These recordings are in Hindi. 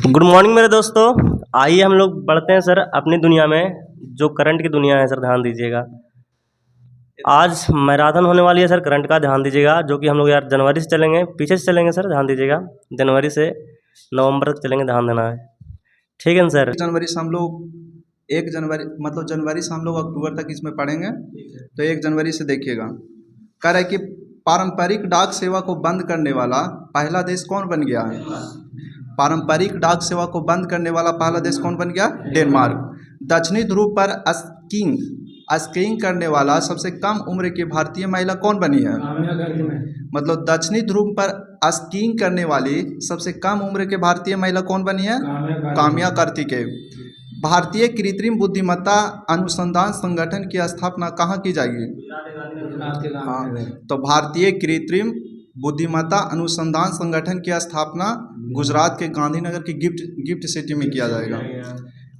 गुड मॉर्निंग मेरे दोस्तों। आइए हम लोग बढ़ते हैं सर अपनी दुनिया में, जो करंट की दुनिया है सर, ध्यान दीजिएगा। आज मैराथन होने वाली है सर करंट का, ध्यान दीजिएगा। जो कि हम लोग यार जनवरी से चलेंगे, पीछे से चलेंगे सर, ध्यान दीजिएगा। जनवरी से नवंबर तक चलेंगे, ध्यान देना है, ठीक है ना सर। जनवरी से हम लोग 1 जनवरी मतलब जनवरी से हम लोग अक्टूबर तक इसमें पढ़ेंगे। तो 1 जनवरी से देखिएगा, कह रहा है कि पारंपरिक डाक सेवा को बंद करने वाला पहला देश कौन बन गया है। पारंपरिक डाक सेवा को बंद करने वाला पहला देश कौन बन गया? डेनमार्क। दक्षिणी ध्रुव पर स्कीइंग करने वाला सबसे कम उम्र की भारतीय महिला कौन बनी है? मतलब दक्षिणी ध्रुव पर स्कीइंग करने वाली सबसे कम उम्र के भारतीय महिला कौन बनी है? काम्या कार्तिकेय। भारतीय कृत्रिम बुद्धिमत्ता अनुसंधान संगठन की स्थापना कहाँ की जाएगी? हाँ, तो भारतीय कृत्रिम बुद्धिमत्ता अनुसंधान संगठन की स्थापना गुजरात के गांधीनगर की गिफ्ट सिटी में किया जाएगा।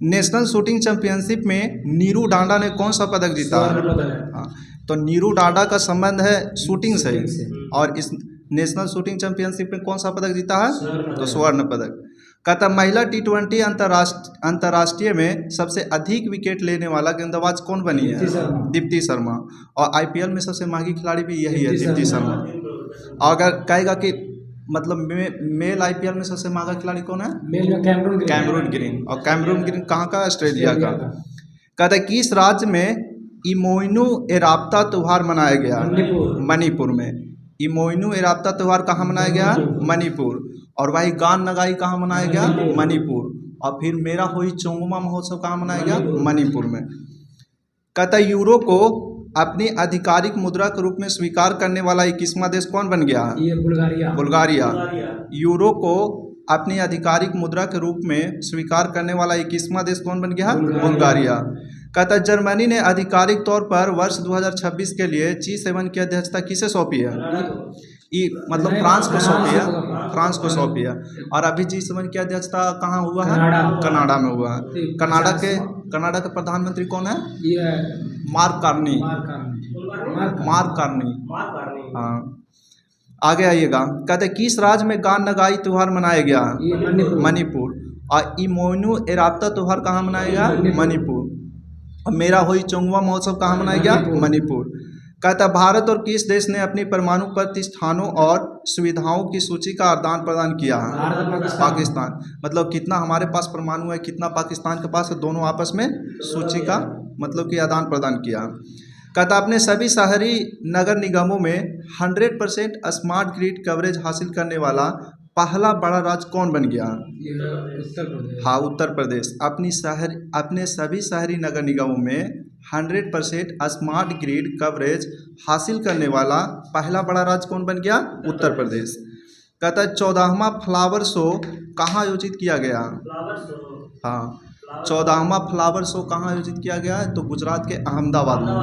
नेशनल शूटिंग चैंपियनशिप में नीरू डांडा ने कौन सा पदक जीता? हाँ, तो नीरू डांडा का संबंध है शूटिंग से, और इस नेशनल शूटिंग चैंपियनशिप में कौन सा पदक जीता है? तो स्वर्ण पदक। कहता महिला T20 अंतर्राष्ट्रीय में सबसे अधिक विकेट लेने वाला गेंदबाज कौन बनी है? दीप्ति शर्मा। और IPL में सबसे महंगी खिलाड़ी भी यही है, दीप्ति शर्मा। अगर कहेगा कि मतलब मेल IPL में सबसे महंगा खिलाड़ी कौन है? Cameron Green. और कैमरून ग्रीन कहाँ का? ऑस्ट्रेलिया का। कहता है किस राज्य में इमोइनू एराप्ता त्यौहार मनाया गया? मणिपुर में। इमोइनू एराप्ता त्यौहार कहाँ मनाया गया? मणिपुर। और वही गान नगाई कहाँ मनाया गया? मणिपुर। और फिर मेरा होई चोंगमा महोत्सव कहाँ मनाया गया? मणिपुर में। कहता यूरो को अपनी आधिकारिक मुद्रा के रूप में स्वीकार करने वाला 21वां देश कौन बन गया? बुल्गारिया। यूरो को अपनी आधिकारिक मुद्रा के रूप में स्वीकार करने वाला 21वां देश कौन बन गया? बुल्गारिया। कहता जर्मनी ने आधिकारिक तौर पर वर्ष 2026 के लिए G7 की अध्यक्षता किसे सौंपी है? मतलब फ्रांस को सौंपी है, फ्रांस को सौंपी है। और अभी G7 की अध्यक्षता कहाँ हुआ है? कनाडा में हुआ है। कनाडा के प्रधानमंत्री कौन है? Mark Carney. हाँ, आगे आइएगा। कहते किस राज्य में गान नगाई त्यौहार मनाया गया? मणिपुर। और इमोइनू एराप्ता त्यौहार कहाँ मनाया गया? मणिपुर। और मेरा होई चोंगवा महोत्सव कहाँ मनाया गया? मणिपुर। कहता भारत और किस देश ने अपनी परमाणु प्रतिष्ठानों और सुविधाओं की सूची का आदान प्रदान किया है? पाकिस्तान। मतलब कितना हमारे पास परमाणु है, कितना पाकिस्तान के पास है, दोनों आपस में सूची का मतलब कि आदान प्रदान किया। कहता अपने सभी शहरी नगर निगमों में 100% स्मार्ट ग्रिड कवरेज हासिल करने वाला पहला बड़ा राज्य कौन बन गया? उत्तर प्रदेश। हाँ, उत्तर प्रदेश। अपने सभी शहरी नगर निगमों में 100% स्मार्ट ग्रिड कवरेज हासिल करने वाला पहला बड़ा राज्य कौन बन गया? उत्तर प्रदेश। कहता 14वां फ्लावर शो कहाँ आयोजित किया गया? हाँ, 14वां फ्लावर शो कहाँ आयोजित किया गया है? तो गुजरात के अहमदाबाद में।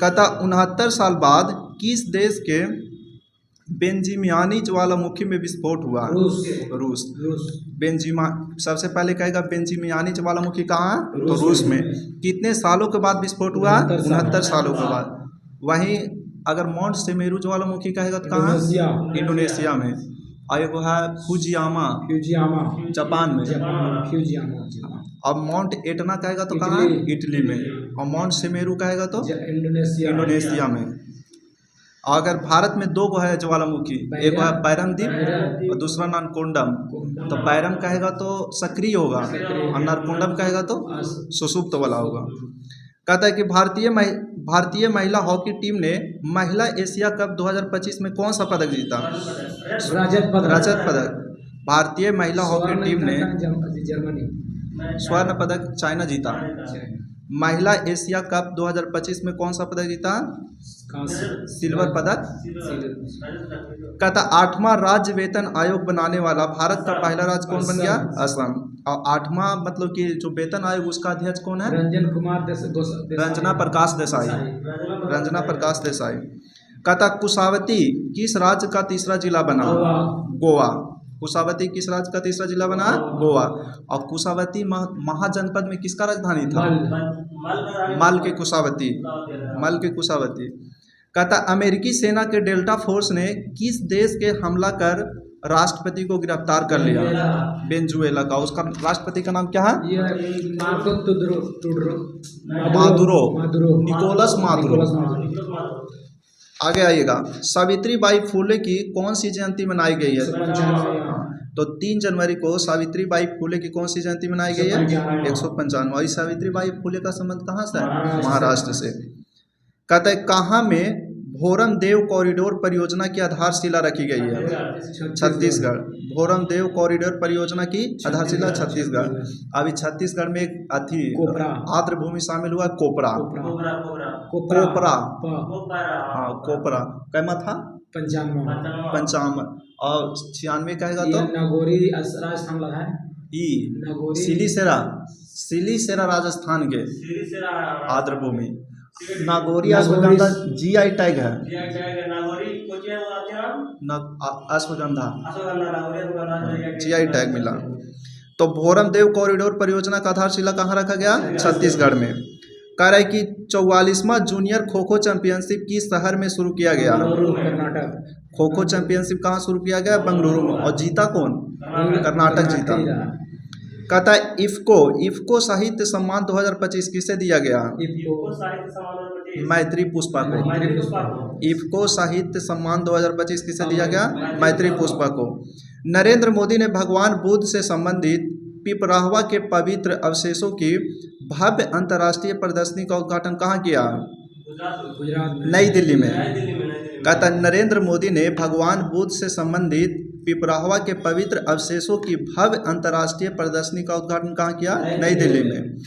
कहता 69 साल बाद किस देश के बेंजिमियानी ज्वालामुखी में विस्फोट हुआ? रूस। सबसे पहले कहेगा बेंजिमियानी ज्वालामुखी कहाँ है? तो रूस में। कितने सालों के बाद विस्फोट हुआ? 69 सालों के बाद। वहीं अगर माउंट सेमेरू ज्वालामुखी कहेगा तो कहाँ? इंडोनेशिया में। और एक है फुजियामा जापान में। अब माउंट एटना कहेगा तो कहाँ? इटली में। और माउंट सेमेरू कहेगा तो इंडोनेशिया में। अगर भारत में 2 है ज्वालामुखी, एक है पैरमदीप और दूसरा नारकोंडम। तो पैरम कहेगा तो सक्रिय होगा और नारकोंडम कहेगा तो सुषुप्त वाला होगा। कहता है कि भारतीय महिला हॉकी टीम ने महिला एशिया कप 2025 में कौन सा पदक जीता? रजत पदक। भारतीय महिला हॉकी टीम ने स्वर्ण पदक चाइना जीता। महिला एशिया कप 2025 में कौन सा पदक जीता? सिल्वर पदक। कहता 8वां राज्य वेतन आयोग बनाने वाला भारत का पहला राज्य कौन बन गया? असम। और 8वां मतलब कि जो वेतन आयोग उसका अध्यक्ष कौन है? रंजना प्रकाश देसाई। कहता कुशावती किस राज्य का तीसरा जिला बना? गोवा। कुशावती किस राज्य का तीसरा जिला बना? गोवा। और कुशावती महाजनपद में किसका राजधानी था? मल के कुशावती। कहता अमेरिकी सेना के डेल्टा फोर्स ने किस देश के हमला कर राष्ट्रपति को गिरफ्तार कर लिया? वेनेजुएला का। उसका राष्ट्रपति का नाम क्या है? Maduro, Nicolas Maduro. आगे आइएगा, सावित्रीबाई फुले की कौन सी जयंती मनाई गई है? तो 3 जनवरी को सावित्रीबाई फुले की कौन सी जयंती मनाई गई है? 195। और सावित्रीबाई फुले का संबंध कहाँ से है? महाराष्ट्र से। कहते हैं कहाँ में भोरम देव कॉरिडोर परियोजना की आधारशिला रखी गई है? छत्तीसगढ़। भोरम देव कॉरिडोर परियोजना की आधारशिला छत्तीसगढ़। अभी छत्तीसगढ़ में एक आर्द्र भूमि शामिल हुआ, कोपरा। कोपरा, हाँ कोपरा। कैमा था? 55। और 96 कहेगा तो नागौरी राजस्थान लगा है। सिलीसेरा राजस्थान के आर्द्र भूमि। नागौरी अश्वगंधा GI टैग है। अश्वगंधा GI टैग मिला। तो भोरम देव कॉरिडोर परियोजना का आधारशिला कहाँ रखा गया? छत्तीसगढ़ में। कह रहा है कि 44वां जूनियर खो खो चैंपियनशिप किस शहर में शुरू किया गया? कर्नाटक। खो खो चैंपियनशिप कहाँ शुरू किया गया? बेंगलुरु में। और जीता कौन? कर्नाटक जीता। कहता है इफ्को साहित्य सम्मान 2025 किसे दिया गया? मैत्री पुष्पा को। इफ्को साहित्य सम्मान 2025 किसे दिया गया? मैत्री पुष्पा को। नरेंद्र मोदी ने भगवान बुद्ध से संबंधित पिपराहवा के पवित्र अवशेषों की भव्य अंतर्राष्ट्रीय प्रदर्शनी का उद्घाटन कहाँ किया? नई दिल्ली में। कहता नरेंद्र मोदी ने भगवान बुद्ध से संबंधित पिपराहवा के पवित्र अवशेषों की भव्य अंतर्राष्ट्रीय प्रदर्शनी का उद्घाटन कहाँ किया? नई दिल्ली में।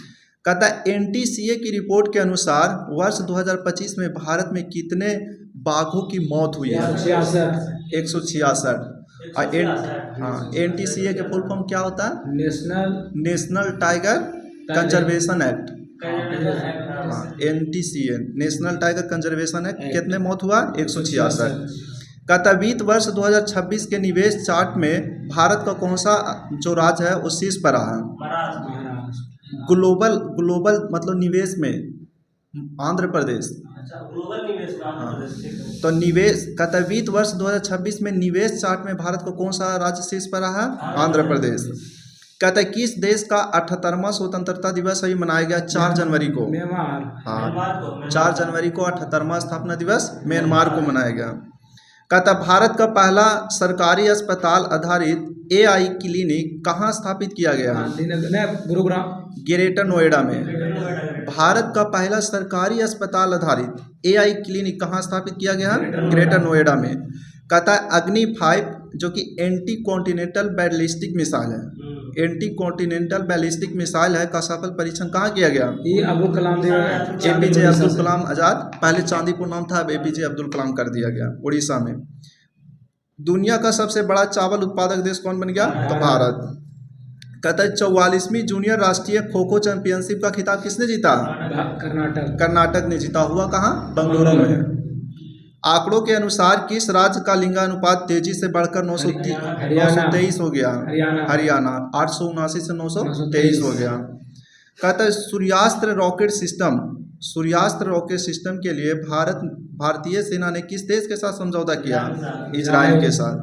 कहता NTCA की रिपोर्ट के अनुसार वर्ष 2025 में भारत में कितने बाघों की मौत हुई है? 166। हाँ, NTCA के फुल फॉर्म क्या होता है? National tiger conservation act. हाँ, NTCA national tiger conservation act. कितने मौत हुआ? 166। कहता वित्त वर्ष 2026 के निवेश चार्ट में भारत का कौन सा जो राज्य है वो शीर्ष पर रहा है? ग्लोबल मतलब निवेश में आंध्र प्रदेश। ग्लोबल निवेश में तो निवेश कहता वित्त वर्ष 2026 में निवेश चार्ट में भारत को कौन सा राज्य शीर्ष पर रहा? आंध्र प्रदेश। कहता है किस देश का 78वां स्वतंत्रता दिवस अभी मनाया गया? 4 जनवरी को। हाँ, 4 जनवरी को 78वां स्थापना दिवस म्यांमार को मनाया गया। कहता भारत का पहला सरकारी अस्पताल आधारित AI क्लिनिक कहाँ स्थापित किया गया? गुरुग्राम, ग्रेटर नोएडा में। भारत का पहला सरकारी अस्पताल आधारित AI क्लिनिक कहाँ स्थापित किया गया? ग्रेटर नोएडा में। कहता है अग्नि 5 जो कि एंटी कॉन्टिनेंटल बैलिस्टिक मिसाइल है, एंटी कॉन्टिनेंटल बैलिस्टिक मिसाइल है, का सफल परीक्षण कहाँ किया गया? अब्दुल कलाम APJ अब्दुल कलाम आजाद। पहले चांदीपुर नाम था, अब APJ अब्दुल कलाम कर दिया गया, उड़ीसा में। दुनिया का सबसे बड़ा चावल उत्पादक देश कौन बन गया? तो भारत। कहता है 44वीं जूनियर राष्ट्रीय खो खो चैंपियनशिप का खिताब किसने जीता? कर्नाटक ने जीता। हुआ कहाँ? बेंगलुरु में। आंकड़ों के अनुसार किस राज्य का लिंगानुपात तेजी से बढ़कर 923 हो गया? हरियाणा। 879 से 923 हो गया। कहता है सूर्यास्त्र रॉकेट सिस्टम के लिए भारतीय सेना ने किस देश के साथ समझौता किया? इजराइल के साथ।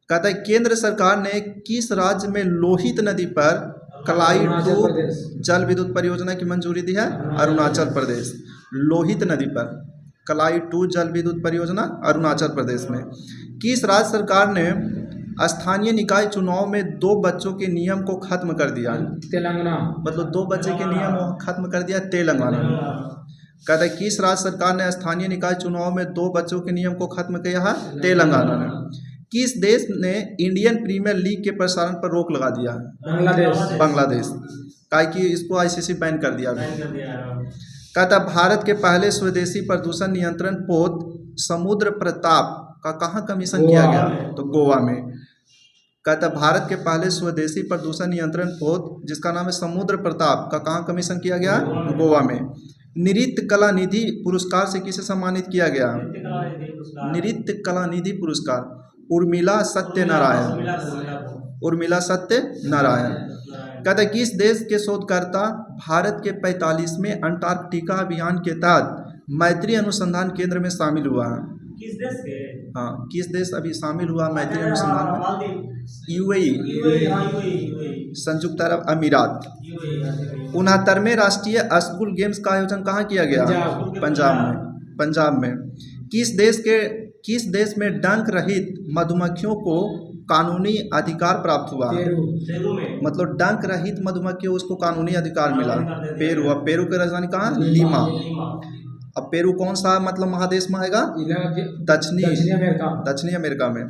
कहता है केंद्र सरकार ने किस राज्य में लोहित नदी पर कलाई 2 जल विद्युत परियोजना की मंजूरी दी है? अरुणाचल प्रदेश। लोहित नदी पर कलाई 2 जल विद्युत परियोजना अरुणाचल प्रदेश में। किस राज्य सरकार ने स्थानीय निकाय चुनाव में 2 बच्चों के नियम को खत्म कर दिया? तेलंगाना। मतलब 2 बच्चे के नियम को खत्म कर दिया? तेलंगाना। कहता है किस राज्य सरकार ने स्थानीय निकाय चुनाव में 2 बच्चों के नियम को खत्म किया है? तेलंगाना ने। किस देश ने इंडियन प्रीमियर लीग के प्रसारण पर रोक लगा दिया? बांग्लादेश। काहे कि इसको ICC बैन कर दिया। कहता भारत के पहले स्वदेशी प्रदूषण नियंत्रण पोत समुद्र प्रताप का कहाँ कमीशन किया गया? तो गोवा में। कहता भारत के पहले स्वदेशी प्रदूषण नियंत्रण पोत जिसका नाम है समुद्र प्रताप का कहाँ कमीशन किया गया? गोवा में। नृत्य कला निधि पुरस्कार से किसे सम्मानित किया गया? नृत्य कला निधि पुरस्कार उर्मिला सत्यनारायण। कहता है किस देश के शोधकर्ता भारत के 45वें अंटार्कटिका अभियान के तहत मैत्री अनुसंधान केंद्र में शामिल हुआ है? किस देश के? हाँ, किस देश अभी शामिल हुआ मैत्री अनुसंधान में? यूएई, संयुक्त अरब अमीरात। 69वें राष्ट्रीय स्कूल गेम्स का आयोजन कहाँ किया गया? पंजाब में। किस देश में डंक रहित मधुमक्खियों को कानूनी अधिकार प्राप्त हुआ? मतलब डंक रहित मधुमक्खी उसको कानूनी अधिकार मिला। पेरू। अब पेरू की राजधानी कहाँ? लीमा। अब पेरू कौन सा मतलब महादेश में आएगा? दक्षिणी अमेरिका में।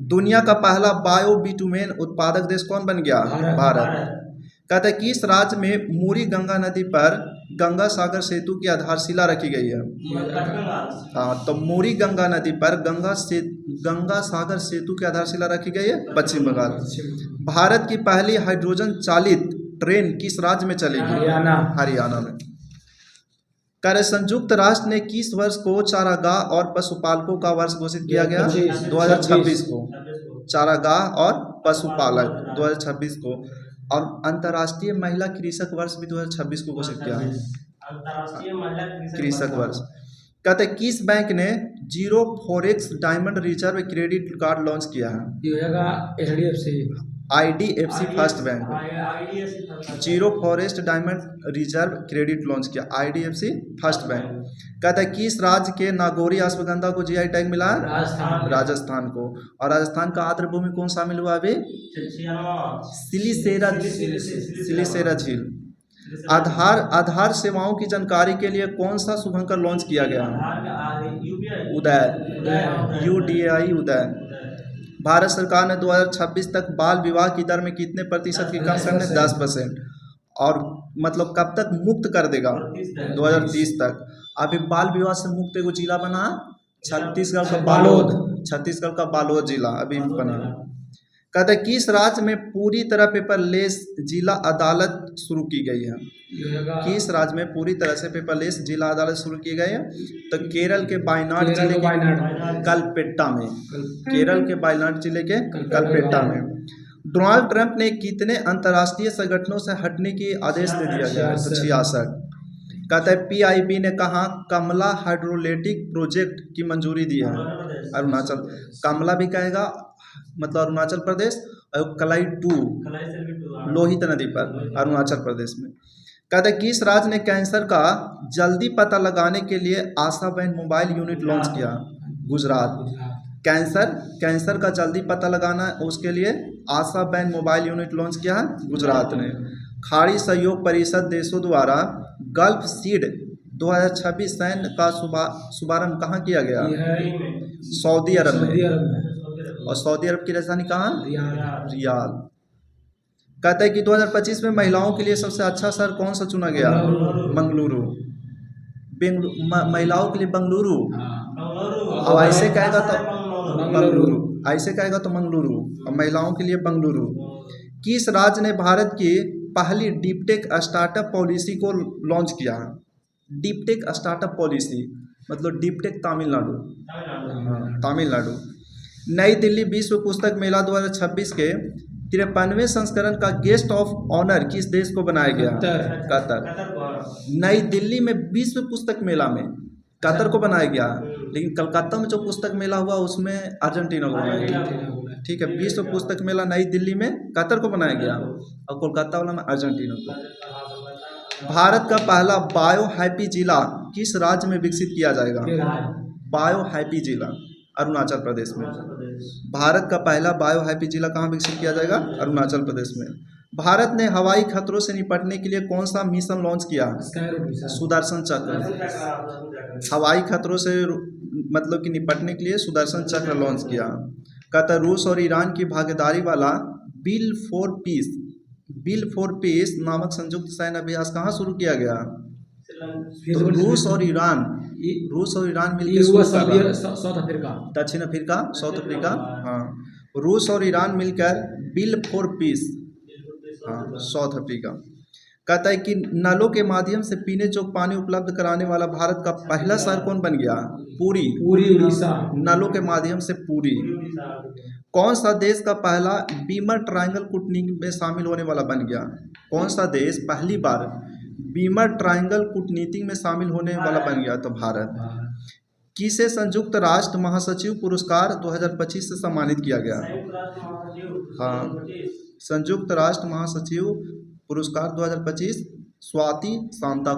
दुनिया का पहला बायो बिटुमेन उत्पादक देश कौन बन गया? भारत। कहते हैं किस राज्य में मूरी गंगा नदी पर गंगा सागर सेतु की आधारशिला रखी गई है? हाँ, तो मूरी गंगा नदी पर गंगा सागर सेतु की आधारशिला रखी गई है? पश्चिम बंगाल। भारत की पहली हाइड्रोजन चालित ट्रेन किस राज्य में चलेगी? हरियाणा में। कार्य संयुक्त राष्ट्र ने किस वर्ष को चारागाह और पशुपालकों का वर्ष घोषित किया गया? 2026 को। चारागाह और पशुपालक 2026 को। और अंतर्राष्ट्रीय महिला कृषक वर्ष भी 2026 को घोषित किया है। अंतर्राष्ट्रीय महिला कृषक वर्ष। कहते किस बैंक ने zero forex diamond reserve credit card launch किया है? IDFC first bank. Zero forest diamond reserve credit launch किया IDFC फर्स्ट बैंक। कहता है किस राज्य के नागौरी अश्वगंधा को GI टैग मिला? राजस्थान को। और राजस्थान का आर्द्र भूमि कौन शामिल हुआ अभी? सिलिसेरा झील। आधार सेवाओं की जानकारी के लिए कौन सा शुभंकर लॉन्च किया गया? उदय, UDAI उदय। भारत सरकार ने 2026 तक बाल विवाह की दर में कितने प्रतिशत की कम करने? 10%। और मतलब कब तक मुक्त कर देगा? 2030 तक। अभी बाल विवाह से मुक्त एगो जिला बना छत्तीसगढ़ का बालोद जिला अभी बना। कहते हैं किस राज्य में पूरी तरह पेपरलेस जिला अदालत शुरू की गई है? किस राज्य में पूरी तरह से पेपरलेस जिला अदालत शुरू की गई है? तो केरल के वायनाड जिले के कलपेट्टा में। केरल के वायनाड जिले के कलपेट्टा में। डोनाल्ड ट्रंप ने कितने अंतर्राष्ट्रीय संगठनों से हटने की आदेश दे दिया गया है? 66। कहता है PIB ने कहा कमला हाइड्रोलेटिक प्रोजेक्ट की मंजूरी दी है? अरुणाचल। कमला भी कहेगा मतलब अरुणाचल प्रदेश, और कलाई 2 लोहित नदी पर अरुणाचल प्रदेश में। कहते हैं किस राज्य ने कैंसर का जल्दी पता लगाने के लिए आशा बैंक मोबाइल यूनिट लॉन्च किया? गुजरात। कैंसर का जल्दी पता लगाना उसके लिए आशा बैंक मोबाइल यूनिट लॉन्च किया है गुजरात ने। खाड़ी सहयोग परिषद देशों द्वारा गल्फ सीड 2026 सैन्य का शुभारंभ कहाँ किया गया? सऊदी अरब में। और सऊदी अरब की राजधानी कहाँ? रियाद। कहते हैं कि 2025 में महिलाओं के लिए सबसे अच्छा शहर कौन सा चुना गया? मंगलुरु। महिलाओं के लिए बेंगलुरु। अब ऐसे कहेगा तो मंगलुरु, और महिलाओं के लिए बेंगलुरु। किस राज्य ने भारत की पहली डीपटेक स्टार्टअप पॉलिसी को लॉन्च किया? डीपटेक स्टार्टअप पॉलिसी मतलब डीपटेक तमिलनाडु। नई दिल्ली विश्व पुस्तक मेला 2026 के 53वें संस्करण का गेस्ट ऑफ ऑनर किस देश को बनाया गया? कतर। नई दिल्ली में विश्व पुस्तक मेला में कतर को बनाया गया, लेकिन कलकत्ता में जो पुस्तक मेला हुआ उसमें अर्जेंटीना को बनाया गया। ठीक है, विश्व पुस्तक मेला नई दिल्ली में कतर को बनाया गया और कोलकाता वाला में अर्जेंटीना को। भारत का पहला बायो हैप्पी जिला किस राज्य में विकसित किया जाएगा? बायो हैप्पी जिला अरुणाचल प्रदेश में। भारत का पहला बायो हैप्पी जिला कहाँ विकसित किया जाएगा? अरुणाचल प्रदेश में। भारत ने हवाई खतरों से निपटने के लिए कौन सा मिशन लॉन्च किया? सुदर्शन चक्र। हवाई खतरों से मतलब कि निपटने के लिए सुदर्शन चक्र लॉन्च किया। कहता रूस और ईरान की भागीदारी वाला बिल फॉर पीस नामक संयुक्त सैन्य अभ्यास कहाँ शुरू किया गया? तो रूस और ईरान मिलकर दक्षिण अफ्रीका, साउथ अफ्रीका। हाँ, रूस और ईरान मिलकर बिल फॉर पीस, हाँ, साउथ अफ्रीका। कहता है कि नलों के माध्यम से पीने योग्य पानी उपलब्ध कराने वाला भारत का पहला शहर कौन बन गया? पुरी, उड़ीसा। नलों के माध्यम से पुरी। कौन सा देश का पहला बीमर ट्रायंगल कूटनीति में शामिल होने वाला बन गया? कौन सा देश पहली बार बीमर ट्रायंगल कूटनीति में शामिल होने वाला बन गया? तो भारत। किसे संयुक्त राष्ट्र महासचिव पुरस्कार 2025 से सम्मानित किया गया? हाँ, संयुक्त राष्ट्र महासचिव पुरस्कार 2025 स्वाति शांता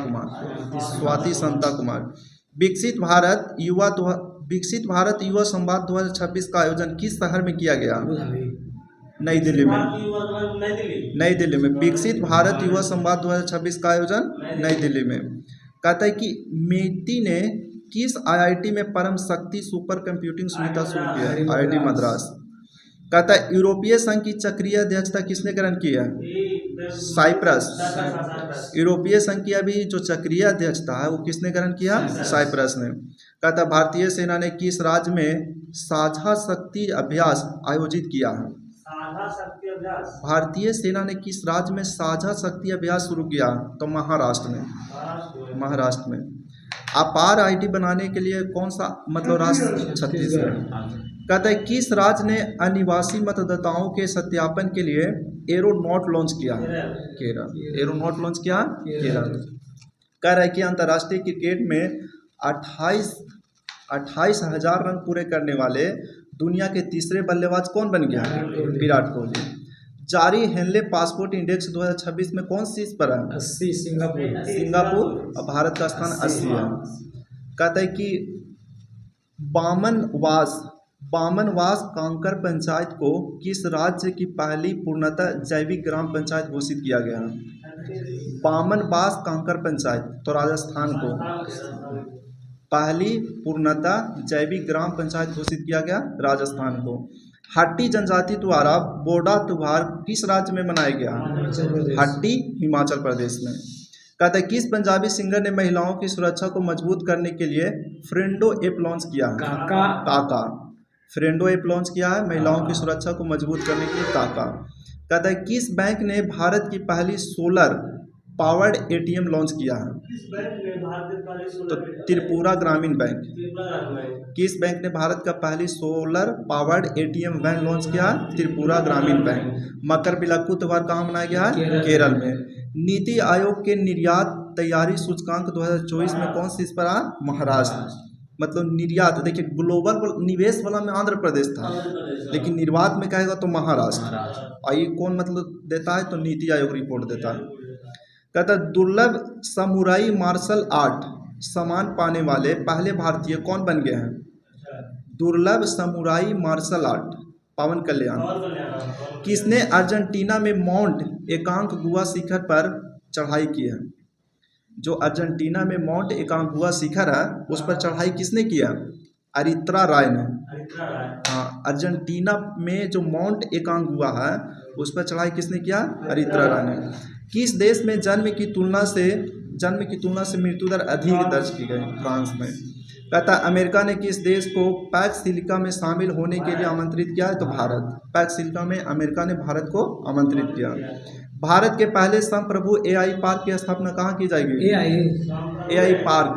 कुमार। विकसित भारत युवा संवाद 2026 का आयोजन किस शहर में किया गया? नई दिल्ली में। नई दिल्ली में विकसित भारत युवा संवाद 2026 का आयोजन नई दिल्ली में। कहता है कि मेटी ने किस आईआईटी में परम शक्ति सुपर कंप्यूटिंग सुविधा शुरू किया? आईआईटी मद्रास। कहता है यूरोपीय संघ की चक्रीय अध्यक्षता किसने ग्रहण किया? साइप्रस। यूरोपीय संघ की अभी जो चक्रीय अध्यक्षता है वो किसने ग्रहण किया? साइप्रस ने। कहता है भारतीय सेना ने किस राज्य में साझा शक्ति अभ्यास आयोजित किया है? भारतीय सेना ने किस राज्य में साझा शक्ति अभ्यास शुरू किया? तो महाराष्ट्र में। अपार आईडी बनाने के लिए कौन सा मतलब राज्य? छत्तीसगढ़। कहता है किस राज्य ने अनिवासी मतदाताओं के सत्यापन के लिए एरोनॉट लॉन्च किया? केरल। एरोनॉट लॉन्च किया केरल। कह रहा है कि अंतर्राष्ट्रीय क्रिकेट में 28,000 रन पूरे करने वाले दुनिया के तीसरे बल्लेबाज कौन बन गया? विराट कोहली। जारी हेनले पासपोर्ट इंडेक्स 2026 में कौन सी पर है? 80 सिंगापुर। और भारत का स्थान 80 है। कहता है कि बामनवास कांकर पंचायत को किस राज्य की पहली पूर्णतः जैविक ग्राम पंचायत घोषित किया गया? बामनवास कांकर पंचायत तो राजस्थान को पहली पूर्णतः जैविक ग्राम पंचायत घोषित किया गया, राजस्थान को। हट्टी जनजाति द्वारा बोडा त्योहार किस राज्य में मनाया गया? हट्टी हिमाचल प्रदेश में। कहते हैं किस पंजाबी सिंगर ने महिलाओं की सुरक्षा को मजबूत करने के लिए फ्रेंडो ऐप लॉन्च किया? काका। फ्रेंडो ऐप लॉन्च किया है महिलाओं की सुरक्षा को मजबूत करने के लिए काका। कहता है किस बैंक ने भारत की पहली सोलर पावर्ड एटीएम लॉन्च किया है? तो त्रिपुरा ग्रामीण बैंक। किस बैंक ने भारत का पहली solar powered ATM van launch किया? त्रिपुरा ग्रामीण बैंक। मकर बिलक्कू त्योहार कहाँ मनाया गया है? केरल में। नीति आयोग के निर्यात तैयारी सूचकांक 2024 में कौन सी इस पर आ? महाराष्ट्र। मतलब निर्यात देखिए ग्लोबल निवेश वाला में आंध्र प्रदेश था, लेकिन निर्यात में कहेगा तो महाराष्ट्र। और ये कौन मतलब देता है? तो नीति आयोग रिपोर्ट देता है। कहता है दुर्लभ समुराई मार्शल आर्ट सम्मान पाने वाले पहले भारतीय कौन बन गए हैं? दुर्लभ समुराई मार्शल आर्ट पवन कल्याण। किसने अर्जेंटीना में माउंट एकांकगुआ शिखर पर चढ़ाई की है? जो अर्जेंटीना में माउंट एकांकगुआ शिखर है उस पर चढ़ाई किसने किया? अरित्रा राय ने। हाँ, अर्जेंटीना में जो माउंट एकांकगुआ है उस पर चढ़ाई किसने किया? अरित्रा राय ने। किस देश में जन्म की तुलना से मृत्यु दर अधिक दर्ज की गई? फ्रांस में। कहता है अमेरिका ने किस देश को पैक्स सिलिका में शामिल होने के लिए आमंत्रित किया है? तो भारत। पैक्स सिलिका में अमेरिका ने भारत को आमंत्रित किया। भारत के पहले संप्रभु एआई पार्क की स्थापना कहाँ की जाएगी? एआई पार्क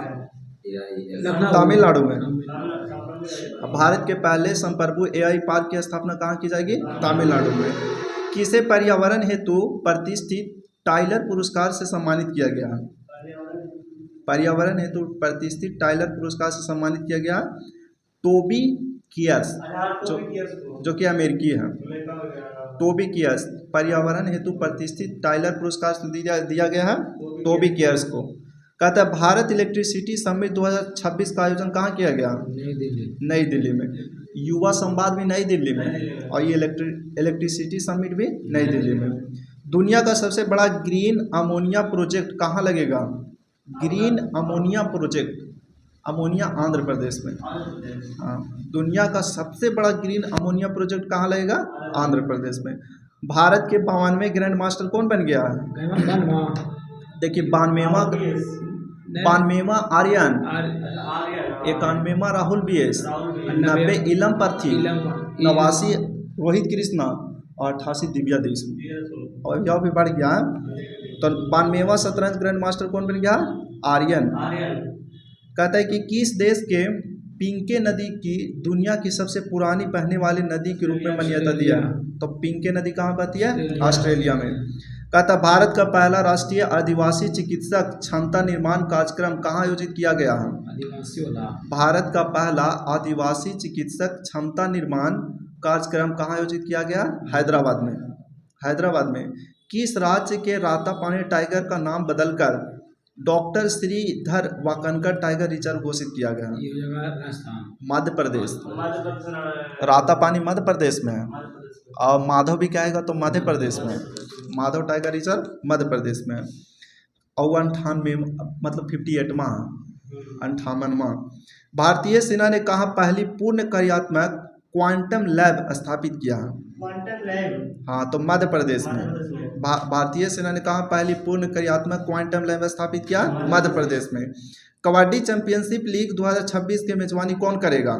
तमिलनाडु में। भारत के पहले संप्रभु एआई पार्क की स्थापना कहाँ की जाएगी? तमिलनाडु में। किसे पर्यावरण हेतु प्रतिष्ठित टाइलर पुरस्कार से सम्मानित किया गया? पर्यावरण हेतु प्रतिष्ठित टाइलर पुरस्कार से सम्मानित किया गया टोबी कियर्स, जो कि अमेरिकी है। टोबी कियर्स पर्यावरण हेतु प्रतिष्ठित टाइलर पुरस्कार से दिया गया है टोबी कियर्स को। कहता है भारत इलेक्ट्रिसिटी समिट 2026 का आयोजन कहाँ किया गया? नई दिल्ली में। युवा संवाद भी नई दिल्ली में और ये इलेक्ट्रिसिटी समिट भी नई दिल्ली में। दुनिया का सबसे बड़ा ग्रीन अमोनिया प्रोजेक्ट कहाँ लगेगा? Green ammonia project, ammonia Andhra Pradesh में। हाँ, दुनिया का सबसे बड़ा ग्रीन अमोनिया प्रोजेक्ट कहाँ लगेगा? आंध्र प्रदेश में। भारत के 92वें ग्रैंड मास्टर कौन बन गया है? देखिए 92वां आर्यन, 91वां राहुल BS, 90 इलम पर्थी, 89 रोहित कृष्णा और 88 दिव्या देशमुख। और यह भी बढ़ गया तो 92वां शतरंज ग्रैंड मास्टर कौन बन गया? आर्यन। कहता है कि किस देश के पिंके नदी की दुनिया की सबसे पुरानी बहने वाली नदी के रूप में मान्यता दिया? तो पिंके नदी कहाँ बहती है? ऑस्ट्रेलिया में। कहता भारत का पहला राष्ट्रीय आदिवासी चिकित्सक क्षमता निर्माण कार्यक्रम कहाँ आयोजित किया गया है? आदिवासी वाला भारत का पहला आदिवासी चिकित्सक क्षमता निर्माण कार्यक्रम कहाँ आयोजित किया गया? हैदराबाद में। हैदराबाद में। किस राज्य के रातापानी टाइगर का नाम बदलकर doctor Shridhar Wakankar tiger reserve घोषित किया गया? ये हो जाएगा राजस्थान। मध्य प्रदेश। रातापानी मध्य प्रदेश में है और माधव भी क्या आएगा तो मध्य प्रदेश में। माधव टाइगर रिजर्व मध्य प्रदेश में। और 98 मतलब 58वां 58वां। भारतीय सेना ने कहाँ पहली पूर्ण कार्यात्मक क्वांटम लैब स्थापित किया? क्वांटम लैब, हाँ तो मध्य प्रदेश में। भारतीय सेना ने कहाँ पहली पूर्ण कार्यात्मक क्वांटम लैब स्थापित किया? मध्य प्रदेश में। कबड्डी चैंपियनशिप लीग 2026 की मेजबानी कौन करेगा?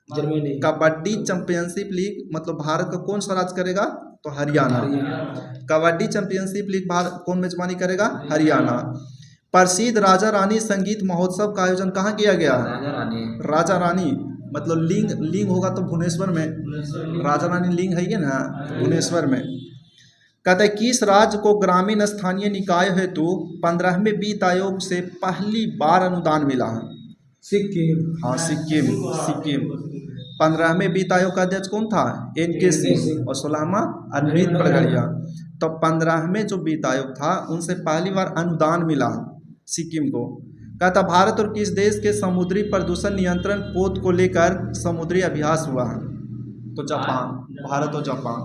जर्मनी। कबड्डी चैंपियनशिप लीग मतलब भारत का कौन सा राज्य करेगा? तो हरियाणा। कबड्डी चैंपियनशिप लीग भारत कौन मेजबानी करेगा? हरियाणा। प्रसिद्ध राजा रानी संगीत महोत्सव का आयोजन कहाँ किया गया? राजा रानी मतलब लिंग होगा तो भुवनेश्वर में। राजा रानी लिंग है ये ना, भुवनेश्वर में। कहते हैं किस राज्य को ग्रामीण स्थानीय निकाय हेतु 15वें वित्त आयोग से पहली बार अनुदान मिला है? सिक्किम। हाँ सिक्किम। सिक्किम। 15वें वित्त आयोग का अध्यक्ष कौन था? NK सिंह। और 16वां अरविंद बड़गड़िया। तो 15वें जो वित्त आयोग था उनसे पहली बार अनुदान मिला सिक्किम को। कहता भारत और किस देश के समुद्री प्रदूषण नियंत्रण पोत को लेकर समुद्री अभ्यास हुआ है? तो जापान। भारत और जापान।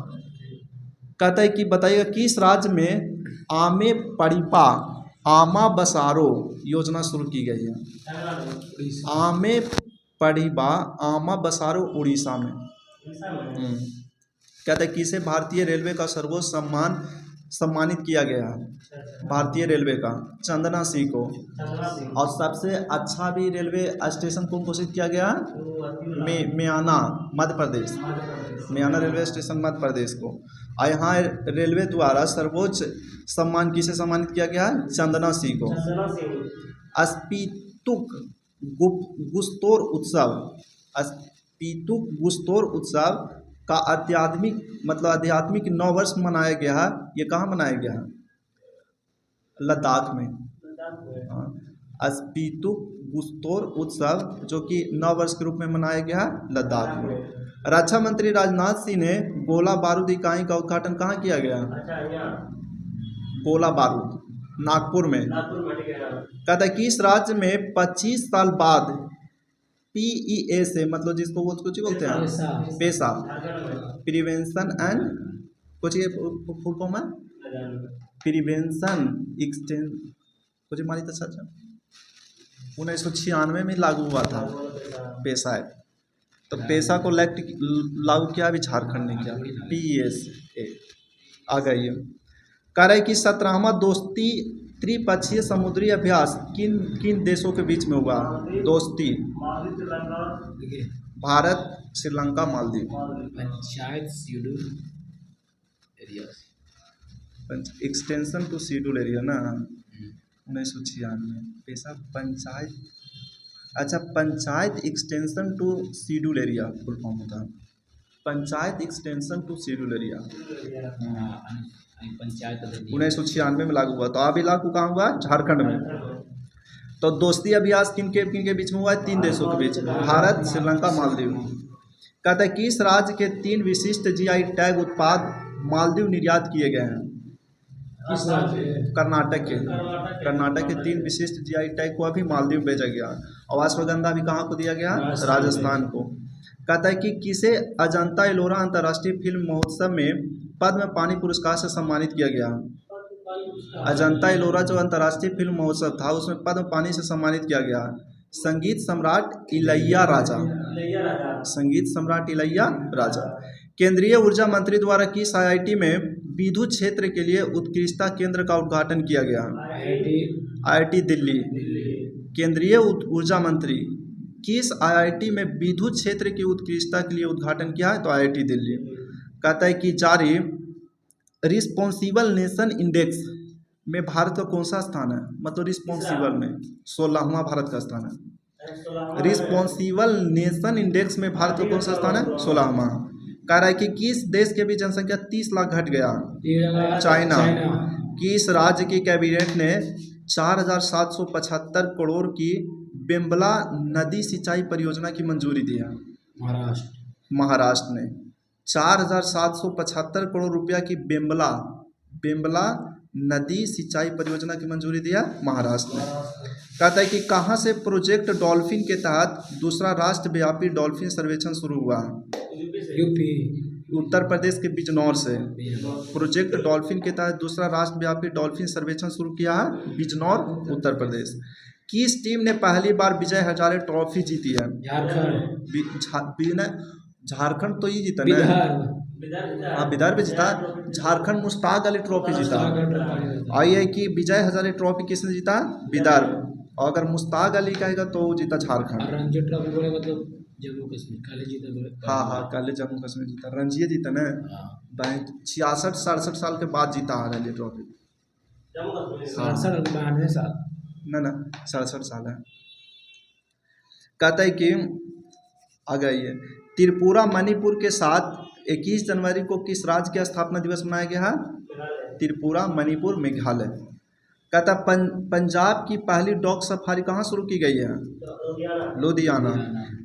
कहता है कि बताइएगा किस राज्य में आमे परिपा आमा बसारो योजना शुरू की गई है? आमे परिपा आमा बसारो उड़ीसा में। कहता है किसे भारतीय रेलवे का सर्वोच्च सम्मानित किया गया है? भारतीय रेलवे का चंदना सिंह को। और सबसे अच्छा भी रेलवे स्टेशन को घोषित किया गया म्याना मध्य प्रदेश। म्याना रेलवे स्टेशन मध्य प्रदेश को। और यहाँ रेलवे द्वारा सर्वोच्च सम्मान किसे सम्मानित किया गया है? चंदना सिंह को। स्पीतुक गुस्तोर उत्सव। स्पीतुक गुस्तोर उत्सव का आध्यात्मिक 9 वर्ष मनाया गया है। ये कहाँ मनाया गया है? लद्दाख में। स्पीतुक गुस्तोर उत्सव जो कि 9 वर्ष के रूप में मनाया गया है लद्दाख में। रक्षा मंत्री राजनाथ सिंह ने गोला बारूद इकाई का उद्घाटन कहाँ किया गया? गोला बारूद नागपुर में। कहता है किस राज्य में 25 साल बाद PEA से मतलब जिसको कुछ बोलते हैं पेशा प्रिवेंशन एंड कुछ ये फुल फॉर्म है प्रिवेंशन एक्सटेंशन कुछ मानी तो सच 1996 में लागू हुआ था पेशा एक्ट। तो पेशा को लागू किया अभी झारखंड ने किया PEA आ गई है। कह रहे कि 17वां दोस्ती त्रिपक्षीय समुद्री अभ्यास किन देशों के बीच में हुआ? Dosti Bharat Sri Lanka Maldives. Panchayat schedule area extension to schedule area ना 1996 पेशा पंचायत। अच्छा panchayat extension to schedule area full form होता है panchayat extension to schedule area. Panchayat 1996 में लागू हुआ। तो अभी लागू कहाँ हुआ? झारखंड में। तो दोस्ती अभ्यास किन के बीच में हुआ है? 3 देशों के बीच, भारत श्रीलंका मालदीव। कहता है किस राज्य के 3 विशिष्ट GI टैग उत्पाद मालदीव निर्यात किए गए हैं? किस राज्य? कर्नाटक के 3 विशिष्ट GI टैग को अभी मालदीव भेजा गया। और अश्वगंधा भी कहाँ को दिया गया? राजस्थान को। कहता है कि किसे अजंता एलोरा अंतर्राष्ट्रीय फिल्म महोत्सव में पद्म पानी पुरस्कार से सम्मानित किया गया? अजंता एलोरा जो अंतर्राष्ट्रीय फिल्म महोत्सव था उसमें पद्म पानी से सम्मानित किया गया संगीत सम्राट इलैया राजा। संगीत सम्राट इलैया राजा। केंद्रीय ऊर्जा मंत्री द्वारा किस IIT में विद्युत क्षेत्र के लिए उत्कृष्टता केंद्र का उद्घाटन किया गया? IIT दिल्ली। केंद्रीय ऊर्जा मंत्री किस IIT में विद्युत क्षेत्र की उत्कृष्टता के लिए उद्घाटन किया है? तो IIT दिल्ली। कहता है कि जारी रिस्पॉन्सिबल नेशन इंडेक्स में भारत का कौन सा स्थान है? मतलब रिस्पॉन्सिबल में 16वां भारत का स्थान है। रिस्पॉन्सिबल नेशन इंडेक्स में भारत का कौन सा स्थान है? 16वां। कह रहा है कि किस देश के भी जनसंख्या 30 लाख घट गया? चाइना। किस राज्य की कैबिनेट ने 4,775 करोड़ की बेम्बला नदी सिंचाई परियोजना की मंजूरी दी है? महाराष्ट्र। महाराष्ट्र ने 4,775 करोड़ रुपया की बेम्बला बेम्बला नदी सिंचाई परियोजना की मंजूरी दिया महाराष्ट्र ने। कहता है कि कहाँ से प्रोजेक्ट डॉल्फिन के तहत दूसरा राष्ट्रव्यापी डॉल्फिन सर्वेक्षण शुरू हुआ? यूपी। उत्तर प्रदेश के बिजनौर से प्रोजेक्ट डॉल्फिन के तहत दूसरा राष्ट्रव्यापी डॉल्फिन सर्वेक्षण शुरू किया है बिजनौर, उत्तर प्रदेश। किस टीम ने पहली बार विजय हजारे ट्रॉफी जीती है? झारखंड तो ये जीता ना, हाँ विदर्भ जीता। झारखंड मुश्ताक अली ट्रॉफी जीता। आई है कि विजय हजारे ट्रॉफी किसने जीता? विदर्भ। और अगर मुश्ताक अली कहेगा तो वो जीता झारखंड। रणजी ट्रॉफी बोले मतलब जम्मू कश्मीर काले जीता बोले। हाँ काले जम्मू कश्मीर जीता। रणजी जीता ना, 66-67 साल के बाद जीता आ रहा है ट्रॉफी। 92 साल ना 67 साल है। कहता है कि आ गई है त्रिपुरा मणिपुर के साथ 21 जनवरी को किस राज्य का स्थापना दिवस मनाया गया है? त्रिपुरा मणिपुर मेघालय। कहता पंजाब की पहली डॉग सफारी कहाँ शुरू की गई है? लुधियाना।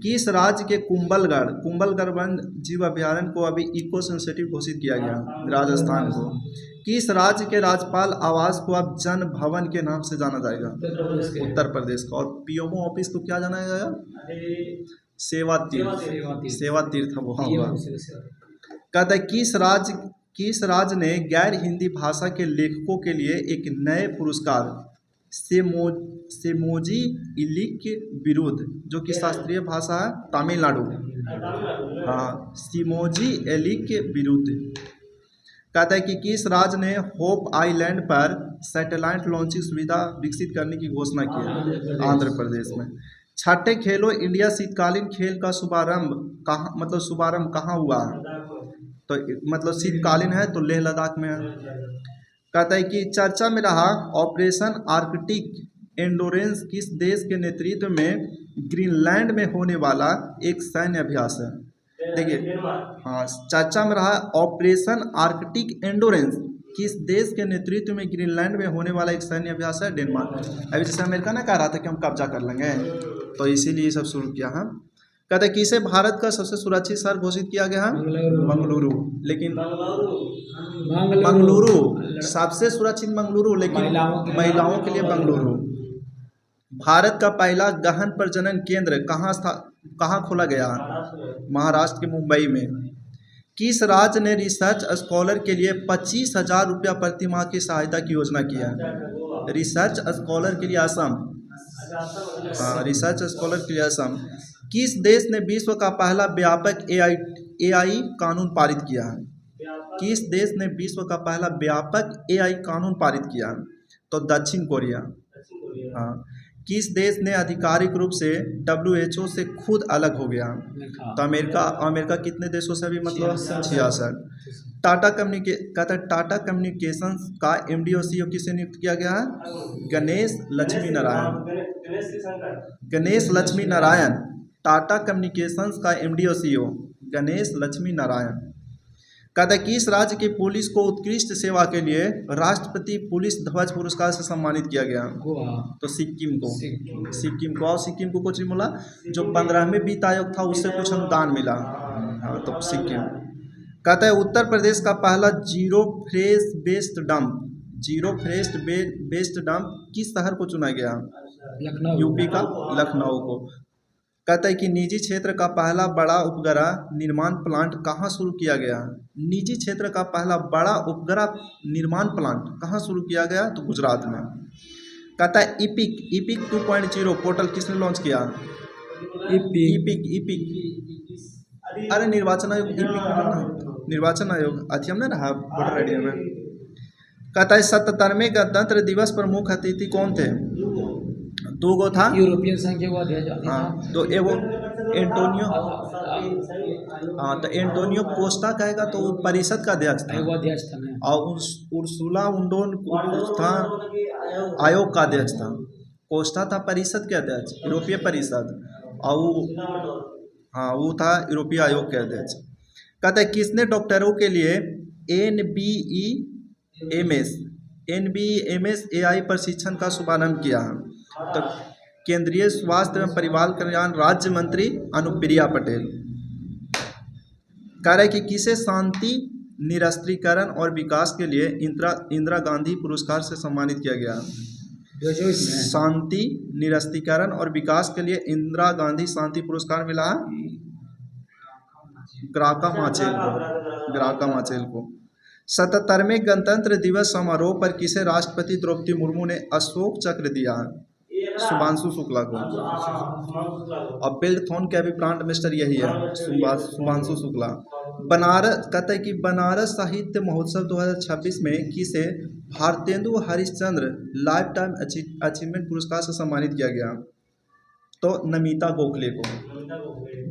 किस राज्य के कुंभलगढ़ वन जीव अभ्यारण्य को अभी इको सेंसिटिव घोषित किया गया? राजस्थान को। किस राज्य के राज्यपाल आवास को अब जन भवन के नाम से जाना जाएगा? उत्तर प्रदेश का। और पीएमओ ऑफिस को क्या जाना जाएगा? सेवा तीर्थ वहाँ हुआ। कहता है किस राज्य ने गैर हिंदी भाषा के लेखकों के लिए एक नए पुरस्कार सेमोजी इलिक विरुद्ध, जो कि शास्त्रीय भाषा है तमिलनाडु, हाँ सेमोजी इलिक के विरुद्ध। कहता है कि किस राज्य ने होप आइलैंड पर सैटेलाइट लॉन्चिंग सुविधा विकसित करने की घोषणा की है? आंध्र प्रदेश में। छठे खेलो इंडिया शीतकालीन खेल का शुभारंभ कहाँ हुआ? तो मतलब शीतकालीन है तो लेह लद्दाख में है। कहता है कि चर्चा में रहा ऑपरेशन आर्कटिक एंडोरेंस किस देश के नेतृत्व में ग्रीनलैंड में होने वाला एक सैन्य अभ्यास है? देखिए हाँ, चर्चा में रहा ऑपरेशन आर्कटिक एंडोरेंस किस देश के नेतृत्व में ग्रीनलैंड में होने वाला एक सैन्य अभ्यास है? डेनमार्क। अभी जैसे अमेरिका ने कह रहा था कि हम कब्जा कर लेंगे, तो इसीलिए ये सब शुरू किया है। कहते हैं किसे भारत का सबसे सुरक्षित शहर घोषित किया गया है? मंगलुरु। लेकिन मंगलुरु सबसे सुरक्षित मंगलुरु, लेकिन महिलाओं के लिए मंगलुरु। भारत का पहला गहन प्रजनन केंद्र कहाँ खोला गया? महाराष्ट्र के मुंबई में। किस राज्य ने रिसर्च स्कॉलर के लिए 25,000 रुपया प्रति माह की सहायता की योजना की है? रिसर्च स्कॉलर के लिए असम, हाँ रिसर्च स्कॉलर के लिए असम। किस देश ने विश्व का पहला व्यापक एआई कानून पारित किया है? किस देश ने विश्व का पहला व्यापक एआई कानून पारित किया है? तो दक्षिण कोरिया। हाँ। किस देश ने आधिकारिक रूप से WHO से खुद अलग हो गया? तो अमेरिका कितने देशों से अभी मतलब 66। टाटा कम्युनिकेशंस का MD और CEO किसे नियुक्त किया गया है? गणेश लक्ष्मी नारायण। टाटा कम्युनिकेशंस का MD और CEO गणेश लक्ष्मी नारायण। कहता है किस राज्य की पुलिस को उत्कृष्ट सेवा के लिए राष्ट्रपति पुलिस ध्वज पुरस्कार से सम्मानित किया गया? तो सिक्किम को कुछ मिला, जो 15वें वित्त आयोग था उससे कुछ अनुदान मिला, हाँ तो सिक्किम। कहता है उत्तर प्रदेश का पहला जीरो फ्रेश वेस्ट डंप किस शहर को चुना गया? यूपी का लखनऊ को। कहता है कि निजी क्षेत्र का पहला बड़ा उपग्रह निर्माण प्लांट कहाँ शुरू किया गया? निजी क्षेत्र का पहला बड़ा उपग्रह निर्माण प्लांट कहाँ शुरू किया गया? तो गुजरात में। कहता है इपिक 2.0 पोर्टल किसने लॉन्च किया? इपिक अरे निर्वाचन आयोग, निर्वाचन आयोग अध्यम ने रहा वोटर आईडी में। कहता है 77वें गणतंत्र दिवस पर मुख्य अतिथि कौन थे? 2 गो था, यूरोपियन संघ के वो अध्यक्ष। हाँ तो वो एंटोनियो, हाँ तो एंटोनियो कोस्टा कहेगा तो वो परिषद का अध्यक्ष था, वो अध्यक्ष था ना। और उर्सुला मुंडोन था आयोग का अध्यक्ष था। कोस्टा था परिषद के अध्यक्ष, यूरोपीय परिषद, और वो था यूरोपीय आयोग के अध्यक्ष। कहते हैं किसने डॉक्टरों के लिए NBMSAI प्रशिक्षण का शुभारंभ किया? तो केंद्रीय स्वास्थ्य एवं परिवार कल्याण राज्य मंत्री अनुप्रिया पटेल। कह रहे कि किसे शांति निरस्त्रीकरण और विकास के लिए इंदिरा गांधी पुरस्कार से सम्मानित किया गया? 2024 में शांति निरस्त्रीकरण और विकास के लिए इंदिरा गांधी शांति पुरस्कार मिला है ग्राका माचेल को। 77वें गणतंत्र दिवस समारोह पर किसे राष्ट्रपति द्रौपदी मुर्मू ने अशोक चक्र दिया? शुभांशु शुक्ला को। और बिल्डथॉन के भी ब्रांड मिस्टर यही है, शुभांशु शुक्ला। बनारस कहते हैं कि बनारस साहित्य महोत्सव 2026 में किसे Bharatendu Harishchandra life time achievement पुरस्कार से सम्मानित किया गया? तो नमिता गोखले को।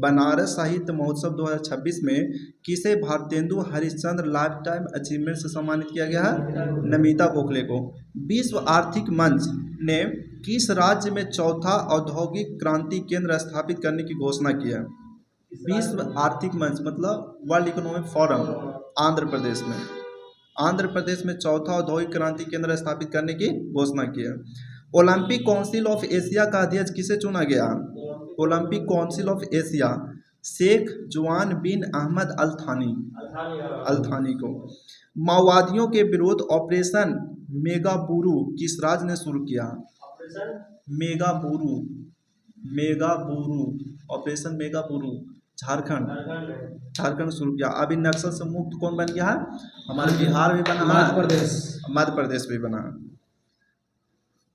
बनारस साहित्य महोत्सव 2026 में किसे Bharatendu Harishchandra life time achievement से सम्मानित किया गया है? नमिता गोखले को। विश्व आर्थिक मंच ने किस राज्य में चौथा औद्योगिक क्रांति केंद्र स्थापित करने की घोषणा की है? विश्व आर्थिक मंच मतलब world economic forum, Andhra Pradesh में। आंध्र प्रदेश में चौथा औद्योगिक क्रांति केंद्र स्थापित करने की घोषणा की है। ओलंपिक काउंसिल ऑफ एशिया का अध्यक्ष किसे चुना गया? Olympic council of Asia Sheikh Joaan bin Ahmad अल थानी को। माओवादियों के विरुद्ध ऑपरेशन मेगाबुरू किस राज्य ने शुरू किया? ऑपरेशन मेगाबुरू झारखंड शुरू किया। अभी नक्सल से मुक्त कौन बन गया है? हमारे बिहार भी बना, मध्य प्रदेश भी बना।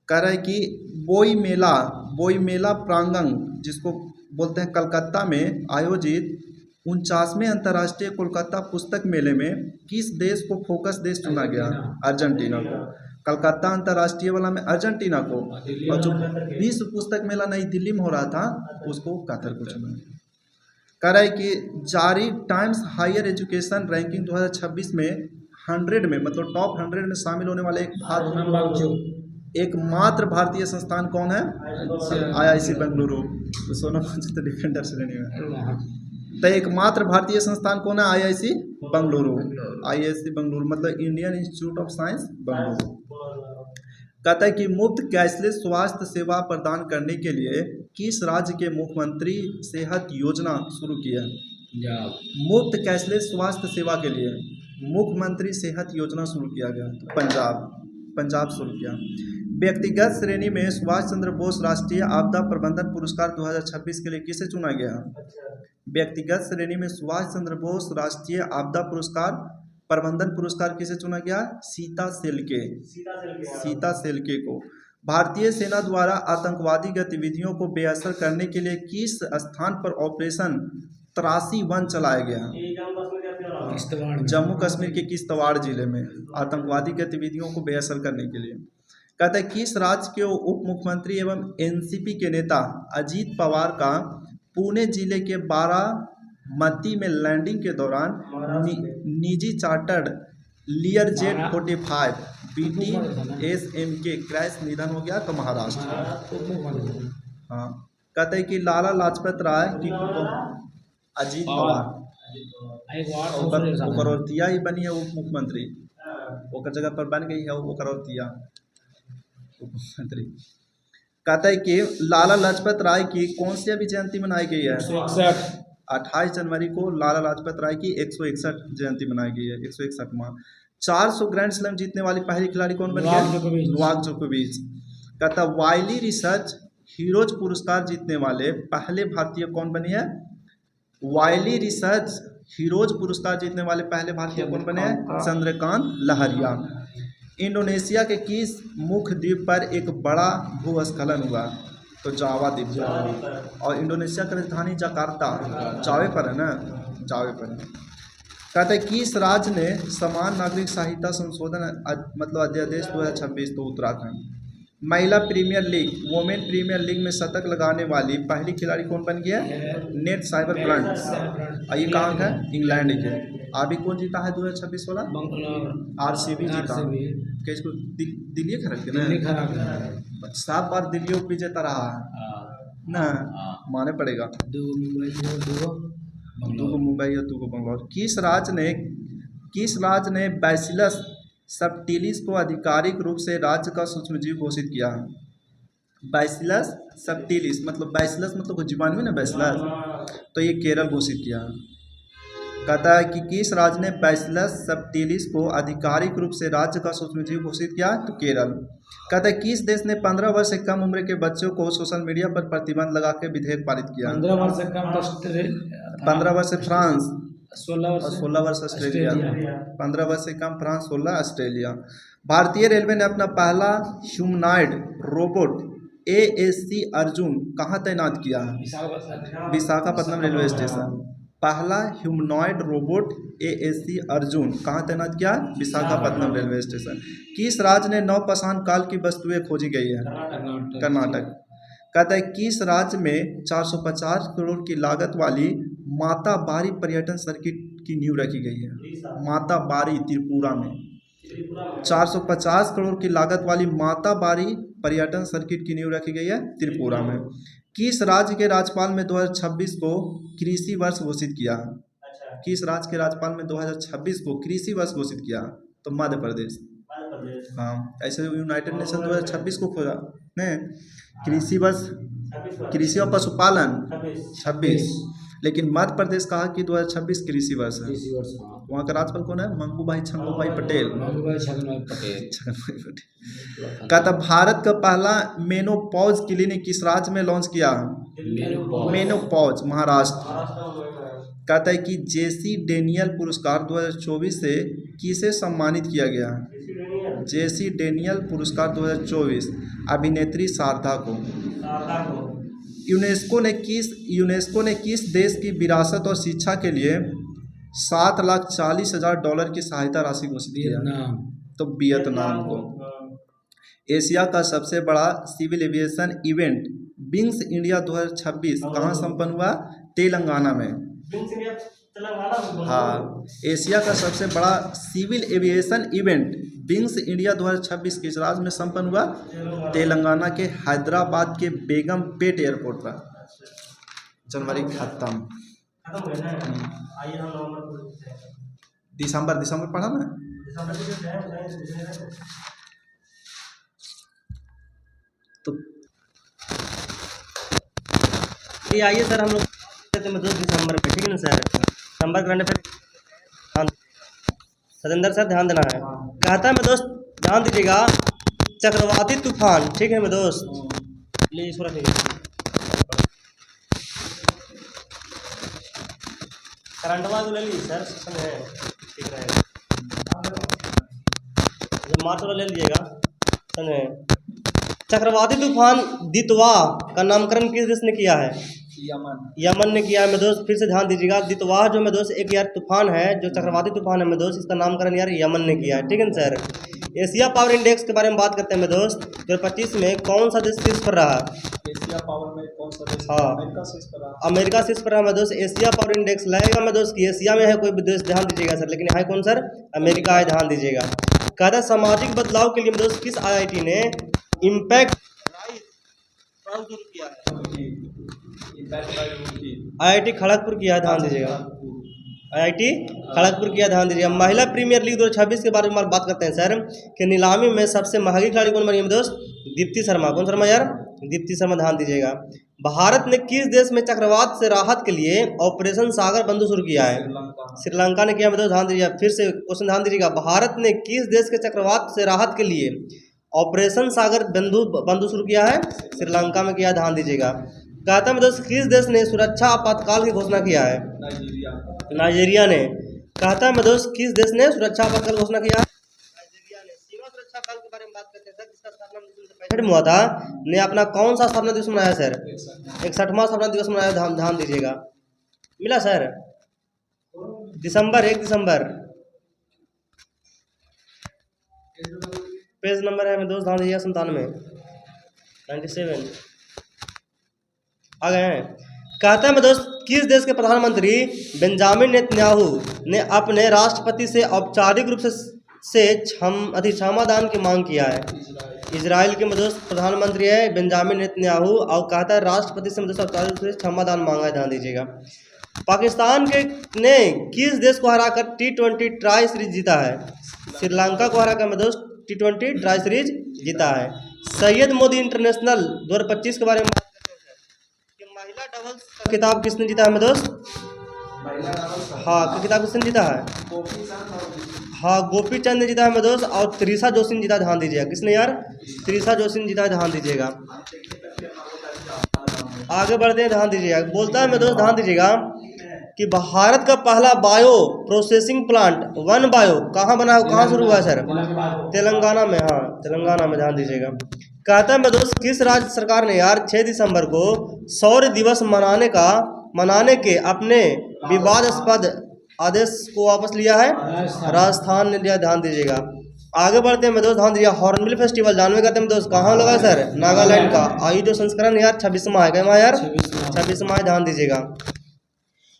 कह रहा है कि बोई मेला प्रांगण जिसको बोलते हैं कलकत्ता में आयोजित 49वें अंतर्राष्ट्रीय कोलकाता पुस्तक मेले में किस देश को फोकस देश चुना गया? अर्जेंटीना को। कलकत्ता अंतर्राष्ट्रीय वाला में अर्जेंटीना को, और जो विश्व पुस्तक मेला नई दिल्ली में हो रहा था उसको कतर को चुना। कह रहा है कि जारी टाइम्स हायर एजुकेशन रैंकिंग 2026 में 100 में मतलब टॉप 100 में शामिल होने वाले एकमात्र भारतीय संस्थान कौन है? IIC बेंगलुरु। सोना तो डिफेंडर श्रेणी में तो एकमात्र भारतीय संस्थान कौन है? IIC बेंगलुरु मतलब Indian institute of science Bengaluru. कहता है कि मुफ्त कैशलेस स्वास्थ्य सेवा प्रदान करने के लिए किस राज्य के मुख्यमंत्री सेहत योजना शुरू की है? मुफ्त कैशलेस स्वास्थ्य सेवा के लिए मुख्यमंत्री सेहत योजना शुरू किया गया। पंजाब शुरू किया। व्यक्तिगत श्रेणी में सुभाष चंद्र बोस राष्ट्रीय आपदा प्रबंधन पुरस्कार 2026 के लिए किसे चुना गया? व्यक्तिगत श्रेणी में सुभाष चंद्र बोस राष्ट्रीय आपदा प्रबंधन पुरस्कार किसे चुना गया? सीता सेलके को। भारतीय सेना द्वारा आतंकवादी गतिविधियों को बेअसर करने के लिए किस स्थान पर ऑपरेशन 83-1 चलाया गया? जम्मू कश्मीर के किश्तवाड़ जिले में आतंकवादी गतिविधियों को बेअसर करने के लिए। कहता है किस राज्य के उप मुख्यमंत्री एवं एनसीपी के नेता अजीत पवार का पुणे जिले के बारामती में लैंडिंग के दौरान निजी चार्टर्ड लियरजेट 45 BTSM के क्रैश निधन हो गया? तो महाराष्ट्र। हाँ, कहते हैं कि लाला लाजपत राय की अजीत पवार ओकरतिया ही बनी है उप मुख्यमंत्री, ओकर जगह पर बन गई है ओकरतिया उप मुख्यमंत्री। कहता है कि लाला लाजपत राय की कौन सी अभी जयंती मनाई गई है? 28 जनवरी को लाला लाजपत राय की 161 जयंती मनाई गई है, 161वां। 400 ग्रैंड स्लैम जीतने वाली पहली खिलाड़ी कौन बन गई? नोवाक जोकोविच। कहता वाइली रिसर्च हीरोज पुरस्कार जीतने वाले पहले भारतीय कौन बने हैं? वाइली रिसर्च हीरोज पुरस्कार जीतने वाले पहले भारतीय कौन बने हैं? चंद्रकांत लहरिया। इंडोनेशिया के किस मुख्य द्वीप पर एक बड़ा भूस्खलन हुआ? तो जावा द्वीप। और इंडोनेशिया की राजधानी जकार्ता जावे पर है ना, जावे पर। कहते हैं किस राज्य ने समान नागरिक संहिता संशोधन मतलब अध्यादेश 2026? तो उत्तराखंड। महिला premier league women premier league में शतक लगाने वाली पहली खिलाड़ी कौन बन गया? Nat Sciver Brunt. और ये कहाँ का? इंग्लैंड के। अभी कौन जीता है 2026 वाला? RCB जीता। क्या इसको दिल्ली खराब ना? 7 बार दिल्ली विजेता रहा है ना, माने पड़ेगा। 2 मुंबई और 2 बंगलौर। किस राज्य ने बैसिलस सबटिलिस को आधिकारिक रूप से राज्य का सूक्ष्मजीव घोषित किया? बैसिलस सबटिलिस मतलब बैसिलस मतलब कुछ जीवाणु है ना बैसिलस, तो ये केरल घोषित किया। कहता है कि किस राज्य ने बैसिलस सबटिलिस को आधिकारिक रूप से राज्य का सूक्ष्मजीव घोषित किया? तो केरल। कहता है किस देश ने 15 वर्ष से कम उम्र के बच्चों को सोशल मीडिया पर प्रतिबंध लगा के विधेयक पारित किया? 15 वर्ष से कम तो 15 वर्ष से फ्रांस 16 और वर्ष 16 वर्ष ऑस्ट्रेलिया। 15 वर्ष से कम फ्रांस, 16 ऑस्ट्रेलिया। भारतीय रेलवे ने अपना पहला ह्यूमनॉइड रोबोट AAC अर्जुन कहाँ तैनात किया? Visakhapatnam railway station. पहला ह्यूमनॉइड रोबोट AAC अर्जुन कहाँ तैनात किया? Visakhapatnam railway station. किस राज्य ने नवपाषाण काल की वस्तुएं खोजी गई है? कर्नाटक। कहता है किस राज्य में 450 करोड़ की लागत वाली माता बारी पर्यटन सर्किट की नींव रखी गई है? माता बारी त्रिपुरा में। 450 करोड़ की लागत वाली माता बारी पर्यटन सर्किट की नींव रखी गई है त्रिपुरा में। किस राज्य के राज्यपाल में 2026 को कृषि वर्ष घोषित किया? किस राज्य के राज्यपाल में 2026 को कृषि वर्ष घोषित किया? तो मध्य प्रदेश। हाँ, ऐसे यूनाइटेड नेशन 2026 को खोजा ने कृषि वर्ष, कृषि और पशुपालन 26, लेकिन मध्य प्रदेश कहा कि 2026 कृषि वर्ष है। वहाँ का राज्यपाल कौन है? मंगूभाई छंगूभाई पटेल। छगनभाई पटेल। कहता भारत का पहला मेनोपॉज क्लिनिक किस राज्य में लॉन्च किया? मेनोपॉज महाराष्ट्र। कहता है कि जेसी डेनियल पुरस्कार 2024 से किसे सम्मानित किया गया? जेसी डेनियल पुरस्कार 2024 अभिनेत्री शारदा को। यूनेस्को ने किस देश की विरासत और शिक्षा के लिए $7,40,000 की सहायता राशि घोषित किया? तो वियतनाम को। एशिया का सबसे बड़ा civil aviation event Wings India 2026 कहाँ संपन्न हुआ? तेलंगाना में। हाँ, एशिया का सबसे बड़ा civil aviation event Wings India 2026 किस राज्य में संपन्न हुआ? तेलंगाना के हैदराबाद के बेगम पेट एयरपोर्ट पर। जनवरी खत्म। दिसंबर पढ़ा ना? तो ये आइए सर, हम लोग 2 दिसंबर पे, ठीक है ना सर? दिसंबर करने पर सतेंद्र सर ध्यान देना है। कहता है मैं दोस्त ध्यान दीजिएगा, चक्रवाती तूफान, ठीक है मैं दोस्त, ले इसको रखिए। करंटवा को ले लीजिए सर, सिस्टम है, ठीक रहेगा। मार्च वाला ले लीजिएगा, समझे? चक्रवाती तूफान दितवा का नामकरण किस देश ने किया है? यमन ने किया है मैं दोस्त। फिर से ध्यान दीजिएगा, दितवा जो मैं दोस्त एक यार तूफान है, जो चक्रवाती तूफान है मैं दोस्त, इसका नामकरण यार यमन ने किया है, ठीक है ना सर? एशिया पावर इंडेक्स के बारे में बात करते हैं मैं दोस्त। 2025 में कौन सा देश शीर्ष पर रहा? एशिया पावर में कौन सा देश? हाँ, अमेरिका शीर्ष पर रहा मैं दोस्त। एशिया पावर इंडेक्स लगेगा मैं दोस्त कि एशिया में है कोई भी देश, ध्यान दीजिएगा सर, लेकिन है कौन सर? अमेरिका है, ध्यान दीजिएगा। कहता है सामाजिक बदलाव के लिए मैं दोस्त किस IIT ने इम्पैक्ट शुरू किया है? IIT खड़गपुर किया, ध्यान दीजिएगा। IIT खड़गपुर किया, ध्यान दीजिएगा। महिला प्रीमियर लीग 2026 के बारे में बात करते हैं सर कि नीलामी में सबसे महंगी खिलाड़ी कौन बनी है दोस्त? दीप्ति शर्मा। कौन शर्मा यार? दीप्ति शर्मा, ध्यान दीजिएगा। भारत ने किस देश में चक्रवात से राहत के लिए ऑपरेशन सागर बंधु शुरू किया है? श्रीलंका ने किया दोस्त, ध्यान दीजिएगा। फिर से क्वेश्चन ध्यान दीजिएगा, भारत ने किस देश के चक्रवात से राहत के लिए ऑपरेशन सागर बंधु शुरू किया है? श्रीलंका में किया, ध्यान दीजिएगा। कहता है दोस्त किस देश ने सुरक्षा आपातकाल की घोषणा किया है? नाइजीरिया ने। कहता है मैं दोस्त किस देश ने सुरक्षा आपातकाल घोषणा किया? नाइजीरिया ने। सीमा सुरक्षा बल के बारे में बात करते हैं सर, जिसका स्थापना 1965 में हुआ था, ने अपना कौन सा स्थापना दिवस मनाया सर? 61वां स्थापना दिवस मनाया, ध्यान दीजिएगा। मिला सर? दिसंबर 1 दिसंबर। पेज नंबर है मैं दोस्त, ध्यान दीजिएगा, 97 आ गए हैं। कहता है मैं दोस्त किस देश के प्रधानमंत्री बेंजामिन नेतन्याहू ने अपने राष्ट्रपति से औपचारिक रूप से क्षमादान की मांग किया है? इजराइल के मैं दोस्त प्रधानमंत्री है बेंजामिन नेतन्याहू, और कहता है राष्ट्रपति से दोस्त औपचारिक रूप से क्षमादान मांगा है, ध्यान दीजिएगा। पाकिस्तान ने किस देश को हराकर T20 ट्राई सीरीज जीता है? श्रीलंका को हरा कर में दोस्त T20 ट्राई सीरीज जीता है। सैयद मोदी इंटरनेशनल 2025 के बारे में बात करते हैं सर कि महिला डबल्स का खिताब किसने जीता है में दोस्त? हाँ, का खिताब किसने जीता है? हाँ, गोपी चंद ने जीता है में दोस्त, और त्रिशा जोशी ने जीता है। ध्यान दीजिएगा, किसने यार? त्रिशा जोशी ने जीता है, ध्यान दीजिएगा। आगे बढ़ते हैं, ध्यान दीजिएगा। बोलता है में दोस्त, ध्यान दीजिएगा कि भारत का पहला bio processing plant one bio कहाँ बना, कहाँ शुरू हुआ है सर? तेलंगाना में। हाँ, तेलंगाना में, ध्यान दीजिएगा। कहता है मैं दोस्त, किस राज्य सरकार ने यार 6 दिसंबर को शौर्य दिवस मनाने के अपने विवादास्पद आदेश को वापस लिया है? राजस्थान ने लिया, ध्यान दीजिएगा। आगे बढ़ते हैं मैं दोस्त, ध्यान दीजिएगा। हॉर्नबिल फेस्टिवल जानवे करते हैं दोस्त, कहाँ लगा सर? नागालैंड का। आयु जो संस्करण यार 26वां है, क्या यार? 26वां है, ध्यान दीजिएगा।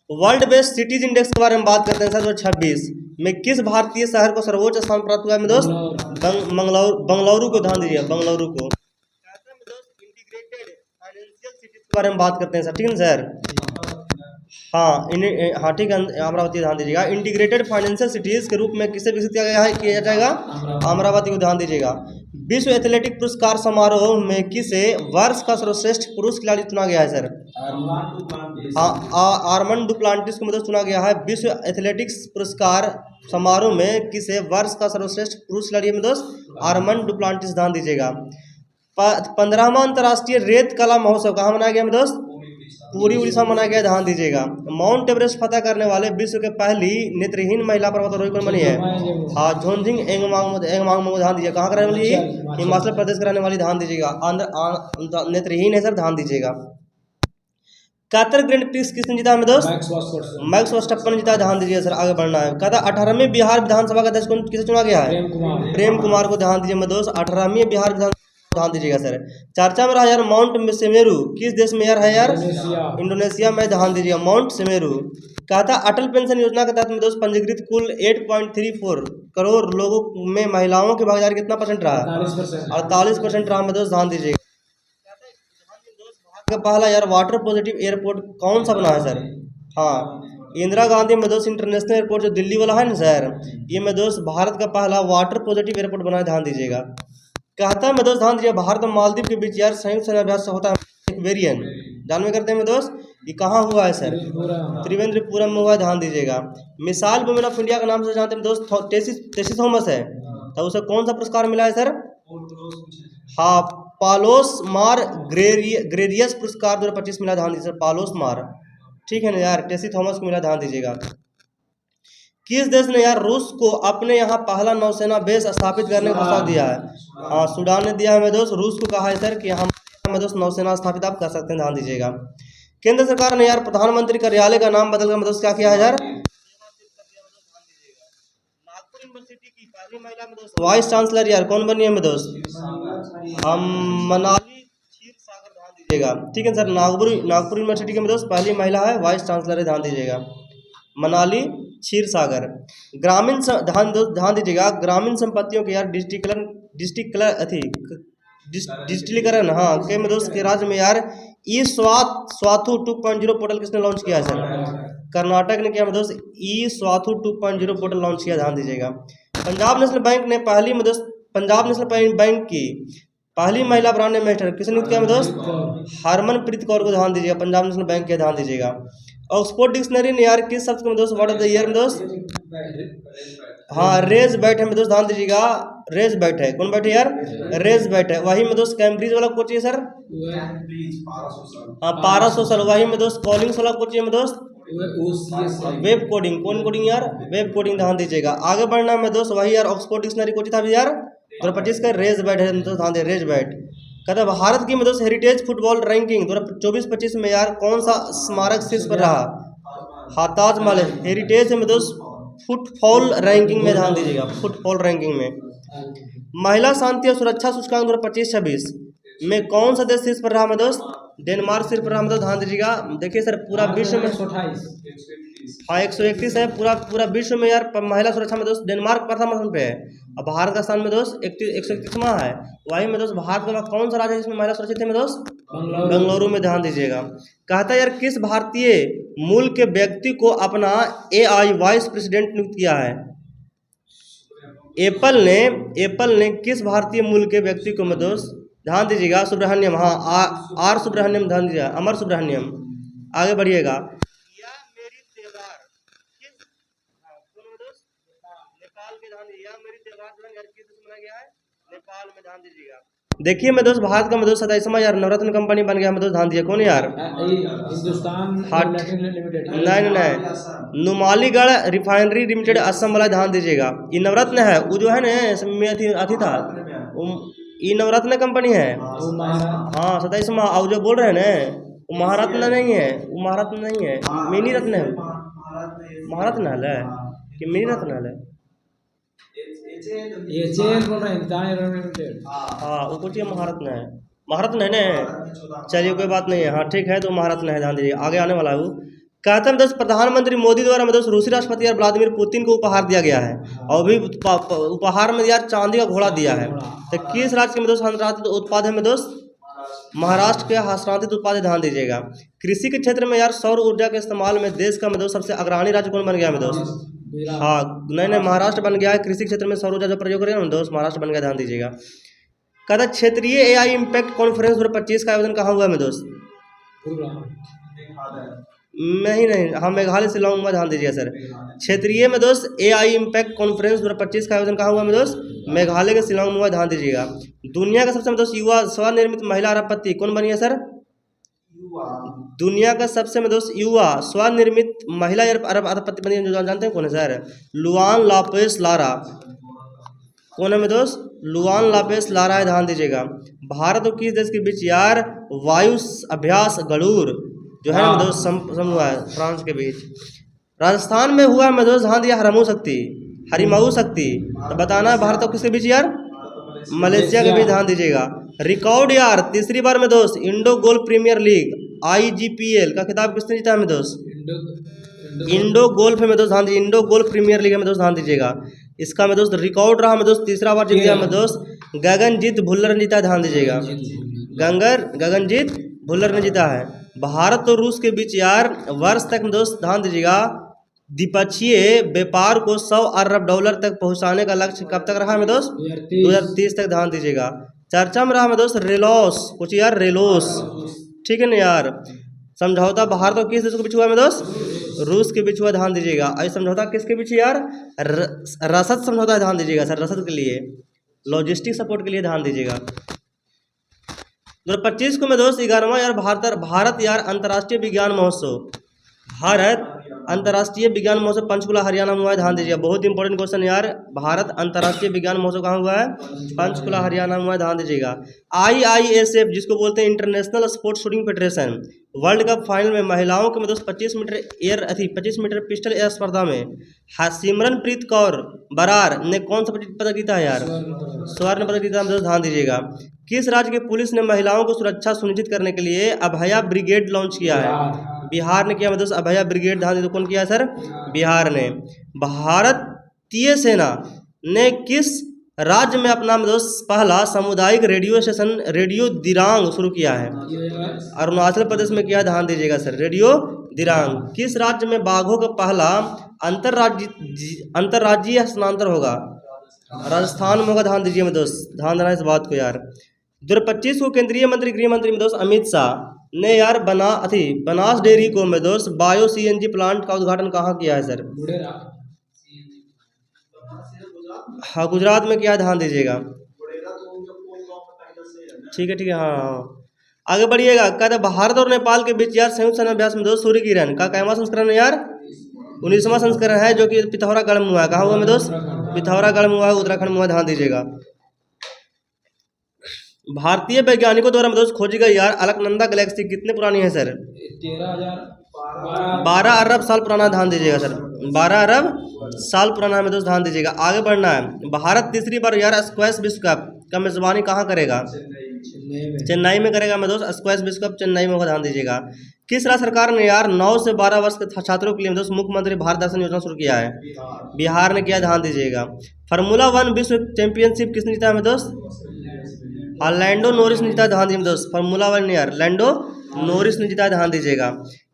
वर्ल्ड बेस्ट सिटीज इंडेक्स के बारे में बात करते हैं सर। 2026 में किस भारतीय शहर को सर्वोच्च स्थान प्राप्त हुआ है में दोस्त? बंगलुरु को, ध्यान दीजिए, बंगलुरु को। इंटीग्रेटेड फाइनेंशियल सिटीज के बारे में बात करते हैं सर, ठीक है सर? हाँ, ठीक है, अमरावती, ध्यान दीजिएगा। इंटीग्रेटेड फाइनेंशियल सिटीज के रूप में किसे विकसित किया जाएगा? अमरावती को, ध्यान दीजिएगा। विश्व एथलेटिक पुरस्कार समारोह में किसे वर्ष का सर्वश्रेष्ठ पुरुष खिलाड़ी चुना गया है सर? आर्मंड डुप्लांटिस को मतलब चुना गया है। विश्व एथलेटिक्स पुरस्कार समारोह में किसे वर्ष का सर्वश्रेष्ठ पुरुष खिलाड़ी में दोस्त? आर्मंड डुप्लांटिस, ध्यान दीजिएगा। 15वां अंतर्राष्ट्रीय रेत कला महोत्सव कहाँ मनाया गया में दोस्त? पूरी उड़ीसा मनाया गया, ध्यान दीजिएगा। माउंट एवरेस्ट फतह करने वाले विश्व के पहली नेत्रहीन महिला पर्वतारोही कौन बनी है? हाँ, झोनझिंग एंगमांग, ध्यान दीजिएगा। कहाँ कराने वाली? हिमाचल प्रदेश कराने वाली, ध्यान दीजिएगा। नेत्रहीन है सर, ध्यान दीजिएगा। कतर ग्रैंड प्रिक्स किसने जीता है दोस्त? मैक्स वर्स्टप्पन ने जीता, ध्यान दीजिए सर। आगे बढ़ना है। कहता 18वें बिहार विधानसभा का अध्यक्ष किसे चुना गया है? प्रेम कुमार को, ध्यान दीजिए दोस्त। 18वें बिहार विधान, ध्यान दीजिएगा सर। चर्चा में रहा यार माउंट सेमेरू किस देश में यार है यार? इंडोनेशिया में, ध्यान दीजिएगा, माउंट सेमेरू। कहता अटल पेंशन योजना के तहत में दोस्त पंजीकृत कुल 8.34 करोड़ लोगों में महिलाओं की भागीदारी कितना % रहा? 48% रहा में दोस्त, ध्यान दीजिएगा। का पहला यार वाटर पॉजिटिव एयरपोर्ट कौन सा बना है सर? हाँ, इंदिरा गांधी में दोस्त इंटरनेशनल एयरपोर्ट जो दिल्ली वाला है ना सर, ये में दोस्त भारत का पहला वाटर पॉजिटिव एयरपोर्ट बना है, ध्यान दीजिएगा। कहता है में दोस्त, ध्यान दीजिए, भारत और मालदीव के बीच यार संयुक्त सेना अभ्यास होता है वेरियन, जानवे करते हैं में दोस्त, ये कहाँ हुआ है सर? त्रिवेंद्रपुरम में हुआ है, ध्यान दीजिएगा। मिसाइल वुमेन ऑफ इंडिया के नाम से जानते हैं दोस्त टेसी थॉमस है, तो उसे कौन सा पुरस्कार मिला है सर? हाँ, पालोस मार ग्रेरियस पुरस्कार 2025 मिला, ध्यान दीजिए। पालोस मार, ठीक है ना यार, टेसी थॉमस को मिला, ध्यान दीजिएगा। किस देश ने यार रूस को अपने यहाँ पहला नौसेना बेस स्थापित करने का प्रस्ताव दिया है? हाँ, सूडान ने दिया है में दोस्त। रूस को कहा है सर कि हम में दोस्त नौसेना स्थापित आप कर सकते हैं, ध्यान दीजिएगा। केंद्र सरकार ने यार प्रधानमंत्री कार्यालय का नाम बदलकर में दोस्त क्या किया है यार? नागपुर यूनिवर्सिटी की पहली महिला में दोस्त वाइस चांसलर यार कौन बनी है में दोस्त? हम मनाली क्षीर सागर, ध्यान दीजिएगा, ठीक है सर। नागपुर यूनिवर्सिटी के में दोस्त पहली महिला है वाइस चांसलर है, ध्यान दीजिएगा, मनाली क्षीर सागर। ग्रामीण ध्यान दीजिएगा, ग्रामीण संपत्तियों के यार डिजिटलीकरण, हाँ, के में दोस्त के राज्य में यार ई स्वाथु 2.0 पोर्टल किसने लॉन्च किया है सर? कर्नाटक ने किया में दोस्त ई स्वाथु 2.0 पोर्टल लॉन्च किया, ध्यान दीजिएगा। पंजाब नेशनल बैंक ने पहली में दोस्त पंजाब नेशनल बैंक की पहली महिला ब्रांड एम्बेसडर किसने नियुक्त किया में दोस्त? हरमनप्रीत कौर को, ध्यान दीजिएगा, पंजाब नेशनल बैंक के, ध्यान दीजिएगा। ऑक्सफोर्ड डिक्शनरी ने यार किस शब्द में दोस्त वर्ड ऑफ द ईयर में दोस्त? हाँ, रेज बैट है में दोस्त, ध्यान दीजिएगा, रेज बैट है, कौन बैट है यार? रेज बैट है। वही में दोस्त कैम्ब्रिज वाला कोच है सर, हाँ, पारासोशल। वही में दोस्त कॉलिंग्स वाला कोच है में दोस्त वेब कोडिंग, कौन कोडिंग यार? वेब कोडिंग, ध्यान दीजिएगा। आगे बढ़ना में दोस्त वही यार ऑक्सफोर्ड डिक्शनरी कोच था यार 2025 का, रेज बैट है दोस्त, ध्यान दे, रेज बैट। कहता है भारत की में दोस्त हेरिटेज फुटबॉल रैंकिंग 2024-25 में यार कौन सा स्मारक शीर्ष पर रहा? हाँ, ताजमहल हेरिटेज में दोस्त फुटबॉल रैंकिंग में, ध्यान दीजिएगा, फुटबॉल रैंकिंग में। महिला शांति और सुरक्षा सूचकांक 2025-26 में कौन सा देश शीर्ष पर रहा में दोस्त? डेनमार्क शीर्ष पर रहा में दोस्त, ध्यान दीजिएगा। देखिए सर पूरा विश्व में 131 है, पूरा विश्व में यार महिला सुरक्षा में दोस्त डेनमार्क प्रथम स्थान पे है, और भारत का स्थान में दोस्त 131वां है। वही में दोस्त भारत का कौन सा राज्य है जिसमें महिला सुरक्षित है में दोस्त? बेंगलुरु में, ध्यान दीजिएगा। कहता है यार किस भारतीय मूल के व्यक्ति को अपना AI वाइस प्रेसिडेंट नियुक्त किया है? एप्पल ने किस भारतीय मूल के व्यक्ति को में दोस्त, ध्यान दीजिएगा, सुब्रह्मण्यम, हाँ आर सुब्रह्मण्यम, ध्यान दीजिएगा, अमर सुब्रह्मण्यम। आगे बढ़िएगा, या मेरी त्योहार किस, हाँ, कौन में दोस्त, नेपाल के, ध्यान दीजिए, या मेरी त्योहार किस देश में बनाया गया है, नेपाल में, ध्यान दीजिएगा। देखिए मैं दोस्त, भारत का में दोस्त 27वां यार नवरत्न कंपनी बन गया में दोस्त, ध्यान दीजिए, कौन यार, हिंदुस्तान हाट, लिमिटेड। नहीं, नुमालीगढ़ रिफाइनरी लिमिटेड असम वाला, ध्यान दीजिएगा। ये नवरत्न है, वो जो है ना इसमें अथी था, ये नवरत्न कंपनी है, हाँ 27वां। और जो बोल रहे हैं ना वो महारत्न नहीं है, वो महारत्न नहीं है, मिनी रत्न है, महारत्न है कि मिनी रत्न है, एचएएल बोल रहे हैं, हिंदुस्तान एरोनॉटिक्स लिमिटेड। हाँ वो कुछ महारत्न है, महारत्न है ना, चलिए कोई बात नहीं है, हाँ ठीक है, तो महारत्न है, ध्यान दीजिए, आगे आने वाला है वो। कहते हैं दोस्त, प्रधानमंत्री मोदी द्वारा दोस्त रूसी राष्ट्रपति यार व्लादिमीर पुतिन को उपहार दिया गया है, और भी उपहार में यार चांदी का घोड़ा दिया है। तो किस राज्य के में दोस्त हस्तांतरित उत्पाद है में दोस्त, महाराष्ट्र के हस्तांतरित उत्पाद, ध्यान दीजिएगा। कृषि के क्षेत्र में यार सौर ऊर्जा के इस्तेमाल में देश का में दोस्त सबसे अग्रणी राज्य कौन बन गया में दोस्त, हाँ नहीं, महाराष्ट्र बन गया है। कृषि क्षेत्र में सौर ऊर्जा जो प्रयोग करेगा ना दोस्त, महाराष्ट्र बन गया, ध्यान दीजिएगा। कहता क्षेत्रीय एआई इम्पैक्ट कॉन्फ्रेंस 2025 का आयोजन कहाँ हुआ है दोस्त, नहीं, हाँ मेघालय शिलांग में, ध्यान दीजिएगा सर। क्षेत्रीय में दोस्त एआई इम्पैक्ट कॉन्फ्रेंस 2025 का आयोजन कहाँ हुआ है दोस्त, मेघालय के शिलांग में, ध्यान दीजिएगा। दुनिया का सबसे दोस्त युवा स्वनिर्मित महिला अरबपति कौन बनी है सर, दुनिया का सबसे में दोस्त युवा स्वनिर्मित महिला अरबपति बनी है, जो जानते हैं कौन है सर, लुआन लापेस लारा, कौन है में दोस्त, लुआन लापेस लारा है, ध्यान दीजिएगा। भारत और किस देश के बीच यार वायु अभ्यास गरुड़ जो है में दोस्त हुआ है, फ्रांस के बीच। राजस्थान में हुआ में दोस्त, ध्यान दिया, हरिमऊ शक्ति, तो बताना है भारत और किसके बीच यार, मलेशिया के बीच, ध्यान दीजिएगा। रिकॉर्ड यार तीसरी बार में दोस्त Indo golf premier league IGPL का खिताब किसने जीता है में दोस्त, इंडो गोल्फ में दोस्त, ध्यान दीजिए, इंडो गोल्फ प्रीमियर लीग में दोस्त, ध्यान दीजिएगा। इसका में दोस्त रिकॉर्ड रहा में दोस्त, तीसरा बार जीत गया में दोस्त, गगनजीत भुल्लर ने जीता, ध्यान दीजिएगा, गगनजीत भुल्लर ने जीता है। भारत और रूस के बीच यार वर्ष तक में दोस्त, ध्यान दीजिएगा, द्विपक्षीय व्यापार को $100 अरब तक पहुंचाने का लक्ष्य कब तक रहा में दोस्त, 2030 तक, ध्यान दीजिएगा। चर्चा में रहा में दोस्त रेलोस, कुछ यार रेलोस, ठीक है ना यार। समझौता भारत और किस देश के बीच हुआ में दोस्त, रूस के बीच हुआ, ध्यान दीजिएगा। और समझौता किसके बीच यार, रसद समझौता, ध्यान दीजिएगा सर, रसद के लिए, लॉजिस्टिक सपोर्ट के लिए, ध्यान दीजिएगा। 2025 को में दोस्त 11वां यार भारत यार अंतर्राष्ट्रीय विज्ञान महोत्सव, भारत अंतर्राष्ट्रीय विज्ञान महोत्सव पंचकुला हरियाणा में हुआ है, ध्यान दीजिएगा। बहुत इंपॉर्टेंट क्वेश्चन यार, भारत अंतर्राष्ट्रीय विज्ञान महोत्सव कहाँ हुआ है, पंचकुला हरियाणा में हुआ है, ध्यान दीजिएगा। IISF जिसको बोलते हैं international sports shooting federation, world cup final में महिलाओं के में दोस्त 25 मीटर पिस्टल एयर स्पर्धा में सिमरनप्रीत कौर बरार ने कौन सा पदक जीता है यार, स्वर्ण पदक जीता है दोस्त, ध्यान दीजिएगा। किस राज्य की पुलिस ने महिलाओं को सुरक्षा सुनिश्चित करने के लिए अभया ब्रिगेड लॉन्च किया है, बिहार ने किया में दोस्त, अभया ब्रिगेड, ध्यान दीजिए, कौन किया है सर, बिहार ने। भारतीय सेना ने किस राज्य में अपना में दोस्त पहला सामुदायिक रेडियो स्टेशन रेडियो दिरांग शुरू किया है, अरुणाचल प्रदेश में किया, ध्यान दीजिएगा सर, रेडियो दिरांग। किस राज्य में बाघों का पहला अंतर्राज्यीय हस्तांतरण होगा, राजस्थान में होगा, ध्यान दीजिए में दोस्त, ध्यान देना इस बात को यार। 2025 को केंद्रीय मंत्री गृह मंत्री में दोस्त अमित शाह ने यार बनास डेयरी को में दोस्त बायो CNG प्लांट का उद्घाटन कहाँ किया है सर, हाँ गुजरात में किया, ध्यान दीजिएगा, ठीक है, हाँ आगे बढ़िएगा। कहते भारत और नेपाल के बीच यार संयुक्त सेनाभ्यास में दोस्त सूर्य किरण का कैवा संस्करण है यार, 19वां संस्करण है, जो कि पिथौरागढ़ में हुआ है, कहाँ हुआ में दोस्त, पिथौरागढ़ में हुआ है, उत्तराखंड में हुआ, ध्यान दीजिएगा। भारतीय वैज्ञानिकों द्वारा में दोस्त खोजी गई यार अलकनंदा गैलेक्सी कितने पुरानी है सर, 12 अरब साल पुराना, ध्यान दीजिएगा सर, 12 अरब साल पुराना है दोस्त, ध्यान दीजिएगा। आगे बढ़ना है। भारत तीसरी बार यार स्क्वैश विश्व कप का मेजबानी कहाँ करेगा, चेन्नई में करेगा मैं दोस्त, स्क्वैश विश्व कप चेन्नई में होगा, ध्यान दीजिएगा। किस राज्य सरकार ने यार 9 से 12 वर्ष के छात्रों के लिए दोस्त मुख्यमंत्री भारत दर्शन योजना शुरू किया है, बिहार ने किया, ध्यान दीजिएगा। फार्मूला 1 विश्व चैंपियनशिप किसने जीता है दोस्त, लैंडो नॉरिस ने जीता, ध्यान दीजिए दोस्त, फार्मूला 1 यार लैंडो नॉरिस ने जीता, ध्यान दीजिएगा।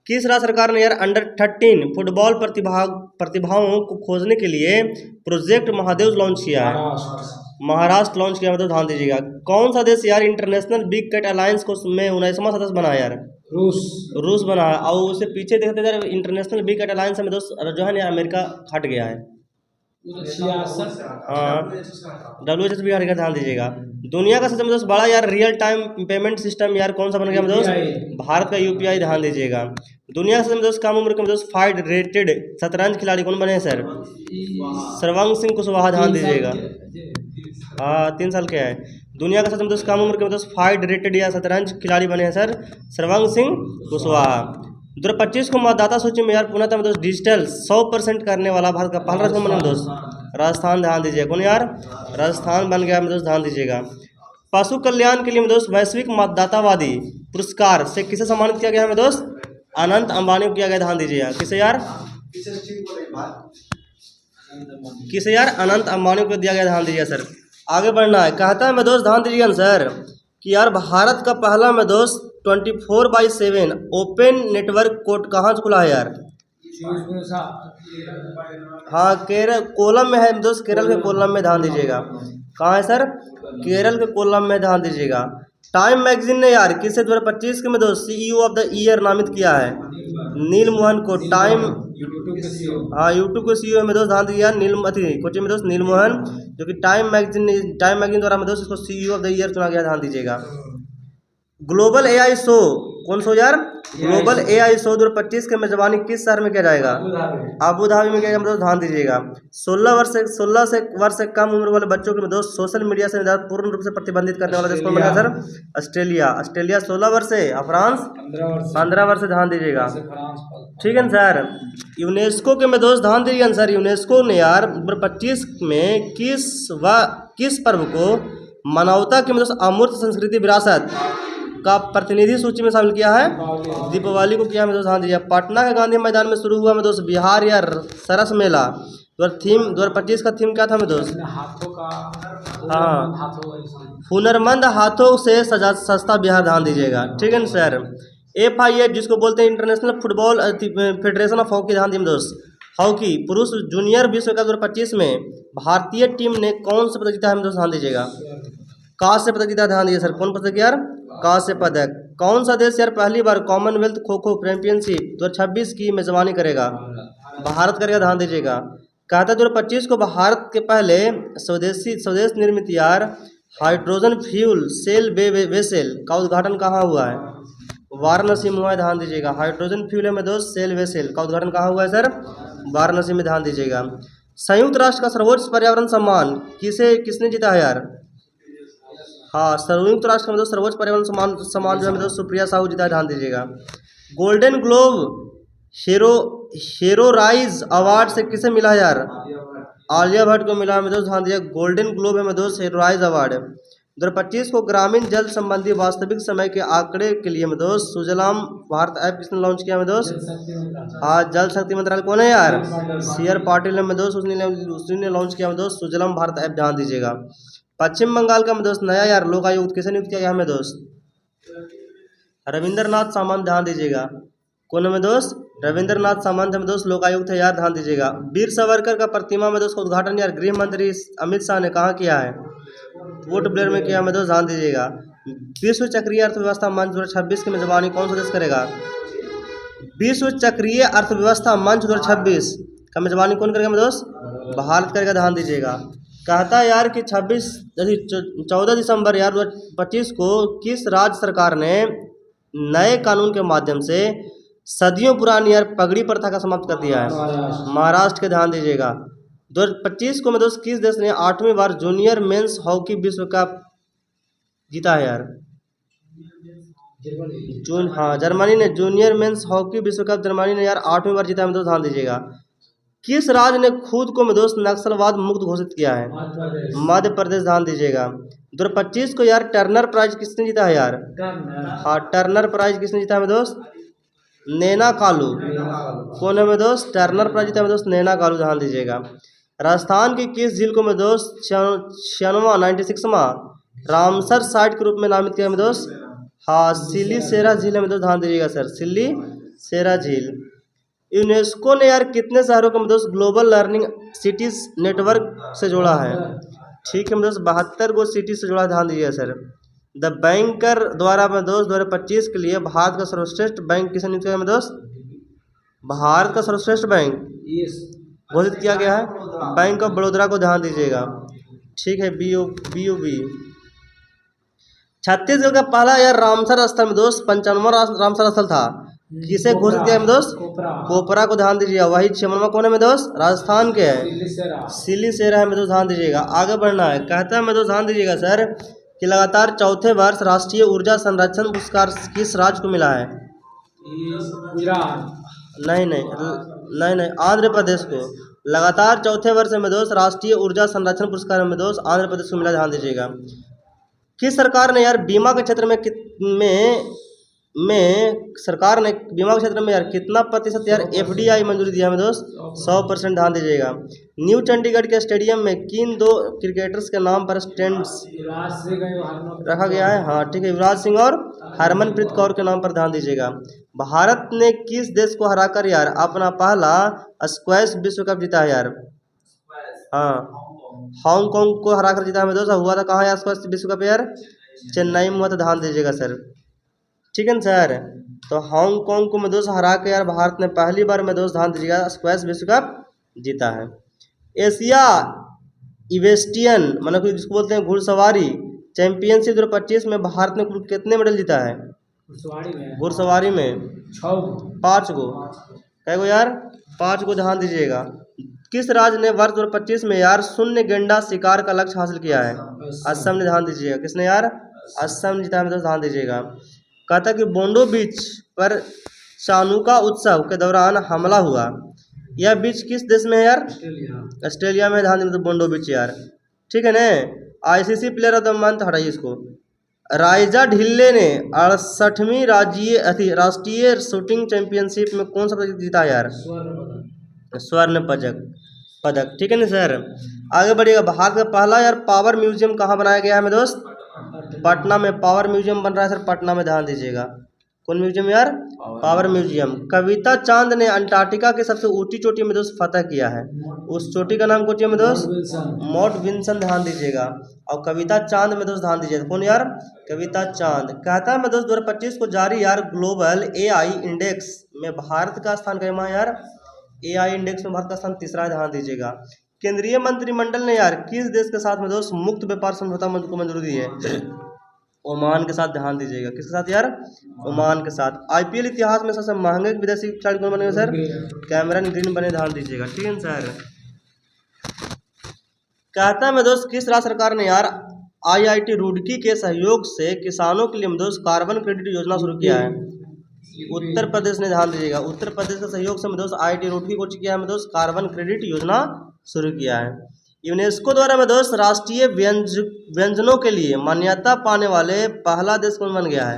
किस राज्य सरकार ने यार अंडर-13 फुटबॉल प्रतिभाओं को खोजने के लिए प्रोजेक्ट महादेव लॉन्च किया है? महाराष्ट्र। महाराष्ट्र लॉन्च किया, मतलब ध्यान दीजिएगा। कौन सा देश यार इंटरनेशनल बिग कैट अलायंस को में 19वां सदस्य बना यार? रूस। रूस बना है। और उससे पीछे देखते यार इंटरनेशनल बिग कैट अलायंस में दोस्त जो है ना अमेरिका हट गया है। 66। हाँ, WHS भी हट गया, ध्यान दीजिएगा। दुनिया का सबसे दोस्त बड़ा यार रियल टाइम पेमेंट सिस्टम यार कौन सा बन गया दोस्त? UPI। भारत का UPI, ध्यान दीजिएगा। दुनिया का सबसे दोस्त कम उम्र के दोस्त 5 रेटेड शतरंज खिलाड़ी कौन बने हैं सर? सर्वांग सिंह कुशवाहा, ध्यान दीजिएगा। हाँ, 3 साल के है। दुनिया का सबसे दोस्त कम उम्र के दोस्त 5 रेटेड या शतरंज खिलाड़ी बने हैं सर? सर्वांग सिंह कुशवाहा। 2025 को मतदाता सूची में यार पूर्णतः में दोस्त डिजिटल 100% करने वाला भारत का पहला राज्य बना दोस्त? राजस्थान, ध्यान दीजिएगा। कौन यार? राजस्थान बन गया दोस्त, ध्यान दीजिएगा। पशु कल्याण के लिए दोस्त वैश्विक मतदातावादी पुरस्कार से किसे सम्मानित किया गया है दोस्त? अनंत अंबानी को किया गया, ध्यान दीजिएगा। किसे यार? किसे यार? अनंत अंबानी को दिया गया, ध्यान दीजिएगा सर। आगे बढ़ना है, कहता है मैं दोस्त, ध्यान दीजिएगा सर कि यार भारत का पहला में दोस्त 24/7 ओपन नेटवर्क कोर्ट कहाँ से खुला है यार? हाँ, केरल कोलम में है दोस्त, केरल के कोलम में, ध्यान दीजिएगा। कहाँ है सर? केरल के कोलम में, ध्यान दीजिएगा। टाइम मैगजीन ने यार किसे 2025 के में दोस्त CEO ऑफ द ईयर नामित किया है? नील मोहन को। टाइम, हाँ, यूट्यूब के CEO में दोस्त, ध्यान दीजिएगा। कोची में दोस्त नील मोहन, जो कि टाइम मैगजीन द्वारा में दोस्त इसको CEO ऑफ द ईयर चुना गया, ध्यान दीजिएगा। ग्लोबल AI शो, कौन शो यार? ग्लोबल AI शो 2025 के मेजबानी किस शहर में किया जाएगा? अबू धाबी में किया जाएगा, मतलब ध्यान दीजिएगा। 16 वर्ष से कम उम्र वाले बच्चों के दोस्त सोशल मीडिया से पूर्ण रूप से प्रतिबंधित करने वाला देश कौन बनेगा सर? ऑस्ट्रेलिया 16 वर्ष से। फ्रांस 15 वर्ष से, ध्यान दीजिएगा। ठीक है सर। यूनेस्को के में दोस्त, ध्यान दीजिएगा सर। यूनेस्को ने यार 2025 में किस पर्व को मानवता के में दोस्त अमूर्त संस्कृति विरासत का प्रतिनिधि सूची में शामिल किया है? दीपावली को किया है दोस्त, ध्यान दीजिए। पटना के गांधी मैदान में शुरू हुआ में दोस्त बिहार या सरस मेला 2025 का थीम क्या था में दोस्त? हाँ, हुनरमंद हाथों से सस्ता बिहार, ध्यान दीजिएगा। ठीक है ना सर। FIH जिसको बोलते हैं international football federation of hockey, ध्यान दीजिए दोस्त। हॉकी पुरुष जूनियर विश्व कप 2025 में भारतीय टीम ने कौन सा पदक जीता है दोस्त? ध्यान दीजिएगा। कांस्य पदक जीता, ध्यान दीजिए सर। कौन पदक यार? कांस्य पदक। कौन सा देश यार पहली बार कॉमनवेल्थ खो खो चैंपियनशिप 2026 की मेजबानी करेगा? भारत करेगा, ध्यान दीजिएगा। कहता है 2025 को भारत के पहले स्वदेश निर्मित यार हाइड्रोजन फ्यूल सेल वेसेल का उद्घाटन कहाँ हुआ है? वाराणसी में हुआ है, ध्यान दीजिएगा। हाइड्रोजन फ्यूल में दोस्त सेल वेसेल का उद्घाटन कहाँ हुआ है सर? वाराणसी में, ध्यान दीजिएगा। संयुक्त राष्ट्र का सर्वोच्च पर्यावरण सम्मान किसने जीता है यार? हाँ, संयुक्त राष्ट्र में दोस्त सर्वोच्च पर्यावरण सम्मान जो है दोस्त सुप्रिया साहू जीता है, ध्यान दीजिएगा। गोल्डन ग्लोब हेरोराइज अवार्ड से किसे मिला है यार? आलिया भट्ट को मिला है दोस्त, ध्यान दीजिए। गोल्डन ग्लोब है दोस्त हेरोराइज अवार्ड। 2025 को ग्रामीण जल संबंधी वास्तविक समय के आंकड़े के लिए में दोस्त सुजलाम भारत ऐप किसने लॉन्च किया में दोस्त? हाँ, जल शक्ति मंत्रालय कौन है यार? CR पाटिल है में दोस्त, उसने लॉन्च किया में दोस्त सुजलाम भारत ऐप, ध्यान दीजिएगा। पश्चिम बंगाल का में दोस्त नया यार लोकायुक्त किसे नियुक्त किया गया में दोस्त? रविंद्रनाथ सामंत, ध्यान दीजिएगा। कौन है में दोस्त? रविंद्रनाथ सामंत में दोस्त लोकायुक्त है यार, ध्यान दीजिएगा। वीर सावरकर का प्रतिमा में दोस्त का उद्घाटन यार गृह मंत्री अमित शाह ने कहाँ किया है? पोर्ट ब्लेयर में किया में दोस्त, ध्यान दीजिएगा। विश्व चक्रीय अर्थव्यवस्था मंच 2026 की मेजबानी कौन सा देश करेगा? विश्व चक्रीय अर्थव्यवस्था मंच 2026 का मेजबानी कौन करेगा में दोस्त? भारत करेगा, ध्यान दीजिएगा। कहता है यार कि 14 दिसंबर यार 2025 को किस राज्य सरकार ने नए कानून के माध्यम से सदियों पुरानी यार पगड़ी प्रथा का समाप्त कर दिया है? महाराष्ट्र के, ध्यान दीजिएगा। 2025 को में दोस्त किस देश ने 8वीं बार जूनियर मेंस हॉकी विश्व कप जीता है यार? हाँ, जर्मनी ने जूनियर मेंस हॉकी विश्व कप जर्मनी ने यार 8वीं बार जीता है दोस्त, ध्यान दीजिएगा। किस राज्य ने खुद को में दोस्त नक्सलवाद मुक्त घोषित किया है? मध्य प्रदेश, ध्यान दीजिएगा। 2025 को यार टर्नर प्राइज किसने जीता है यार? हाँ, टर्नर प्राइज किसने जीता है में दोस्त? नैना कालू। कौन है में दोस्त? टर्नर प्राइज जीता है में दोस्त नैना कालू, ध्यान दीजिएगा। राजस्थान की किस झील को में दोस्त 96वां रामसर साइट के रूप में नामित किया है में दोस्त? हाँ, सिल्ली सेरा झील है में दोस्त, ध्यान दीजिएगा सर। सिल्ली सेरा झील। यूनेस्को ने यार कितने शहरों को दोस्त ग्लोबल लर्निंग सिटीज नेटवर्क से जोड़ा है? ठीक है दोस्त, 72 गो सिटी से जोड़ा, ध्यान दीजिए सर। द बैंकर द्वारा में दोस्त 2025 के लिए भारत का सर्वश्रेष्ठ बैंक किसे नियुक्त किया में दोस्त? भारत का सर्वश्रेष्ठ बैंक घोषित किया गया है बैंक ऑफ बड़ौदा को, ध्यान दीजिएगा। ठीक है, BOB। छत्तीसगढ़ का पहला यार रामसर स्थल में दोस्त 55वां रामसर स्थल था, किसे घोषित किया है में दोस्त? कोपरा को, ध्यान दीजिएगा। वही 56वां कौन है में दोस्त? राजस्थान के है, सिलीसेरा है में दोस्त, ध्यान दीजिएगा। आगे बढ़ना है, कहता है में दोस्त ध्यान दीजिएगा सर कि लगातार चौथे वर्ष राष्ट्रीय ऊर्जा संरक्षण पुरस्कार किस राज्य को मिला है? नहीं, आंध्र प्रदेश को। लगातार चौथे वर्ष में दोस्त राष्ट्रीय ऊर्जा संरक्षण पुरस्कार में दोस्त आंध्र प्रदेश को मिला, ध्यान दीजिएगा। किस सरकार ने यार बीमा के क्षेत्र में सरकार ने बीमा के क्षेत्र में यार कितना प्रतिशत यार FDI मंजूरी दिया है दोस्त? 100%, ध्यान दीजिएगा। न्यू चंडीगढ़ के स्टेडियम में किन 2 क्रिकेटर्स के नाम पर स्टैंड्स रखा गया है? हाँ ठीक है, युवराज सिंह और हरमनप्रीत कौर के नाम पर, ध्यान दीजिएगा। भारत ने किस देश को हराकर यार अपना पहला स्क्वैश विश्व कप जीता है यार? हाँ, हांगकांग को हराकर जीता है दोस्त। हुआ था कहाँ यार स्क्वैश विश्व कप यार? चेन्नई में हुआ था, ध्यान दीजिएगा सर। ठीक है ना सर, तो हांगकांग को में दोस्त हरा के यार भारत ने पहली बार में दोस्त, ध्यान दीजिएगा, स्क्वैश विश्व कप जीता है। एशिया इवेस्टियन मतलब जिसको बोलते हैं घुड़सवारी चैंपियनशिप 2025 में भारत ने कुल कितने मेडल जीता है? घुड़सवारी में 5 गो। कै गो यार? 5 गो, ध्यान दीजिएगा। किस राज्य ने वर्ष 2025 में यार शून्य गेंडा शिकार का लक्ष्य हासिल किया है? असम ने, ध्यान दीजिएगा। किसने यार? असम ने जीता है, मतलब ध्यान दीजिएगा। कहता कि बोंडो बीच पर चानुका उत्सव के दौरान हमला हुआ, यह बीच किस देश में है यार? ऑस्ट्रेलिया में, ध्यान दीजिए बोंडो बीच यार। ठीक है ना। ICC player of the month, हटाइए इसको। राइजा ढिल्ले ने 68वीं राष्ट्रीय शूटिंग चैंपियनशिप में कौन सा पदक जीता यार? स्वर्ण पदक। ठीक है ना सर, आगे बढ़िएगा। भारत का पहला यार पावर म्यूजियम कहाँ बनाया गया है मेरे दोस्त? पटना में पावर म्यूजियम बन रहा है सर, पटना में, ध्यान दीजिएगा। कौन म्यूजियम यार? Power museum. कविता चांद ने अंटार्कटिका की सबसे ऊंची चोटी में दोस्त फतह किया है, उस चोटी का नाम कौन है में दोस्त? माउंट विल्सन, ध्यान दीजिएगा। और कविता चांद में दोस्त ध्यान दीजिएगा, कौन यार? कविता चांद। कहता है में दोस्त 2025 को जारी यार ग्लोबल AI इंडेक्स में भारत का स्थान कैमा है यार? AI इंडेक्स में भारत का स्थान 3रा, ध्यान दीजिएगा। केंद्रीय मंत्रिमंडल ने यार किस देश के साथ में दोस्त मुक्त व्यापार समझौता को मंजूरी दी है? ओमान के साथ, ध्यान दीजिएगा। किसके साथ यार? ओमान के साथ। IPL इतिहास में सबसे महंगे विदेशी खिलाड़ी कौन बने सर? कैमरन ग्रीन बने, ध्यान दीजिएगा। ठीक है सर। कहता है में दोस्त किस राज्य सरकार ने यार IIT रुड़की के सहयोग से किसानों के लिए दोस्त कार्बन क्रेडिट योजना शुरू किया है? उत्तर प्रदेश ने, ध्यान दीजिएगा। उत्तर प्रदेश के सहयोग से दोस्त IIT रुड़की को किया है दोस्त कार्बन क्रेडिट योजना शुरू किया है। यूनेस्को द्वारा में दोस्त राष्ट्रीय व्यंजनों के लिए मान्यता पाने वाले पहला देश कौन बन गया है?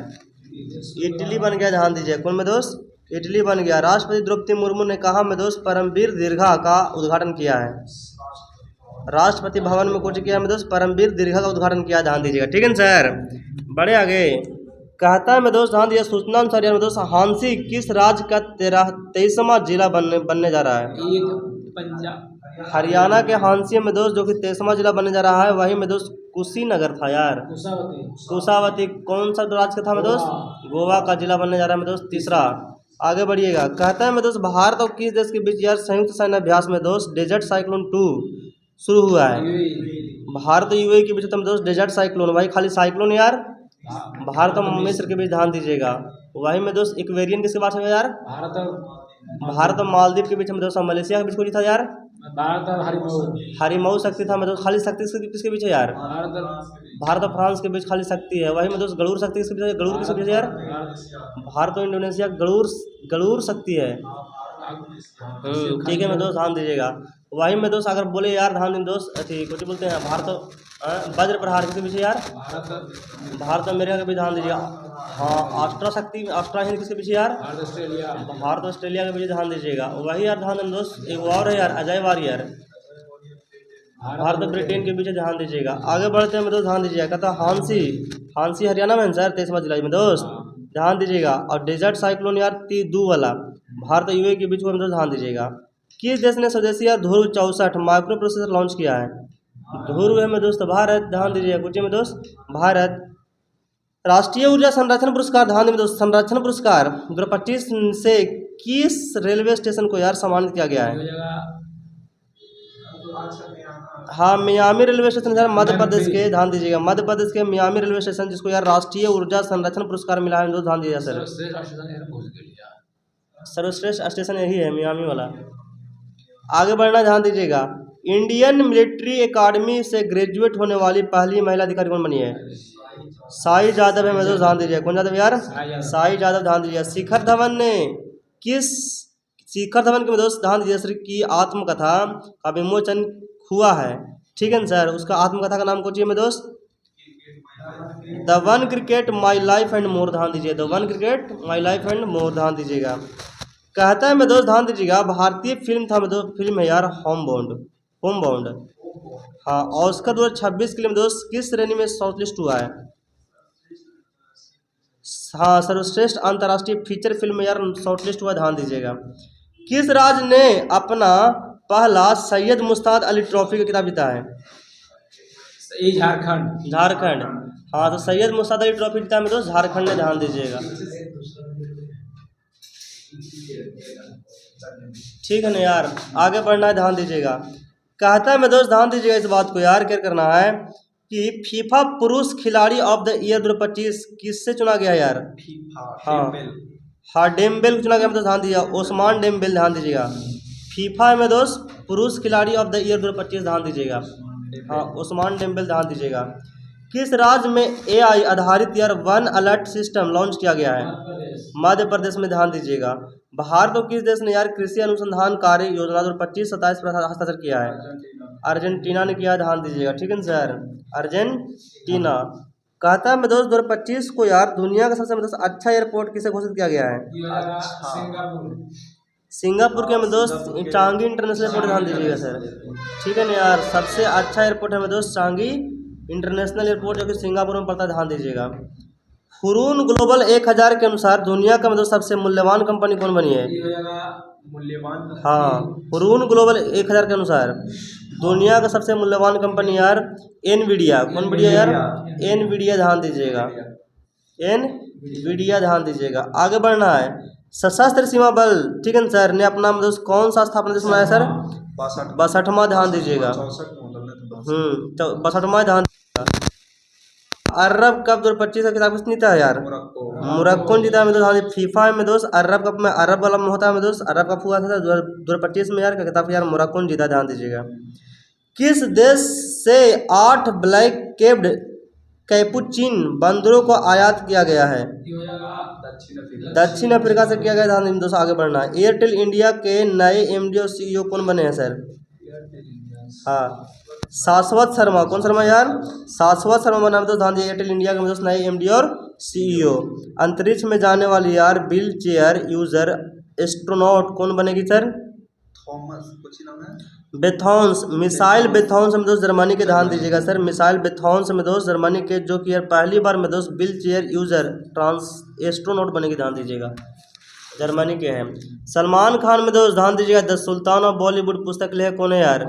इटली बन गया, ध्यान दीजिए। कौन में दोस्त? इटली बन गया। राष्ट्रपति द्रौपदी मुर्मू ने कहा में दोस्त परमवीर दीर्घा का उद्घाटन किया है? राष्ट्रपति भवन में कुछ किया में दोस्त परमवीर दीर्घा का उद्घाटन किया, ध्यान दीजिएगा। ठीक है सर, बड़े आगे। कहता है में दोस्त ध्यान दीजिए सूचना अनुसार यार में दोस्त हांसी किस राज्य का 23वां जिला बनने जा रहा है? हरियाणा के हांसी में दोस्त जो कि 23वां जिला बनने जा रहा है, वही में दोस्त कुशीनगर था यार, कुशावती। कौन सा राज्य का था में दोस्त? गोवा का जिला बनने जा रहा है में दोस्त 3रा। आगे बढ़िएगा। कहता है में दोस्त भारत और किस देश के बीच यार संयुक्त सैन्य अभ्यास में दोस्त डेजर्ट साइक्लोन 2 शुरू हुआ है? भारत और UAE के बीच में दोस्त डेजर्ट साइक्लोन, वही खाली साइक्लोन यार, भारत और मिस्र के बीच, ध्यान दीजिएगा। वही में दोस्त इक्वेरियन किसके पास है यार? भारत और मालदीव के बीच में दोस्त मलेशिया के बीच को था यार? हरिमऊ शक्ति था मतलब खाली शक्ति किसके बीच है यार? भारत और फ्रांस के बीच खाली शक्ति है। वही में दोस्त गरुड़ शक्ति किसके बीच है? गरुड़ किसके बीच है यार? भारत और इंडोनेशिया गरुड़ शक्ति है। ठीक है मैं दोस्त, ध्यान दीजिएगा। वही में दोस्त अगर बोले यार ध्यान दें दोस्त, अच्छी कुछ बोलते हैं भारत वज्र प्रहार किसके पीछे यार? भारत अमेरिका के भी, ध्यान दीजिएगा। हाँ, अस्ट्रा हिंद किसके पीछे यार? भारत ऑस्ट्रेलिया के पीछे, ध्यान दीजिएगा। वही यार ध्यान दें दोस्त, एक और है यार अजय वारियर, भारत ब्रिटेन के पीछे, ध्यान दीजिएगा। आगे बढ़ते हैं दोस्त, ध्यान दीजिएगा। कहता हांसी हरियाणा में सर 23वां जिला में दोस्त, ध्यान दीजिएगा। और डेजर्ट साइक्लोन यार दू वाला भारत और यूए के बीच में ध्यान दीजिएगा। किस देश ने स्वदेशी यार ध्रुव 64 माइक्रो प्रोसेसर लॉन्च किया है? ध्रुव है में दोस्त भारत, ध्यान दीजिएगा। कुछ में दोस्त भारत। राष्ट्रीय ऊर्जा संरक्षण पुरस्कार, ध्यान दें दोस्त, संरक्षण पुरस्कार 2025 से किस रेलवे स्टेशन को यार सम्मानित किया गया है? हाँ, मियामी रेलवे स्टेशन यार मध्य प्रदेश के, ध्यान दीजिएगा, मध्य प्रदेश के मियामी रेलवे स्टेशन जिसको यार राष्ट्रीय ऊर्जा संरक्षण पुरस्कार मिला है दोस्त, ध्यान दीजिएगा सर। सर्वश्रेष्ठ स्टेशन यही है, मियामी वाला। आगे बढ़ना, ध्यान दीजिएगा। इंडियन मिलिट्री एकेडमी से ग्रेजुएट होने वाली पहली महिला अधिकारी कौन बनी है? साई यादव है, मैं दोस्त ध्यान दीजिएगा। कौन यादव यार? साई यादव, ध्यान दीजिएगा। शिखर धवन ने शिखर धवन के दोस्त ध्यान दीजिए सर की आत्मकथा का विमोचन हुआ है, ठीक है ना सर? उसका आत्मकथा का नाम कौन चाहिए मैं दोस्त? The one cricket my life and more, ध्यान दीजिए। The one cricket my life and more, ध्यान दीजिएगा। कहता है मैं दोस्त, ध्यान दीजिएगा, भारतीय फिल्म था मैं दोस्त, फिल्म है यार होम बाउंड। हाँ, और उसका 2026 के लिए दोस्त किस श्रेणी में शॉर्टलिस्ट हुआ है? हाँ, सर्वश्रेष्ठ अंतर्राष्ट्रीय फीचर फिल्म में यार शॉर्टलिस्ट हुआ, ध्यान दीजिएगा। किस राज्य ने अपना पहला सैयद मुश्ताक अली ट्रॉफी का खिताब जीता है? झारखंड। हाँ, तो सैयद मुश्ताक अली ट्रॉफी जीता है दोस्त झारखंड ने, ध्यान दीजिएगा। ठीक है ना यार, आगे बढ़ना है, ध्यान दीजिएगा। कहता है मैं दोस्त, ध्यान दीजिएगा, इस बात को यार क्या करना है कि फीफा पुरुष खिलाड़ी ऑफ द ईयर 2025 किससे चुना गया यार? हाँ, डेम्बेल को चुना गया, मतलब ध्यान दीजिएगा, ओस्मान डेम्बेल, ध्यान दीजिएगा। फीफा में दोस्त पुरुष खिलाड़ी ऑफ द ईयर 2025, ध्यान दीजिएगा। हाँ, ओस्मान डेम्बेल, ध्यान दीजिएगा। किस राज्य में एआई आधारित यार वन अलर्ट सिस्टम लॉन्च किया गया है? मध्य प्रदेश में, ध्यान दीजिएगा। भारत और किस देश ने यार कृषि अनुसंधान कार्य योजना 2025-27 पर हस्ताक्षर किया है? अर्जेंटीना ने किया, ध्यान दीजिएगा, ठीक है सर, अर्जेंटीना। कहता है मैं दोस्त 2025 को यार दुनिया का सबसे अच्छा एयरपोर्ट किसे घोषित किया गया है? सिंगापुर के में दोस्त चांगी इंटरनेशनल एयरपोर्ट, ध्यान दीजिएगा सर, ठीक है ना यार। सबसे अच्छा एयरपोर्ट है में दोस्त चांगी इंटरनेशनल एयरपोर्ट, जो कि सिंगापुर में पड़ता है, ध्यान दीजिएगा। हुरून ग्लोबल 1000 के अनुसार दुनिया का मतलब सबसे मूल्यवान कंपनी कौन बनी है? हाँ, हुरून ग्लोबल 1000 के अनुसार दुनिया का सबसे मूल्यवान कंपनी यार एनवीडिया। कौन बढ़िया यार? एनवीडिया, ध्यान दीजिएगा, एनवीडिया, ध्यान दीजिएगा। आगे बढ़ना है। सशस्त्र सीमा बल, ठीक है सर, ने अपना दोस्त कौन सा स्थापना दिवस मनाया सर? 62वां, ध्यान दीजिएगा। तो 62वां, ध्यान दीजिएगा। अरब कप 2025 का खिताब किसने जीता है यार? मोरक्को ने जीता है में दोस्त। फीफा में दोस्त अरब कप में अरब वाला में होता है में दोस्त, अरब कप हुआ था 2025 में यार, का खिताब यार मोरक्को ने जीता, ध्यान दीजिएगा। किस देश से 8 ब्लैक केप्ड कैपुचिन बंदरों को आयात किया गया है? दक्षिण अफ्रीका से किया गया, ध्यान दीजिए दोस्त। आगे बढ़ना है। एयरटेल इंडिया के नए एमडी और सीईओ कौन बने हैं सर? हाँ, शाश्वत शर्मा। कौन शर्मा यार? शाश्वत शर्मा बना तो ध्यान दीजिए, एयरटेल इंडिया के दोस्त नए एमडी और सीईओ। अंतरिक्ष में जाने वाली यार व्हील चेयर यूजर एस्ट्रोनॉट कौन बनेगी सर? थॉमस, कुछ ही नाम है, बेथॉन्स, मिसाइल बेथॉन्स में दोस्त जर्मनी के, ध्यान दीजिएगा सर, मिसाइल बेथॉन्स में दोस्त जर्मनी के, जो कि यार पहली बार में दोस्त व्हील चेयर यूजर एस्ट्रोनॉट बनेगी, ध्यान दीजिएगा, जर्मनी के हैं। सलमान खान में दोस्त ध्यान दीजिएगा, द सुल्तान ऑफ बॉलीवुड पुस्तक लेखक कौन है यार?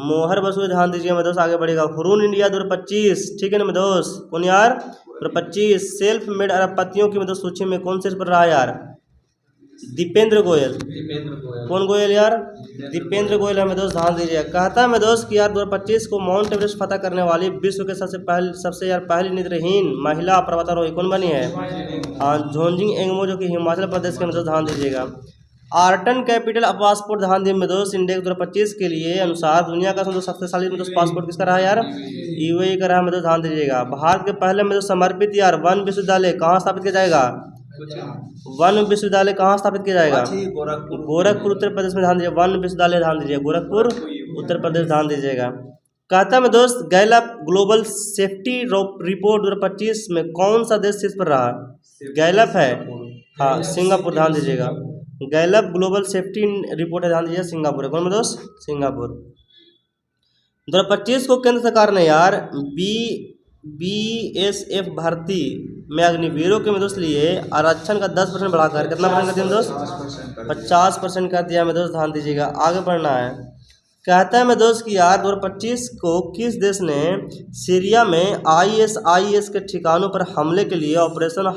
मोहर बसु, ध्यान दीजिएगा मैं दोस्त। आगे बढ़ेगा। हुरून इंडिया 2025, ठीक है ना मैं दोस्त, कौन यार? 2025 सेल्फ मेड अरबपतियों की मतलब सूची में कौन से पर रहा यार? दीपेंद्र गोयल। कौन गोयल यार? दीपेंद्र गोयल है मैं दोस्त, ध्यान दीजिएगा। कहता है मैं दोस्त कि यार 2025 को माउंट एवरेस्ट फतह करने वाली विश्व के सबसे यार पहली नेत्रहीन महिला पर्वतारोही कौन बनी है? हाँ, झोंजिंग एंगमो, जो कि हिमाचल प्रदेश के, मतलब ध्यान दीजिएगा। आर्टन कैपिटल पासपोर्ट, ध्यान दीजिए मैं दोस्त, इंडेक्स 2025 के लिए अनुसार दुनिया का सबसे शक्तिशाली मतलब पासपोर्ट किसका रहा यार? यूएई का रहा है, मतलब ध्यान दीजिएगा। भारत के पहले में समर्पित यार वन विश्वविद्यालय कहाँ स्थापित किया जाएगा? वन विश्वविद्यालय कहाँ स्थापित किया जाएगा? गोरखपुर, उत्तर प्रदेश में, ध्यान दीजिए। वन विश्वविद्यालय, ध्यान दीजिए, गोरखपुर, उत्तर प्रदेश, ध्यान दीजिएगा। कहता है मैं दोस्त गैलप ग्लोबल सेफ्टी रिपोर्ट 2025 में कौन सा देश शीर्ष पर रहा? गैलप है, हाँ, सिंगापुर, ध्यान दीजिएगा। गैलप ग्लोबल सेफ्टी रिपोर्ट है, ध्यान दीजिए, सिंगापुर है। कौन में दोस्त? सिंगापुर। 2025 को केंद्र सरकार ने यार BSF भर्ती में अग्निवीरों के में दोस्त लिए आरक्षण का 10% बढ़ाकर कितना परसेंट कर दिया में दोस्त? 50% कर दिया में दोस्त। ध्यान दीजिएगा, आगे बढ़ना है। कहता है मैं दोस्त कि यार 2025 को किस देश ने सीरिया में ISIS के ठिकानों पर हमले के लिए ऑपरेशन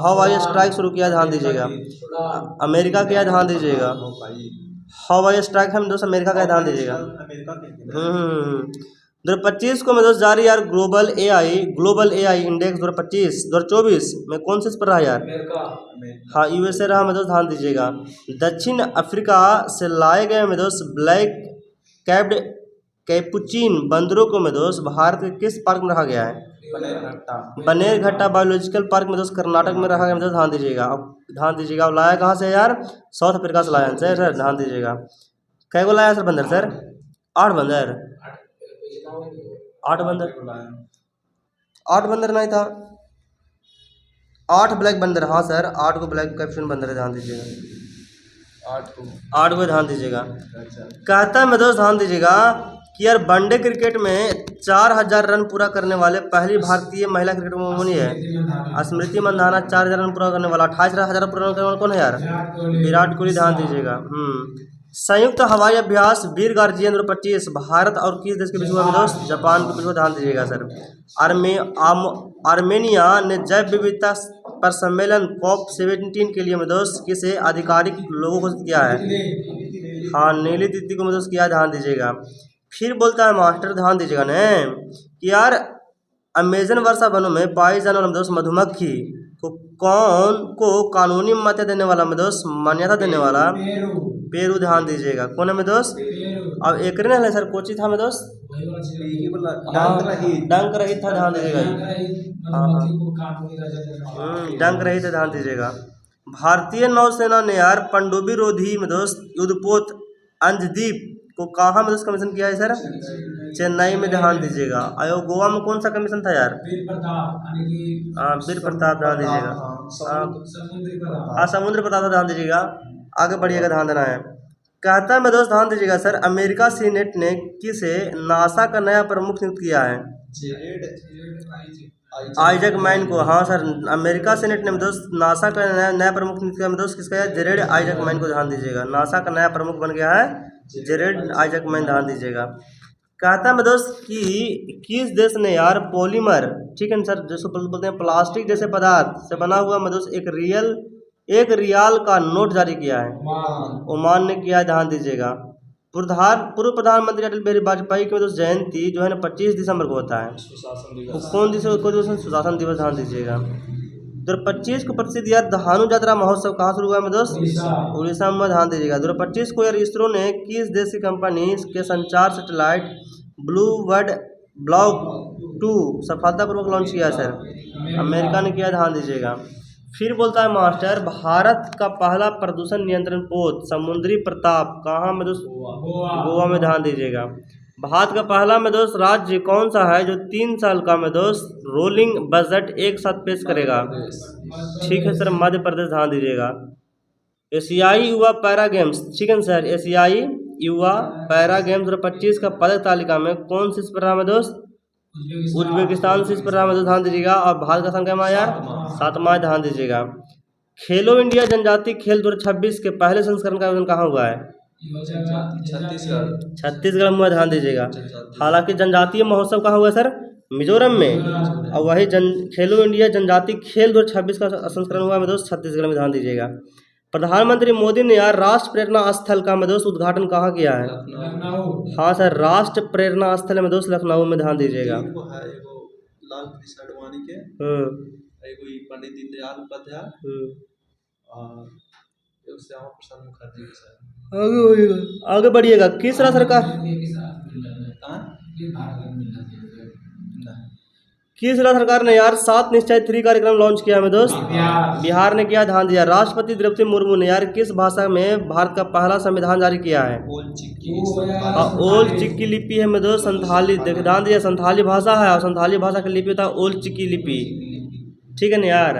हवाई स्ट्राइक शुरू किया? ध्यान दीजिएगा, अमेरिका किया? ध्यान दीजिएगा, हवाई स्ट्राइक हम दोस्त अमेरिका का? ध्यान दीजिएगा। 2025 को मैं दोस्त जारी यार ग्लोबल AI इंडेक्स 2024 में कौन से पर रहा यार? हाँ, USA रहा मैं दोस्त। ध्यान दीजिएगा, दक्षिण अफ्रीका से लाए गए मैं दोस्त ब्लैक कैप्ड कैपुचिन बंदरों को मैं दोस्त भारत के किस पार्क में रखा गया है? बनेरघट्टा बायोलॉजिकल पार्क में दोस्त कर्नाटक में रखा गया है। ध्यान दीजिएगा, अब ध्यान दीजिएगा। अब लाया कहाँ से यार? साउथ अफ्रीका से लाया सर। ध्यान दीजिएगा, कै को लाया सर बंदर? सर 8 बंदर। 8 बंदर नहीं था, 8 ब्लैक बंदर। हाँ सर, 8 को ब्लैक कैप्शन बंदर है। ध्यान दीजिएगा, 8 को ध्यान दीजिएगा। कहता है मैं दोस्त ध्यान दीजिएगा कि यार वनडे क्रिकेट में 4000 रन पूरा करने वाले पहली भारतीय महिला क्रिकेट वुमन है स्मृति मंधाना। 4000 रन पूरा करने वाला, 28,000 पूरा करने वाला कौन है यार? विराट कोहली। ध्यान दीजिएगा। संयुक्त हवाई अभ्यास वीर गार्जियन 2025 भारत और किस देश के बीच हुआ दोस्त? जापान के बीच हुआ। ध्यान दीजिएगा सर। आर्मेनिया ने जैव विविधता पर सम्मेलन COP17 के लिए में दोस्त किसे आधिकारिक लोगों को किया है? हाँ, नीली तिथि को में दोस्त किया। ध्यान दीजिएगा। फिर बोलता है मास्टर, ध्यान दीजिएगा न कि यार अमेजन वर्षा वनों में पाई जाने वाला दोस्त मधुमक्खी को कानूनी मान्यता देने वाला में दोस्त देने वाला पेरू। ध्यान दीजिएगा, कौन है में दोस्त? अब एक नहीं सर, कोची था में दोस्त? डंक रहित था। ध्यान दीजिएगा, डंक रहित है। ध्यान दीजिएगा। भारतीय नौसेना ने यार पनडुब्बी रोधी में दोस्त युद्धपोत अंजदीप को कहाँ में दोस्त कमीशन किया है सर? चेन्नई में। ध्यान दीजिएगा। आयो गोवा में कौन सा कमीशन था यार? वीर प्रताप। ध्यान दीजिएगा, हाँ समुद्र प्रताप। ध्यान दीजिएगा, आगे बढ़िएगा, ध्यान देना है। कहता है मैं दोस्त ध्यान दीजिएगा सर अमेरिका सीनेट ने किसे नासा का नया प्रमुख नियुक्त किया है? आइजैक मैन को। हाँ सर, अमेरिका सीनेट ने दोस्त नासा का नया प्रमुख नियुक्त किया दोस्त किसका है? जेरेड आइजैक मैन को। ध्यान दीजिएगा, नासा का नया प्रमुख बन गया है जेरेड आइजैक मैन। ध्यान दीजिएगा। कहता है मैं दोस्त कि किस देश ने यार पॉलीमर, ठीक है सर, जैसे बोलते हैं प्लास्टिक जैसे पदार्थ से बना हुआ मैं दोस्त एक रियाल का नोट जारी किया है? ओमान ने किया। ध्यान दीजिएगा। पूर्व प्रधानमंत्री अटल बिहारी वाजपेयी की दोस्त जयंती जो है ना 25 दिसंबर को होता है। कौन दिवस? सुशासन दिवस। ध्यान दीजिएगा। 2025 को प्रसिद्ध यार धानु यात्रा महोत्सव कहाँ शुरू हुआ है दोस्त? उड़ीसा में। ध्यान दीजिएगा। 2025 को यार इसरो ने किस देश की कंपनी के संचार सैटेलाइट ब्लू बर्ड ब्लॉक 2 सफलतापूर्वक लॉन्च किया सर? अमेरिका ने किया। ध्यान दीजिएगा। फिर बोलता है मास्टर भारत का पहला प्रदूषण नियंत्रण पोत समुद्री प्रताप कहाँ में दोस्त? गोवा में। ध्यान दीजिएगा। भारत का पहला में दोस्त राज्य कौन सा है जो 3 साल का में दोस्त रोलिंग बजट एक साथ पेश करेगा? ठीक है सर, मध्य प्रदेश। ध्यान दीजिएगा। एशियाई युवा पैरा गेम्स, ठीक है सर, एशियाई युवा पैरा गेम्स 2025 का पदक तालिका में कौन सी पर रहा में दोस्त? उज्बेकिस्तान से इस पर रहा में दोस्त। ध्यान दीजिएगा। और भारत का संख्या में यार 7वां। ध्यान दीजिएगा। खेलो इंडिया जनजातीय खेल 2026 के पहले संस्करण का आयोजन कहाँ हुआ है? छत्तीसगढ़ में। ध्यान दीजिएगा। हालांकि जनजातीय महोत्सव कहाँ हुआ सर? मिजोरम में। और वही खेलो इंडिया जनजातीय खेल 2026 का संस्करण हुआ है दोस्त छत्तीसगढ़ में। ध्यान दीजिएगा। प्रधानमंत्री मोदी ने यार राष्ट्र प्रेरणा स्थल का में दोस्त उद्घाटन कहाँ किया है? हाँ सर, राष्ट्र प्रेरणा स्थल में दोस्त लखनऊ में। ध्यान दीजिएगा। पंडित दीनदयाल उपाध्याय आगे बढ़िएगा। किस राज्य सरकार किस राज्य सरकार ने यार 7 निश्चय 3 कार्यक्रम लॉन्च किया है दोस्त? बिहार ने किया। ध्यान दिया। राष्ट्रपति द्रौपदी मुर्मू ने यार किस भाषा में भारत का पहला संविधान जारी किया है? ओल चिकी लिपि है में दोस्त संथाली। ध्यान दिया, संथाली भाषा है और संथाली भाषा की लिपि होता है ओल चिकी लिपि। ठीक है ना यार।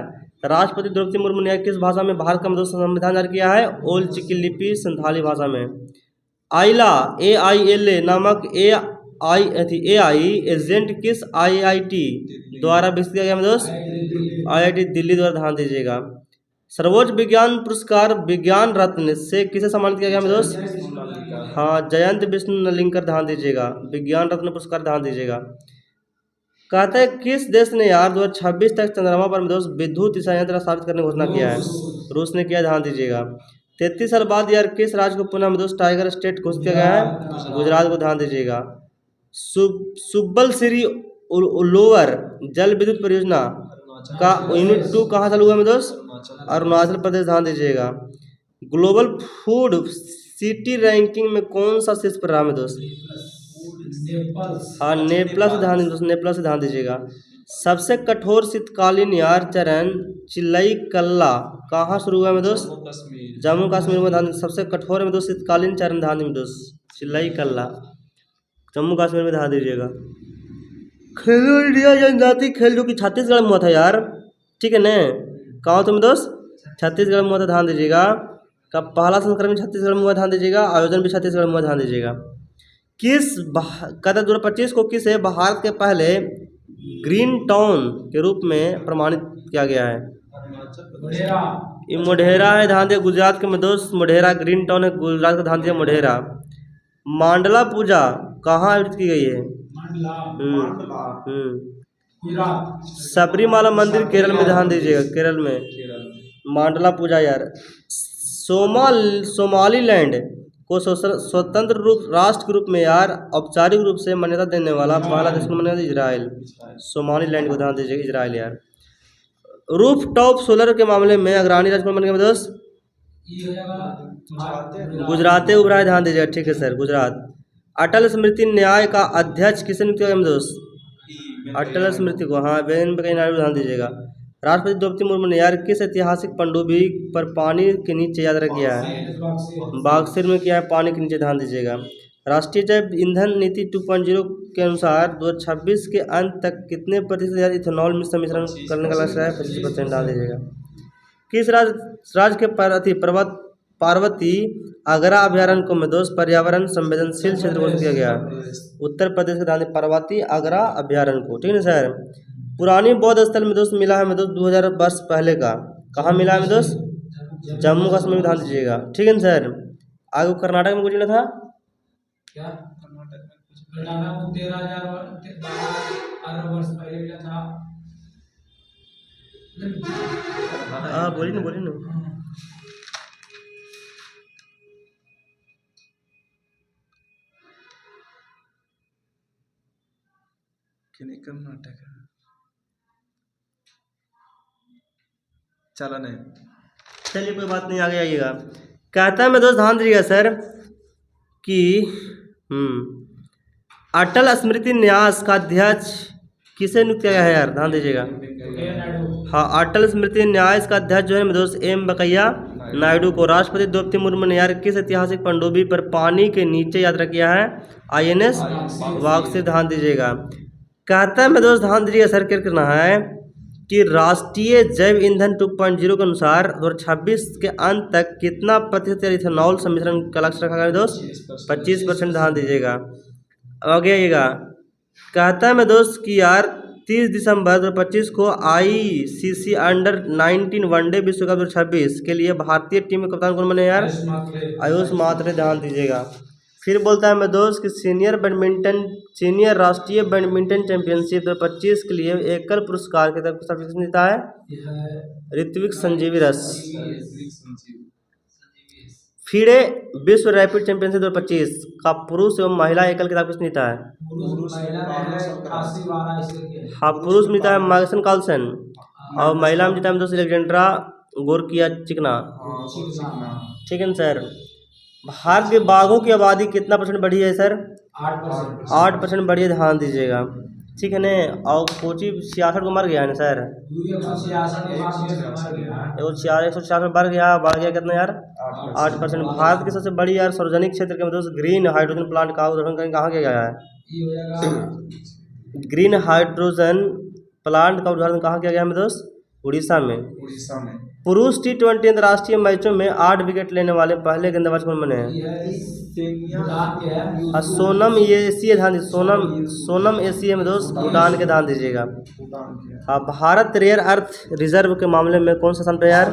राष्ट्रपति द्रौपदी मुर्मू ने किस भाषा में भारत का दोस्त संविधान जारी किया है? ओल चिकी लिपि संथाली भाषा में। AILA नामक AI एजेंट किस IIT द्वारा विकसित किया गया मेरे दोस्त? IIT दिल्ली द्वारा, ध्यान दीजिएगा। सर्वोच्च विज्ञान पुरस्कार विज्ञान रत्न से किसे सम्मानित किया गया मेरे दोस्त? हाँ, जयंत विष्णु नलिंकर, ध्यान दीजिएगा। विज्ञान रत्न पुरस्कार, ध्यान दीजिएगा। कहते हैं किस देश ने यार 2026 तक चंद्रमा पर मेरे दोस्त विद्युत संयंत्र स्थापित करने की घोषणा किया है? रूस ने किया, ध्यान दीजिएगा। 33 साल बाद यार किस राज्य को पुनः मेरे दोस्त टाइगर स्टेट घोषित किया गया है? गुजरात को, ध्यान दीजिएगा। सुब्बल श्री उलोवर जल विद्युत परियोजना का यूनिट 2 कहाँ चालू हुआ मेरे दोस्त? अरुणाचल प्रदेश, ध्यान दीजिएगा। ग्लोबल फूड सिटी रैंकिंग में कौन सा शीर्ष पर रहा मेरे दोस्त? हाँ, नेपाल से, ध्यान दीजिए, नेपाल से, ध्यान दीजिएगा। सबसे कठोर शीतकालीन यार चरण चिल्लई कल्ला कहाँ शुरू हुआ मेरे दोस्त? जम्मू कश्मीर में, ध्यान दीजिए। सबसे कठोर में दोस्त शीतकालीन चरण, ध्यान दीजिए दोस्त, चिल्लई कल्ला, जम्मू कश्मीर में, ध्यान दीजिएगा। खेलो इंडिया जनजाति खेल जो कि छत्तीसगढ़ में हुआ था यार, ठीक है न? कहाँ तुम दोस्त? छत्तीसगढ़ में हुआ था, ध्यान दीजिएगा। का पहला संस्करण छत्तीसगढ़ में हुआ, ध्यान दीजिएगा। आयोजन भी छत्तीसगढ़ में हुआ, ध्यान दीजिएगा। कदा 2025 को किसे भारत के पहले ग्रीन टाउन के रूप में प्रमाणित किया गया है? ये मोढेरा है, ध्यान दिया। गुजरात के में दोस्त मोढेरा ग्रीन टाउन है, गुजरात का, ध्यान दिया, मोढेरा। मांडला पूजा कहाँ आयोजित की गई है? सबरीमाला मंदिर केरल में, ध्यान दीजिएगा, केरल में मांडला पूजा यार। सोमालीलैंड को स्वतंत्र रूप राष्ट्र के रूप में यार औपचारिक रूप से मान्यता देने वाला पहला देश माना इजराइल। सोमालीलैंड को, ध्यान दीजिएगा, इजराइल यार। रूफ टॉप सोलर के मामले में अग्रणी राज्य बन गया दोस्त? गुजरात उभरा है, ध्यान दीजिएगा, ठीक है सर, गुजरात। अटल स्मृति न्याय का अध्यक्ष किसे नियुक्त किया गया दोस्त? अटल स्मृति को, हाँ, वेंकैया नायडू, ध्यान दीजिएगा। राष्ट्रपति द्रौपदी मुर्मू ने यार किस ऐतिहासिक पनडुब्बी पर पानी के नीचे यात्रा किया है? बक्सर में किया है, पानी के नीचे, ध्यान दीजिएगा। राष्ट्रीय जैव ईंधन नीति 2.0 के अनुसार 2026 के अंत तक कितने प्रतिशत यार इथेनॉल में सम्मिश्रण करने का लक्ष्य है? 25%, डाल दीजिएगा। किस राज्य के पार्वती आगरा अभ्यारण्य को में दोस्त पर्यावरण संवेदनशील क्षेत्र घोषित किया गया? उत्तर प्रदेश के, ध्यान दीजिए, पार्वती आगरा अभ्यारण्य को, ठीक है सर। पुरानी बौद्ध स्थल में दोस्त मिला है में दोस्त 2000 वर्ष पहले का, कहाँ मिला है में दोस्त? जम्मू कश्मीर में, ध्यान दीजिएगा, ठीक है सर। आगे कर्नाटक में कुछ मिला था क्या? कर्नाटक में 13,000 वर्ष पहले मिला था। हाँ, बोलिए ना। कर्नाटक चला नहीं, चलिए कोई बात नहीं, आगे आइएगा। कहता है मैं दोस्त, ध्यान दीजिएगा सर कि अटल स्मृति न्यास का अध्यक्ष किसे नियुक्त किया गया है यार? ध्यान दीजिएगा। हाँ, अटल स्मृति न्यास का अध्यक्ष जो है मेरे दोस्त एम वेंकैया नायडू को। राष्ट्रपति द्रौपदी मुर्मू ने यार किस ऐतिहासिक पनडुब्बी पर पानी के नीचे यात्रा किया है? INS वागसी, ध्यान दीजिएगा। कहता है मैं दोस्त, ध्यान दीजिएगा सर, क्या करना है कि राष्ट्रीय जैव ईंधन 2.0 के अनुसार 2026 के अंत तक कितना प्रतिशत इथेनॉल सम्मिश्रण का लक्ष्य रखा गया दोस्त? 25%, ध्यान दीजिएगा। आगे आइएगा। कहता है मैं दोस्त कि यार 30 दिसंबर 2025 को ICC अंडर-19 वनडे विश्व कप 2026 के लिए भारतीय टीम में कप्तान कौन बने यार? आयुष मात्रे, ध्यान दीजिएगा। फिर बोलता है मैं दोस्त कि सीनियर राष्ट्रीय बैडमिंटन चैंपियनशिप 2025 के लिए एकल पुरस्कार की तरफ जीता है ऋत्विक संजीवी रस। फिर विश्व रैपिड चैंपियनशिप 2025 का पुरुष एवं महिला एकल खिताब किसने जीता है? हाँ, पुरुष में जीता है मैग्सन कार्लसन और महिला में जीता है दोस्त एलेक्जेंड्रा गोरकिया चिकना, ठीक है सर। भारत के बाघों की आबादी कितना % बढ़ी है सर? 8% बढ़ी है, ध्यान दीजिएगा, ठीक है न। और कोची 66 को मर गया है ना सर? 166 बढ़ गया कितना यार? 8%। भारत की सबसे बड़ी यार सार्वजनिक क्षेत्र के दोस्त ग्रीन हाइड्रोजन प्लांट का उद्घाटन कहाँ किया गया है? ग्रीन हाइड्रोजन प्लांट का उद्घाटन कहाँ किया गया है दोस्त? उड़ीसा में। उड़ीसा में। पुरुष T20 अंतर्राष्ट्रीय मैचों में 8 विकेट लेने वाले पहले गेंदबाज कौन बने हैं? सोनम एसी ध्यान दीजिए, सोनम एसी में दोस्त भूटान के ध्यान दीजिएगा। भारत रेयर अर्थ रिजर्व के मामले में कौन सा स्थान पे यार?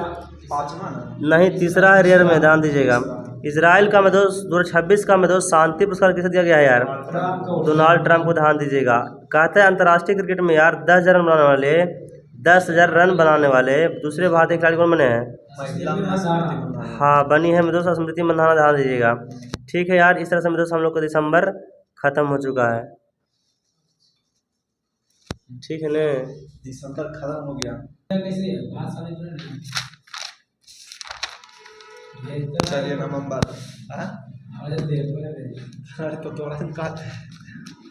पांचवा नहीं, तीसरा है रेयर में, ध्यान दीजिएगा। इसराइल का में दोस्त 2026 का में दोस्त शांति पुरस्कार किसे दिया गया है यार? डोनाल्ड ट्रंप को, ध्यान दीजिएगा। कहते हैं अंतर्राष्ट्रीय क्रिकेट में यार 10,000 रन बनाने वाले दूसरे भारतीय खिलाड़ी कौन बने हैं? हाँ, बनी है में दोस्त स्मृति मंधाना, ध्यान दीजिएगा। ठीक है यार, इस तरह से में दोस्त हम लोग का दिसंबर खत्म हो चुका है। ठीक है ना, दिसंबर खत्म हो गया। चलिए नवंबर।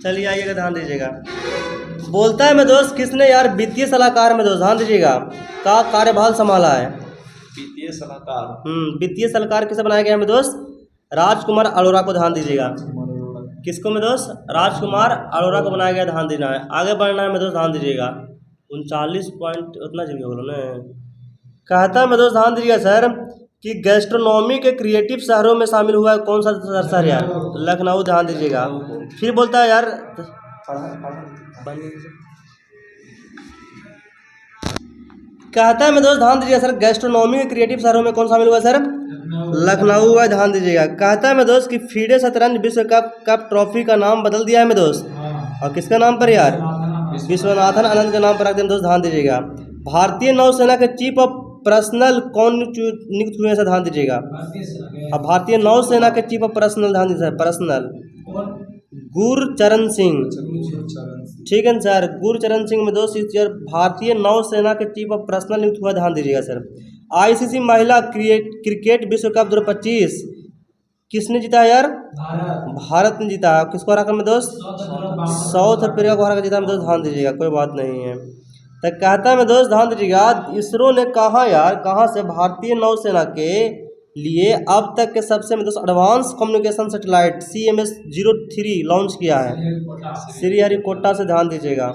चलिए आइएगा, ध्यान दीजिएगा। बोलता है में दोस्त किसने यार वित्तीय सलाहकार में दोस्त, ध्यान दीजिएगा, का कार्यभार संभाला है? वित्तीय सलाहकार। वित्तीय सलाहकार किसे बनाया गया में दोस्त? राजकुमार अरोड़ा को, ध्यान दीजिएगा। किसको में दोस्त? राजकुमार अरोड़ा को बनाया गया, ध्यान देना है। आगे बढ़ना है में दोस्त, ध्यान दीजिएगा। 39 पॉइंट उतना जगह बोलो ना। कहता है में दोस्त, ध्यान दीजिएगा सर कि गैस्ट्रोनॉमी के क्रिएटिव शहरों में शामिल हुआ है कौन सा शहर यार? लखनऊ, ध्यान दीजिएगा। फिर बोलता है यार कहता है मैं दोस्त, ध्यान दीजिएगा सर, गैस्ट्रोनॉमी के क्रिएटिव शहरों में कौन शामिल हुआ सर? लखनऊ है, ध्यान दीजिएगा। कहता है मैं दोस्त कि फीडे शतरंज विश्व कप ट्रॉफी का नाम बदल दिया है मैं दोस्त, और किसका नाम पर यार? विश्वनाथन आनंद के नाम पर रख दें दोस्त, ध्यान दीजिएगा। भारतीय नौसेना के चीफ ऑफ पर्सनल कौन नियुक्त हुए हैं? ध्यान दीजिएगा। अब भारतीय नौसेना के चीफ ऑफ पर्सनल, ध्यान दीजिए पर्सनल, गुरचरण सिंह। ठीक है सर, गुरचरण सिंह में दोस्त इस ईयर भारतीय नौसेना के चीफ ऑफ पर्सनल नियुक्त हुआ, ध्यान दीजिएगा सर। आईसीसी महिला क्रिकेट विश्व कप 2025 किसने जीता है यार? भारत ने जीता है। किसको हरा कर में दोस्त? साउथ अफ्रीका को हरा कर जीता है दोस्त, ध्यान दीजिएगा, कोई बात नहीं है। तो कहता है मैं दोस्त, ध्यान दीजिएगा, इसरो ने कहा यार, कहाँ से भारतीय नौसेना के लिए अब तक के सबसे में दोस्त advance communication satellite CMS-03 launch किया है? श्रीहरिकोटा से, ध्यान दीजिएगा।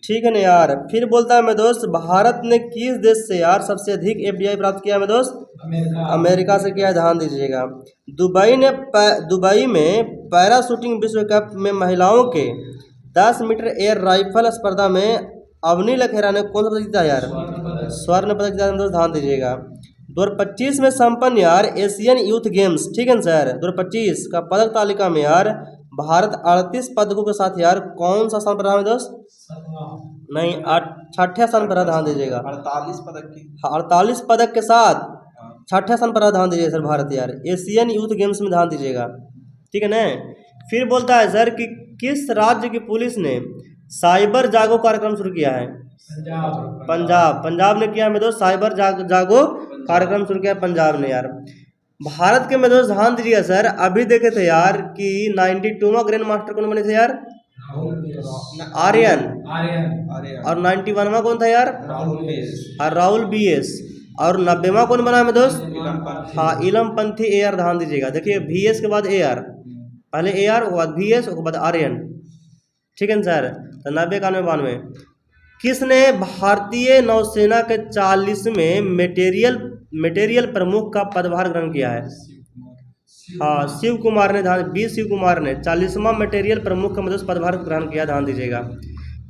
ठीक है ना यार। फिर बोलता है मैं दोस्त, भारत ने किस देश से यार सबसे अधिक FDI प्राप्त किया है मैं दोस्त? अमेरिका से किया है, ध्यान दीजिएगा। दुबई में पैराशूटिंग विश्व कप में महिलाओं के 10 मीटर एयर राइफल स्पर्धा में अवनी लखेरा ने कौन सा पदक जीता यार? स्वर्ण पदक जीता है दोस्त, ध्यान दीजिएगा। 2025 में संपन्न यार एशियन यूथ गेम्स, ठीक है सर, 2025 का पदक तालिका में यार भारत 38 पदकों के साथ यार कौन सा स्थान पर रहा है दोस्त? नहीं, 6ठे स्थान पर रहा, ध्यान दीजिएगा। 48 पदक की, 48 पदक के साथ 6ठे स्थान पर रहा, ध्यान दीजिएगा सर भारत यार एशियन यूथ गेम्स में, ध्यान दीजिएगा। ठीक है ना। फिर बोलता है सर कि किस राज्य की पुलिस ने साइबर जागो कार्यक्रम शुरू किया है? पंजाब ने किया है में दोस्त, साइबर जागो कार्यक्रम शुरू किया पंजाब ने यार। भारत के में दोस्त ध्यान दीजिएगा सर, अभी देखे थे यार कि 92वां ग्रैंड मास्टर कौन बने थे यार? आर्यन। और 91वां कौन था यार? राहुल BS। और 90वां कौन बना में दोस्त? हाँ, इलमपंथी AR, ध्यान दीजिएगा। देखिए VS के बाद AR, पहले AR उसके बाद VS उसके बाद आर्यन। ठीक है सर। तो 90, 91, 92 किसने भारतीय नौसेना के 40वें मेटेरियल प्रमुख का पदभार ग्रहण किया है? हाँ, शिव कुमार ने, ध्यान, B शिव कुमार ने 40वां मेटेरियल प्रमुख का मतलब पदभार ग्रहण किया, ध्यान दीजिएगा।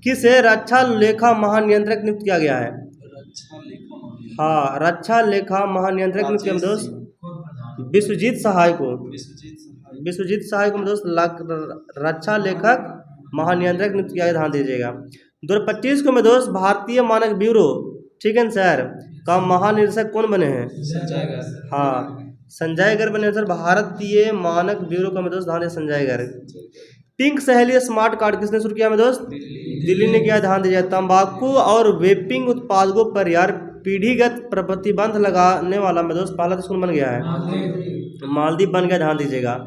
किसे रक्षा लेखा महानियंत्रक नियुक्त किया गया है? हाँ, रक्षा लेखा महानियंत्रक नियुक्त किया दोस्त विश्वजीत सहाय को। विश्वजीत सहाय को दोस्त रक्षा लेखक महानियंत्रक नियुक्त किया, ध्यान दीजिएगा। 2025 को में दोस्त भारतीय मानक ब्यूरो, ठीक है सर, का महानिदेशक कौन बने हैं? हाँ, संजय गर्ग बने सर, भारतीय मानक ब्यूरो का में दोस्त, ध्यान दीजिए, संजय गर्ग। पिंक सहेली स्मार्ट कार्ड किसने शुरू किया में दोस्त? दिल्ली ने किया, ध्यान दीजिए। तंबाकू और वेपिंग उत्पादों पर यार पीढ़ीगत प्रतिबंध लगाने वाला में दोस्त पहला देश कौन बन गया है? मालदीव बन गया, ध्यान दीजिएगा।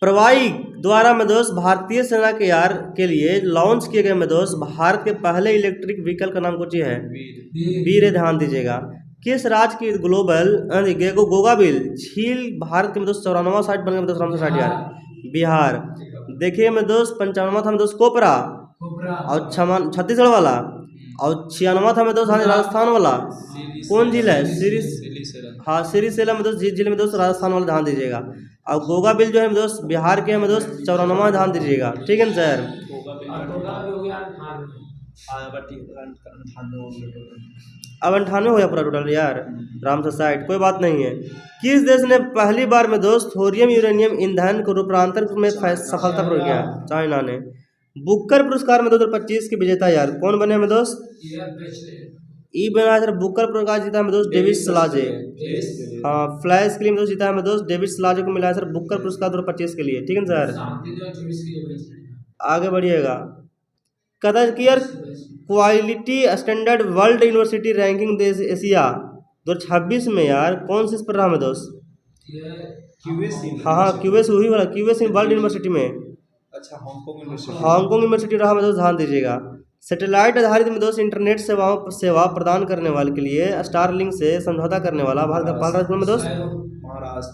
प्रवाई द्वारा में दोस्त भारतीय सेना के यार के लिए लॉन्च किए गए में दोस्त भारत के पहले इलेक्ट्रिक व्हीकल का नाम कुछ है? वीर है, ध्यान दीजिएगा। किस राज्य की गोगाबिल झील भारत के में दोस्त 94वां साइट बन गया में दोस्त? रामसर साइट यार, बिहार। देखिए में दोस्त 95वां था में दोस्त कोपरा, और छत्तीसगढ़ वाला, और 96 था में दोस्त हाँ राजस्थान वाला कौन झील है हाँ सिरिसेला में दोस्त झील में दोस्त राजस्थान वाला ध्यान दीजिएगा। और गोगा बिल जो है दोस्त बिहार के है में दोस्त 94वां ध्यान दीजिएगा। ठीक है ना सर। अब 98 हो गया पूरा टोटल यार राम से साइड कोई बात नहीं है। किस देश ने पहली बार में दोस्त थोरियम यूरेनियम ईंधन को रूपांतर में सफलतापूर्वक किया? चाइना ने। बुकर पुरस्कार में 2025 के विजेता यार कौन बने में दोस्त? ई बना है सर बुकर पुरस्कार जीता है में दोस्त डेविड सलाजे। हाँ फ्लैश के लिए दोस्त जीता है में दोस्त डेविड सलाजे को मिला है सर बुकर पुरस्कार 2025 के लिए। ठीक है सर आगे बढ़िएगा। कदर की यार quality standard world university ranking देश एशिया 2026 में यार कौन सी इस पर रहा में दोस्त? हाँ क्यूएस वही वाला क्यूएस वर्ल्ड यूनिवर्सिटी में। अच्छा हांगकांग यूनिवर्सिटी रहा में दोस्त ध्यान दीजिएगा। सैटेलाइट आधारित में दोस्त इंटरनेट सेवा प्रदान करने वाले के लिए स्टारलिंक से समझौता करने वाला भारत का पहला राज्य में दोस्त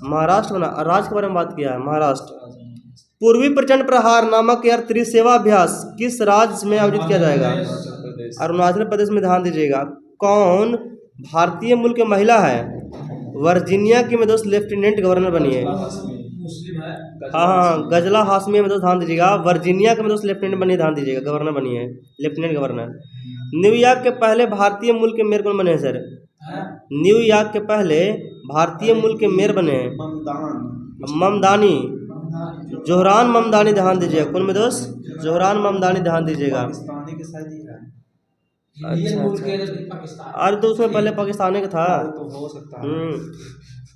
महाराष्ट्र बना। राज्य के बारे में बात किया है महाराष्ट्र। पूर्वी प्रचंड प्रहार नामक यार त्रिसेवाभ्यास किस राज्य में आयोजित किया जाएगा? अरुणाचल प्रदेश में ध्यान दीजिएगा। कौन भारतीय मूल की महिला है वर्जीनिया की में दोस्त लेफ्टिनेंट गवर्नर बनी है? हाँ गजला हाशमी में दोस्त ध्यान दीजिएगा। वर्जीनिया के में दोस्त लेफ्टिनेंट बनी ध्यान दीजिएगा गवर्नर बनी है लेफ्टिनेंट गवर्नर। न्यूयॉर्क के पहले भारतीय मूल के मेयर कौन बने हैं सर? न्यूयॉर्क के पहले भारतीय मूल के मेयर बने हैं ममदानी जोहरान ममदानी ध्यान दीजिएगा। कौन में दोस्त? जोहरान ममदानी ध्यान दीजिएगा। अच्छा अरे तो उसमें पहले पाकिस्तानी का था तो हो सकता है।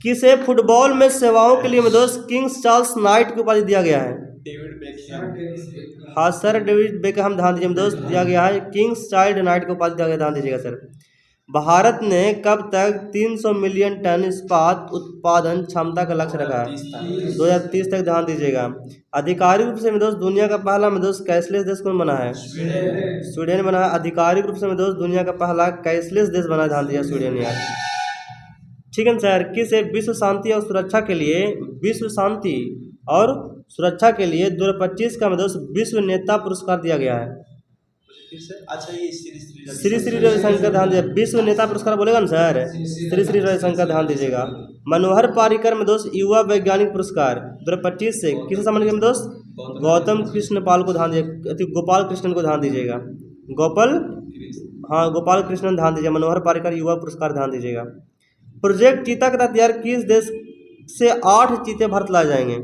किसे फुटबॉल में सेवाओं के लिए में दोस्त किंग्स चार्ल्स नाइट की उपाधि दिया गया है? David Beckham. हाँ सर डेविड बेकहम ध्यान दीजिए दोस्त दिया गया है किंग्स चाइल्ड नाइट की उपाधि दिया गया ध्यान दीजिएगा सर। भारत ने कब तक 300 मिलियन टन इस्पात उत्पादन क्षमता का लक्ष्य रखा है? 2030 तक ध्यान दीजिएगा। आधिकारिक रूप से में दोस्त दुनिया का पहला में दोस्त कैशलेस देश कौन बना है? स्वीडन बना है। आधिकारिक रूप से में दोस्त दुनिया का पहला कैशलेस देश बना है ध्यान दीजिएगा स्वीडन यार। ठीक है सर। किसे विश्व शांति और सुरक्षा के लिए विश्व शांति और सुरक्षा के लिए 2025 का में दोस्त विश्व नेता पुरस्कार दिया गया है? अच्छा ये श्री श्री रविशंकर ध्यान दीजिए। विश्व नेता पुरस्कार बोलेगा ना सर श्री श्री रविशंकर ध्यान दीजिएगा। मनोहर पारिकर में दोस्त युवा वैज्ञानिक पुरस्कार 2025 से किसे सम्मानित में दोस्त? गौतम कृष्ण पाल को ध्यान दीजिए गोपाल कृष्णन को ध्यान दीजिएगा। गोपाल कृष्णन ध्यान दीजिए। मनोहर पारिकर युवा पुरस्कार ध्यान दीजिएगा। प्रोजेक्ट चीता के तहत यार किस देश से 8 चीते भारत लाए जाएंगे?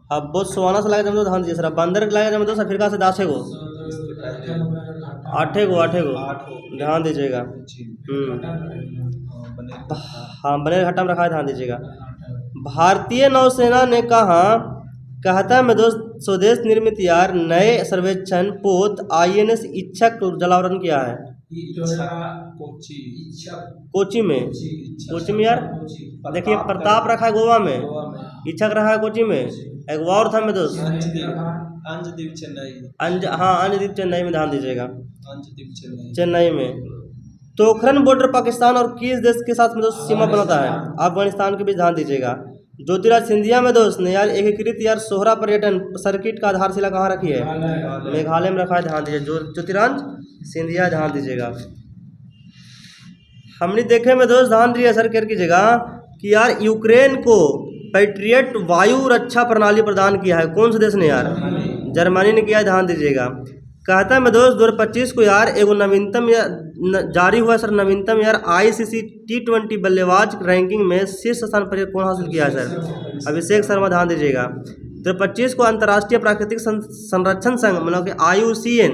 हाँ बोत्सवाना से लाए जाएंगे ध्यान दीजिए सर। बंदर लाए जाएंगे दोस्त अफ्रीका से 10 गो 8 गो ध्यान दीजिएगा। हाँ बनेरघट्टा में रखा है ध्यान दीजिएगा। भारतीय नौसेना ने कहता में दोस्त स्वदेश निर्मित यार नए सर्वेक्षण पोत INS इच्छक जलावरण किया है कोची में यार। देखिए प्रताप रखा है गोवा में इच्छक रखा है कोची में। एक और था में दोस्त अंजदीप चेन्नई। अंजदीप चेन्नई में ध्यान दीजिएगा। चेन्नई में। तोखरन बॉर्डर पाकिस्तान और किस देश के साथ में दोस्त सीमा बनाता है? अफगानिस्तान के बीच ध्यान दीजिएगा। ज्योतिराज सिंधिया में दोस्त ने यार एकीकृत यार सोहरा पर्यटन सर्किट का आधारशिला कहाँ रखी है? मेघालय में रखा है ध्यान दीजिए। ज्योतिराज सिंधिया ध्यान दीजिएगा। हमने देखे में दोस्त ध्यान दीजिए सर केयर कीजिएगा कि यार यूक्रेन को पैट्रियट वायु रक्षा प्रणाली प्रदान किया है कौन से देश ने यार? जर्मनी ने किया है ध्यान दीजिएगा। कहता है मैं दोस्त 2025 को यार एगो नवीनतम जारी हुआ सर नवीनतम यार ICC T20 बल्लेबाज रैंकिंग में शीर्ष स्थान पर कौन हासिल किया है सर? अभिषेक शर्मा ध्यान दीजिएगा। 2025 को अंतर्राष्ट्रीय प्राकृतिक संरक्षण संघ मतलब कि IUCN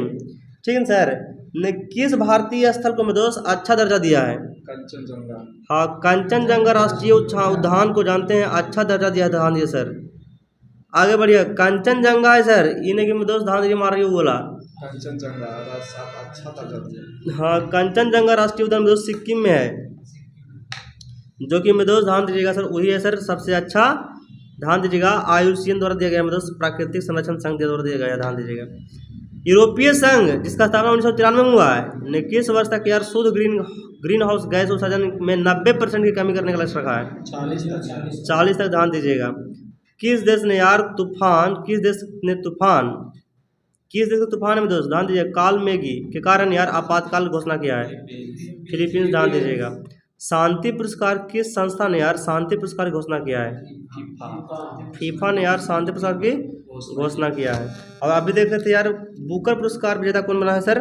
ठीक है सर ने किस भारतीय स्थल को में दोस्त अच्छा दर्जा दिया है? कंचनजंगा। हाँ कंचनजंगा राष्ट्रीय उद्यान को जानते हैं अच्छा दर्जा दिया ध्यान दीजिए सर। आगे बढ़िए। कंचनजंगा है सर इन्हें कि में दोस्त ध्यान दीजिए मार बोला कंचनजंगा अच्छा दर्जा दिया। हाँ कंचनजंगा राष्ट्रीय उद्यान में दोस्त सिक्किम में है जो कि में दोस्त ध्यान दीजिएगा सर वही है सर सबसे अच्छा ध्यान दीजिएगा। IUCN द्वारा दिया गया में दोस्त प्राकृतिक संरक्षण संघ द्वारा दिया गया ध्यान दीजिएगा। यूरोपीय संघ जिसका स्थापना 1993 में हुआ है ने किस वर्ष तक यार शुद्ध ग्रीन हाउस गैस उत्सर्जन में 90% की कमी करने का लक्ष्य रखा है? 40 तक ध्यान दीजिएगा। किस देश ने तूफान किस देश के तूफान में दोस्त ध्यान दीजिएगा काल मेघी के कारण यार आपातकाल घोषणा किया है? फिलीपींस। ध्यान दीजिएगा। शांति पुरस्कार किस संस्था ने यार शांति पुरस्कार की घोषणा किया है? फीफा ने यार शांति पुरस्कार की घोषणा किया है। और अभी देख रहे थे यार बुकर पुरस्कार विजेता कौन बना है सर?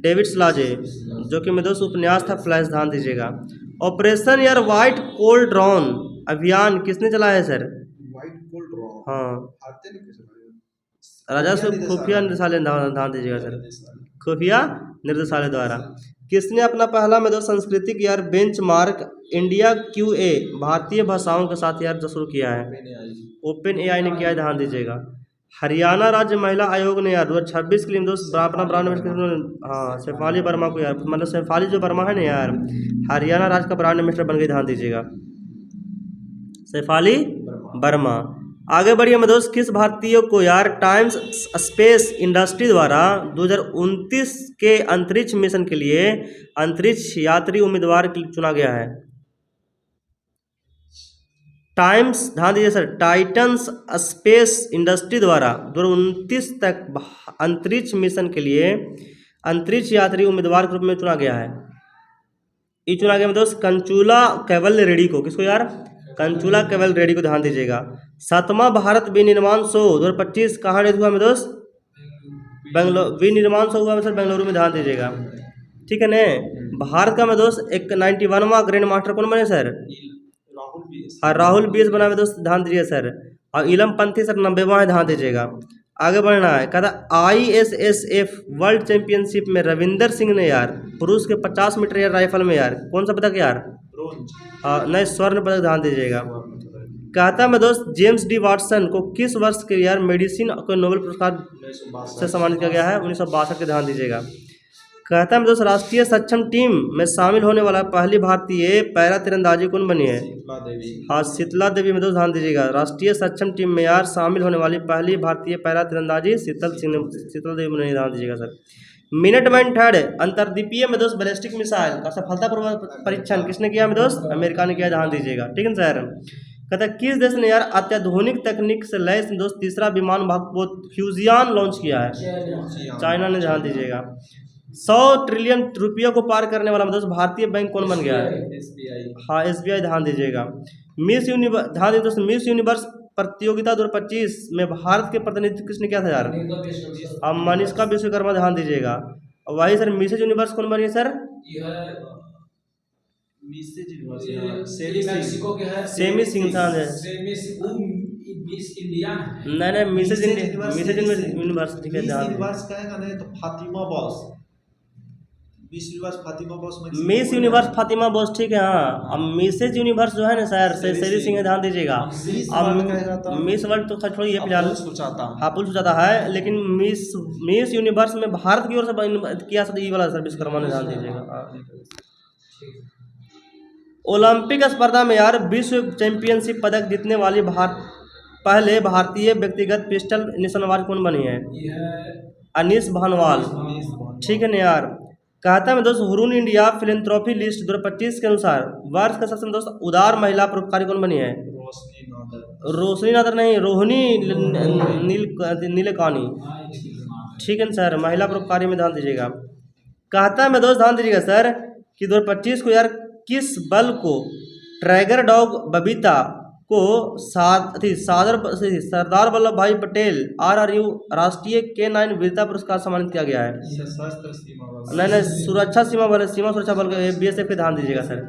डेविड सलाजे, जो कि में दोस्त उपन्यास था फ्लैश। ध्यान दीजिएगा। ऑपरेशन यार व्हाइट कोल्ड्रॉन अभियान किसने चलाया है सर? व्हाइट कोल्ड रॉ हाँ, भारतीय ने कैसे बनाया? राजस्व खुफिया निदेशालय। ध्यान दीजिएगा सर, खुफिया निदेशालय द्वारा। किसने अपना पहला में दोस्त सांस्कृतिक यार बेंचमार्क इंडिया QA भारतीय भाषाओं के साथ यार जो शुरू किया है? ओपन AI ने किया है। ध्यान दीजिएगा। हरियाणा राज्य महिला आयोग ने यार 2026 के लिए दोस्त अपना ब्रांड एम्बेसडर, हाँ शेफाली वर्मा को यार, मतलब शेफाली जो वर्मा है ना यार हरियाणा राज्य का ब्रांड एम्बेसडर बन गई। ध्यान दीजिएगा। शेफाली वर्मा। आगे बढ़िए मैं दोस्त, किस भारतीय को यार टाइम्स स्पेस इंडस्ट्री द्वारा 2029 के अंतरिक्ष मिशन के लिए अंतरिक्ष यात्री उम्मीदवार चुना गया है? टाइम्स, ध्यान दीजिए सर, टाइटन्स स्पेस इंडस्ट्री द्वारा 2029 तक अंतरिक्ष मिशन के लिए अंतरिक्ष यात्री उम्मीदवार के रूप में चुना गया है। ये चुना गया में दोस्त कंचुला कैवल रेड्डी को। किसको यार? कंचुला कैवल रेड्डी को। ध्यान दीजिएगा। 7वां भारत विनिर्माण शो 2025 कहाँ आयोजित हुआ में दोस्त? बेंगलोर। विनिर्माण शो हुआ में सर बेंगलुरु में। ध्यान दीजिएगा। ठीक है न। भारत का में दोस्त एक 91वां ग्रैंड मास्टर कौन बने सर? राहुल BS बना में दोस्त। ध्यान दीजिए सर। और इलम पंथी सर 90वां है। ध्यान दीजिएगा। आगे बढ़ना है। कहता ISSF वर्ल्ड चैंपियनशिप में रविंदर सिंह ने यार पुरुष के 50 मीटर यार राइफल में यार कौन सा पदक यार? नहीं, स्वर्ण पदक। ध्यान दीजिएगा। कहता मैं दोस्त जेम्स डी वाटसन को किस वर्ष के यार मेडिसिन को नोबेल पुरस्कार से सम्मानित किया गया है? 1962 के। ध्यान दीजिएगा। कहता है दोस्त राष्ट्रीय सक्षम टीम में शामिल होने वाला पहली भारतीय पैरा तीरंदाजी कौन बनी है? हाँ, शीतला देवी में दोस्त। ध्यान दीजिएगा। राष्ट्रीय सक्षम टीम में यार शामिल होने वाली पहली भारतीय पैरा तीरंदाजी शीतला देवी ने। ध्यान दीजिएगा सर। मिनटमैन थर्ड अंतर्द्वीपीय में दोस्त बैलिस्टिक मिसाइल का सफलतापूर्वक परीक्षण किसने किया में दोस्त? अमेरिका ने किया। ध्यान दीजिएगा। ठीक है सर। कहता है किस देश ने यार अत्याधुनिक तकनीक से लैस दोस्त तीसरा विमान फ्यूजियन लॉन्च किया है? चाइना ने। ध्यान दीजिएगा। 100 ट्रिलियन रुपये को पार करने वाला दोस्त भारतीय बैंक कौन बन गया है? हाँ, SBI। ध्यान दीजिएगा। मिस यूनिवर्स, ध्यान दीजिए दोस्त, मिस यूनिवर्स प्रतियोगिता 2025 में भारत के प्रतिनिधित्व किसने किया था यार? अब मनीषा विश्वकर्मा। ध्यान दीजिएगा। वही सर मिसेज यूनिवर्स कौन बनी है सर? सेमी सिंह था। नहीं, मिसेज यूनिवर्स। ठीक है। ध्यान मिस यूनिवर्स फातिमा बोस। ठीक है। हाँ, अब मिसेज यूनिवर्स जो है ना सर शेरी सिंह है। ध्यान दीजिएगा। अब मिस वर्ल्ड तो खैर छोड़िए फिलहाल, हापुल सुचाता है, लेकिन मिस यूनिवर्स में भारत की ओर से किया सर ये वाला सर विश्वकर्मा ने। ध्यान दीजिएगा। ओलंपिक स्पर्धा में यार विश्व चैंपियनशिप पदक जीतने वाली पहले भारतीय व्यक्तिगत पिस्टल निशानेबाज कौन बनी है? अनीस भानवाल। ठीक है ना यार। कहता है दोस्त हुरून इंडिया फिलेंथ्रोपी लिस्ट 2025 के अनुसार वर्ष का सबसे दोस्त उदार महिला परोपकारी कौन बनी है? रोशनी नादर नहीं, रोहिणी नीलकानी। ठीक है सर, महिला परोपकारी में। ध्यान दीजिएगा। कहता है मैं दोस्त ध्यान दीजिएगा सर कि 2025 को यार किस बल को टाइगर डॉग बबीता को सरदार वल्लभ भाई पटेल RRU राष्ट्रीय K9 वीरता पुरस्कार सम्मानित किया गया है? नहीं, सुरक्षा सीमा बल, सीमा सुरक्षा बल BSF के। ध्यान दीजिएगा सर।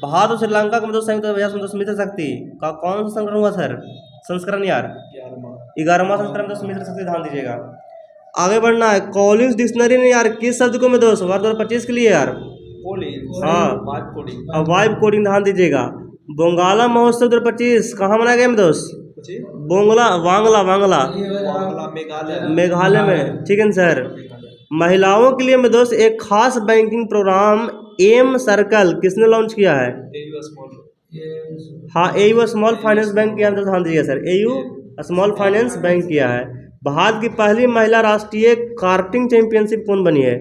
भारत और श्रीलंका का संयुक्त मित्र शक्ति का कौन सा संस्करण हुआ सर? संस्करण यार 11वां संस्करण मित्र शक्ति। ध्यान दीजिएगा। आगे बढ़ना है। कॉलिंस डिक्शनरी ने यार किस शब्द को में दोस्त वर्ष 2025 के लिए यार? हाँ, वाइब कोडिंग। ध्यान दीजिएगा। बोंगाला महोत्सव 2025 कहाँ मनाया गया में दोस्त? वांगला मेघालय में। ठीक है सर। महिलाओं के लिए में दोस्त एक खास बैंकिंग प्रोग्राम एम सर्कल किसने लॉन्च किया है? हाँ, AU स्मॉल फाइनेंस बैंक किया है। ध्यान दीजिएगा sir, AU small finance bank किया है। भारत की पहली महिला राष्ट्रीय कार्टिंग चैंपियनशिप कौन बनी है?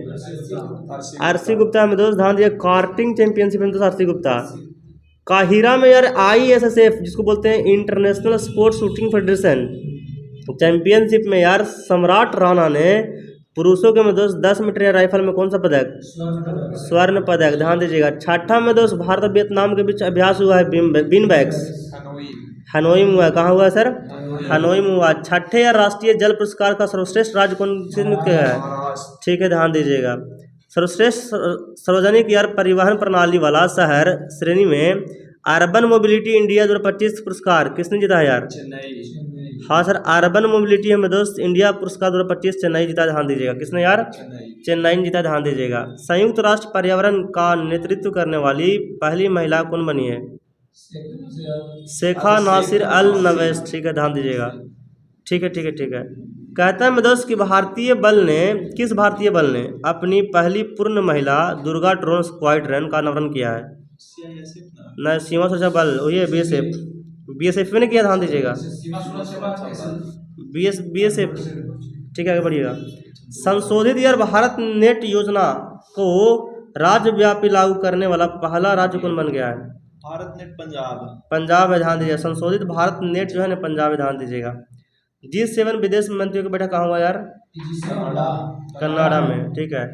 आरसी गुप्ता में दोस्त। ध्यान दीजिए। कार्टिंग चैंपियनशिप में दोस्त आरसी गुप्ता। काहिरा में यार ISSF जिसको बोलते हैं international sports shooting federation championship में यार सम्राट राणा ने पुरुषों के में दोस्त 10 मीटर एयर राइफल में कौन सा पदक? स्वर्ण पदक, ध्यान दीजिएगा। छठा में दोस्त भारत और वियतनाम के बीच अभ्यास हुआ है बीन बैग्स, हनोई में हुआ। कहाँ हुआ सर? हनोई में हुआ। छठे या राष्ट्रीय जल पुरस्कार का सर्वश्रेष्ठ राज्य कौन से है? ठीक है, ध्यान दीजिएगा। सर्वश्रेष्ठ सार्वजनिक यार परिवहन प्रणाली वाला शहर श्रेणी में अर्बन मोबिलिटी इंडिया 2025 पुरस्कार किसने जीता है यार? चेन्नई। हाँ सर, अर्बन मोबिलिटी में दोस्त इंडिया पुरस्कार 2025 चेन्नई जीता, ध्यान दीजिएगा। किसने यार? चेन्नई ने जीता, ध्यान दीजिएगा। संयुक्त राष्ट्र पर्यावरण का नेतृत्व करने वाली पहली महिला कौन बनी है? शेखा नासिर अल नवेस। ठीक है, ध्यान दीजिएगा। ठीक है, ठीक है, ठीक है। कहता है मैं दोस्त कि किस भारतीय बल ने अपनी पहली पूर्ण महिला दुर्गा ड्रोन स्क्वाड्रन का अनावरण किया है? न सीमा सुरक्षा बल, वही है बीएसएफ ने किया, ध्यान दीजिएगा। बीएसएफ। ठीक है, आगे बढ़िएगा। संशोधित यार भारत नेट योजना को राज्यव्यापी लागू करने वाला पहला राज्य कौन बन गया है? भारत नेट पंजाब है, ध्यान दीजिएगा। संशोधित भारत नेट जो है ना पंजाब है, ध्यान दीजिएगा। G7 विदेश मंत्रियों की बैठक कहाँ हुआ यार? कनाडा में। ठीक है।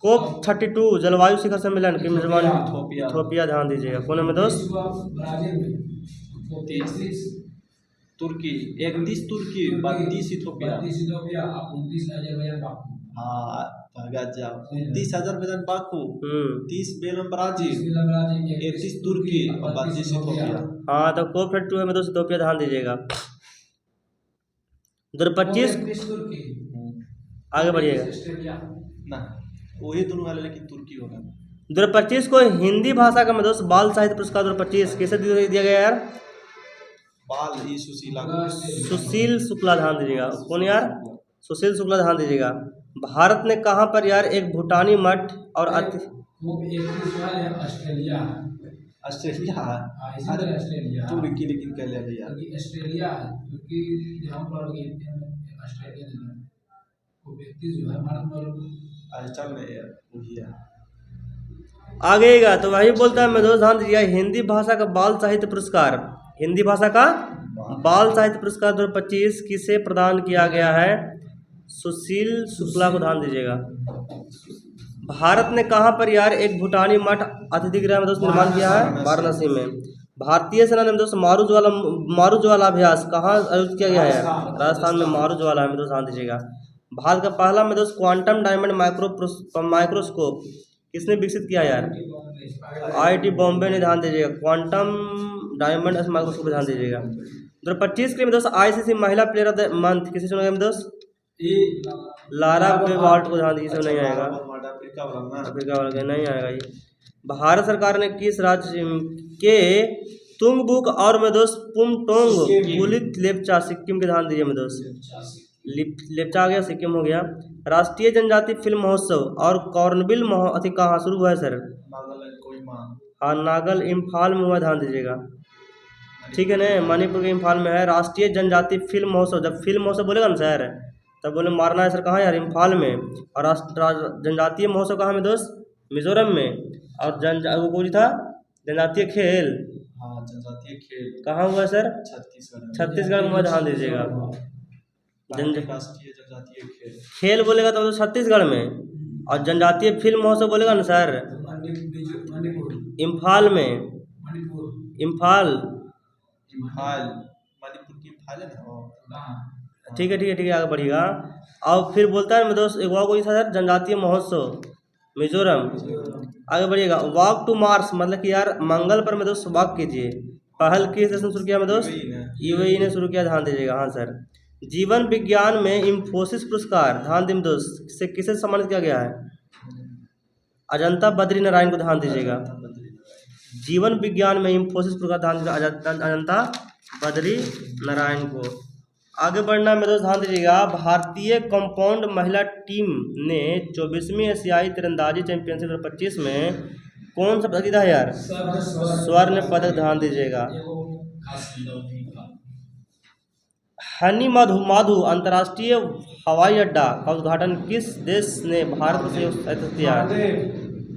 COP32 जलवायु शिखर सम्मेलन की मेजबानी इथोपिया, ध्यान दीजिएगा। कौन में दोस्त? तुर्की 31 तुर्की 32 इथोपिया। हाँ, 30 अजरबैजान बाकू, 30 बेलम ब्राजील, 31 तुर्की और 32 इथोपिया। हाँ, तो COP32 है में दोस्त इथोपिया, ध्यान दीजिएगा। 2025 आगे बढ़िएगा ना, वही दोनों वाले, लेकिन तुर्की होगा। 2025 को हिंदी भाषा का में दोस्त बाल साहित्य पुरस्कार 2025 किसे दिया गया यार? बाल ही सुशीला, सुशील शुक्ला, ध्यान दीजिएगा। कौन यार? सुशील शुक्ला, ध्यान दीजिएगा। भारत ने कहाँ पर यार एक भूटानी मठ और ऑस्ट्रेलिया तुर्की, लेकिन कह लिया भैया ऑस्ट्रेलिया है, क्योंकि यहाँ पर ऑस्ट्रेलिया वो व्यक्ति जो है भारत में आगेगा। तो वही बोलता है मैं दोस्त, ध्यान दीजिएगा। हिंदी भाषा का बाल साहित्य पुरस्कार, हिंदी भाषा का बाल साहित्य पुरस्कार 2025 किसे प्रदान किया गया है? सुशील शुक्ला को, ध्यान दीजिएगा। भारत ने कहाँ पर यार एक भूटानी मठ अतिथि गृह में दोस्त निर्माण किया है? वाराणसी में। भारतीय सेना ने दोस्त मारूज्वाला अभ्यास कहाँ आयोजित किया गया है? राजस्थान में मारूज्वाला में दोस्त, ध्यान दीजिएगा। भारत का पहला में दोस्त क्वांटम डायमंड माइक्रोस्कोप किसने विकसित किया यार? IIT बॉम्बे ने, ध्यान दीजिएगा। क्वांटम डायमंड माइक्रोस्कोप, ध्यान दीजिएगा। 2025 के में दोस्त ICC महिला प्लेयर ऑफ द मंथ किसे चुना गया में दोस्त? लारा बेवाल्ट को, ध्यान दीजिए। नहीं आएगा, अफ्रीका वाला नहीं आएगा ये। भारत सरकार ने किस राज्य के तुंगबुक और में दोस्त पुमटोंग पुलित लेपचा सिक्किम के, ध्यान दीजिए में दोस्त। लेपचा आ गया, सिक्किम हो गया। राष्ट्रीय जनजाति फिल्म महोत्सव और कॉर्नबिल कहाँ शुरू हुआ है सर? हाँ, नागल इम्फाल में हुआ, ध्यान दीजिएगा। ठीक है ना, मणिपुर के इम्फाल में है राष्ट्रीय जनजाति फिल्म महोत्सव। जब फिल्म महोत्सव बोलेगा ना सर, तब बोले मारना है सर, कहाँ यार? इम्फाल में। और जनजातीय महोत्सव कहाँ में दोस्त? मिजोरम में। और वो कोई था जनजातीय खेल, हाँ, जनजातीय खेल कहाँ हुआ सर? छत्तीसगढ़ में हुआ, ध्यान दीजिएगा। राष्ट्रीय जनजातीय खेल बोलेगा तो छत्तीसगढ़ में, और जनजातीय फिल्म महोत्सव बोलेगा ना सर इम्फाल में। इम्फाल मणिपुर की इम्फाल है ना। ठीक है, ठीक है, ठीक है, आगे बढ़िएगा। और फिर बोलता है मैं दोस्त एक और कोई था सर, जनजातीय महोत्सव मिजोरम। आगे बढ़िएगा। वॉक टू मार्स मतलब कि यार मंगल पर मैं दोस्त वॉक कीजिए, पहल किस देश ने शुरू किया मैं दोस्त? UAE ने शुरू किया, ध्यान दीजिएगा। हाँ सर। जीवन विज्ञान में इंफोसिस पुरस्कार, ध्यान दीजिए दोस्त, से किसे सम्मानित किया गया है? अजंता बद्री नारायण को, ध्यान दीजिएगा। जीवन विज्ञान में इंफोसिस पुरस्कार, ध्यान दीजिएगा, अजंता बद्री नारायण को। आगे बढ़ना मेरे दोस्त, ध्यान दीजिएगा। भारतीय कंपाउंड महिला टीम ने 24वीं एशियाई तीरंदाजी चैंपियनशिप 2025 में कौन सा पदक जीता है यार? स्वर्ण पदक, ध्यान दीजिएगा। हनी माधु अंतर्राष्ट्रीय हवाई अड्डा का उद्घाटन किस देश ने भारत से किया?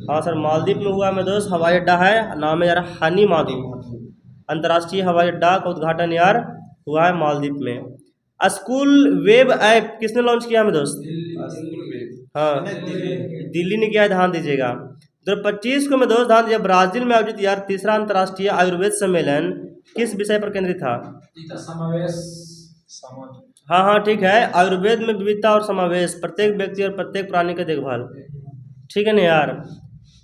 हाँ सर, मालदीव में हुआ मेरे दोस्त, हवाई अड्डा है, नाम है यार हनी माधु। अंतर्राष्ट्रीय हवाई अड्डा का उद्घाटन यार हुआ है मालदीव में। स्कूल वेब ऐप किसने लॉन्च किया हमें दोस्त? हाँ, दिल्ली दिल्ली ने किया है, ध्यान दीजिएगा। 2025 को मैं दोस्त ध्यान दीजिए, ब्राजील में आयोजित यार तीसरा अंतर्राष्ट्रीय आयुर्वेद सम्मेलन किस विषय पर केंद्रित था? समावेश समाज हाँ हाँ ठीक है, आयुर्वेद में विविधता और समावेश, प्रत्येक व्यक्ति और प्रत्येक प्राणी का देखभाल। ठीक है ना यार।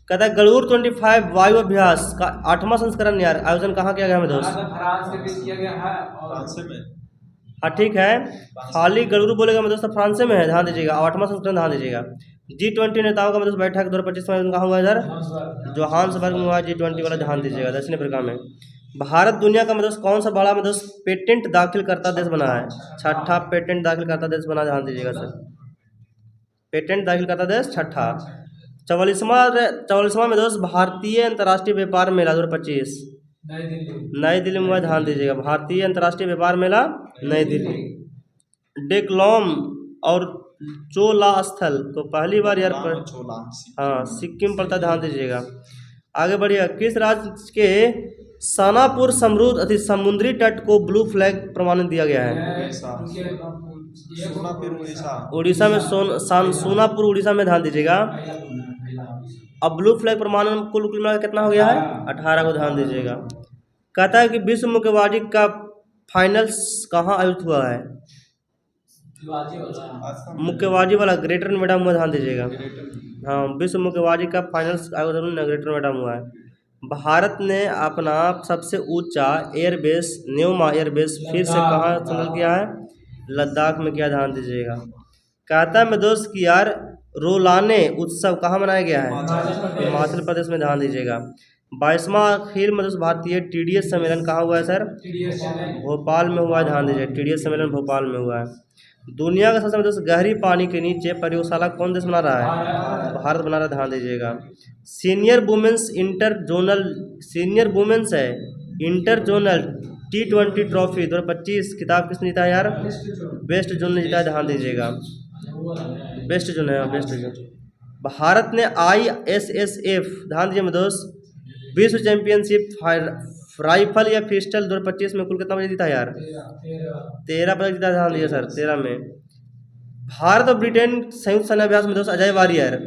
कहता है गरुड़ 25 वायु अभ्यास का 8वां संस्करण यार आयोजन कहाँ किया गया हमें दोस्त? फ्रांस के बीच किया गया है और हाँ ठीक है, खाली गरुड़ बोलेगा मैं दोस्त फ्रांस में है, ध्यान दीजिएगा। 8वां संस्करण ध्यान दीजिएगा। G20 नेताओं का मैं दोस्त बैठक 2025 में कहाँ हुआ इधर? जोहान्सबर्ग में हुआ G20 वाला, ध्यान दीजिएगा, दक्षिण अफ्रीका में। भारत दुनिया का मतलब कौन सा बड़ा मतलब पेटेंट दाखिल करता देश बना है? 6ठा पेटेंट दाखिल करता देश बना, ध्यान दीजिएगा सर। पेटेंट दाखिल करता देश 6ठा। 44वां में दोस्त भारतीय अंतर्राष्ट्रीय व्यापार मेला 2025 नई दिल्ली में हुआ, ध्यान दीजिएगा। भारतीय अंतर्राष्ट्रीय व्यापार मेला नई दिल्ली। डेकलॉम और चोला स्थल को पहली बार यार हाँ सिक्किम पड़ता, ध्यान दीजिएगा। आगे बढ़िए, किस राज्य के सानापुर समृद्ध अति समुद्री तट को ब्लू फ्लैग प्रमाणित दिया गया है? उड़ीसा में सोनापुर उड़ीसा में, ध्यान दीजिएगा। अब ब्लू फ्लैग प्रमाणन कुल मिला कितना हो गया है? 18 को, ध्यान दीजिएगा। कहता है कि विश्व मुक्केबाजी का फाइनल्स कहाँ आयोजित हुआ है? मुक्केबाजी वाला ग्रेटर नोएडा में, ध्यान दीजिएगा। हाँ, विश्व मुक्केबाजी का फाइनल्स आयोजन ग्रेटर नोएडा में हुआ है। भारत ने अपना सबसे ऊंचा एयरबेस न्योमा एयरबेस फिर से कहाँ संचालित किया है? लद्दाख में किया, ध्यान दीजिएगा। कहता है मैं दोस्त कि यार रोलाने उत्सव कहाँ मनाया गया है? हिमाचल प्रदेश में, ध्यान दीजिएगा। 22वां अखिल मधुस भारतीय TDS सम्मेलन कहाँ हुआ है सर? भोपाल में हुआ है, ध्यान दीजिए। TDS सम्मेलन भोपाल में हुआ है। दुनिया का सबसे दोस्त गहरी पानी के नीचे प्रयोगशाला कौन देश बना रहा है? भारत बना रहा है, ध्यान दीजिएगा। सीनियर वुमेन्स है इंटर जोनल T20 ट्रॉफी 2025 खिताब किसने जीता है यार? वेस्ट जोन ने जीता है, ध्यान दीजिएगा। वेस्ट जोन है, वेस्ट जोन। भारत ने ISSF, ध्यान दीजिए मेरे दोस्त, विश्व चैंपियनशिप राइफल या पिस्टल 2025 में कुल कितना बजे जीता है यार? 13 पदक जीता, ध्यान दीजिए सर, 13 में। भारत और ब्रिटेन संयुक्त सेनाभ्यास में दोस्त अजय वारियर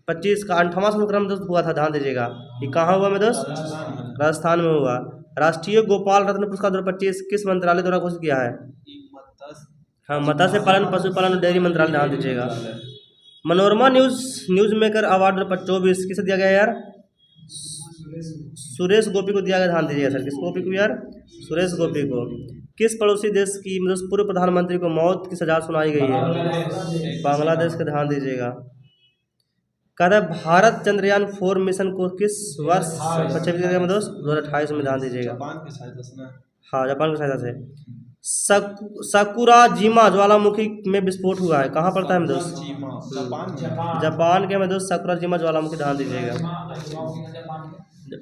25 का 8वां संस्करण दोस्त हुआ था, ध्यान दीजिएगा। ये कहाँ हुआ में दोस्त? राजस्थान में हुआ। राष्ट्रीय गोपाल रत्न पुरस्कार 2025 किस मंत्रालय द्वारा घोषित किया है? हाँ, मत्स्य पालन पशुपालन और डेयरी मंत्रालय, ध्यान दीजिएगा। मनोरमा न्यूज मेकर अवार्ड 2024 किसे दिया गया यार? सुरेश गोपी को दिया गया, ध्यान दीजिएगा सर। किस गोपी को यार? सुरेश गोपी को। किस पड़ोसी देश की मतलब पूर्व प्रधानमंत्री को मौत की सजा सुनाई गई है? बांग्लादेश का, ध्यान दीजिएगा। कहता है भारत चंद्रयान 4 मिशन को किस वर्ष प्रक्षेपित किया गया दोस्त? 2028 में, ध्यान दीजिएगा। हाँ, जापान की सहायता से। साकुराजिमा ज्वालामुखी में विस्फोट हुआ है, कहाँ पड़ता है मेरे दोस्त? जापान के में दोस्त साकुराजिमा ज्वालामुखी, ध्यान दीजिएगा।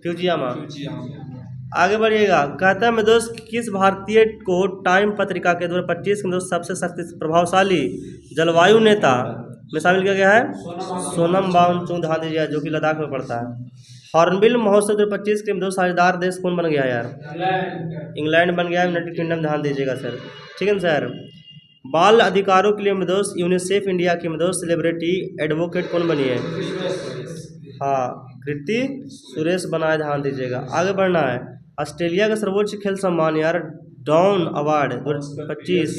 फ्यूजियामा। आगे बढ़िएगा। कहता है मैं दोस्त किस भारतीय को टाइम पत्रिका के 2025 के दोस्त सबसे शक्ति प्रभावशाली जलवायु नेता में शामिल किया गया है? सोनम वांगचुक, ध्यान दीजिएगा, जो कि लद्दाख में पड़ता है। हॉर्नबिल महोत्सव 2025 के दोस्त साझेदार देश कौन बन गया यार? इंग्लैंड बन गया है, यूनाइटेड किंगडम, ध्यान दीजिएगा सर। ठीक है सर। बाल अधिकारों के लिए दोस्त यूनिसेफ इंडिया की दोस्त सेलिब्रिटी एडवोकेट कौन बनी है? हाँ, कृति सुरेश बनाए, ध्यान दीजिएगा। आगे बढ़ना है। ऑस्ट्रेलिया का सर्वोच्च खेल सम्मान यार डाउन अवार्ड 2025।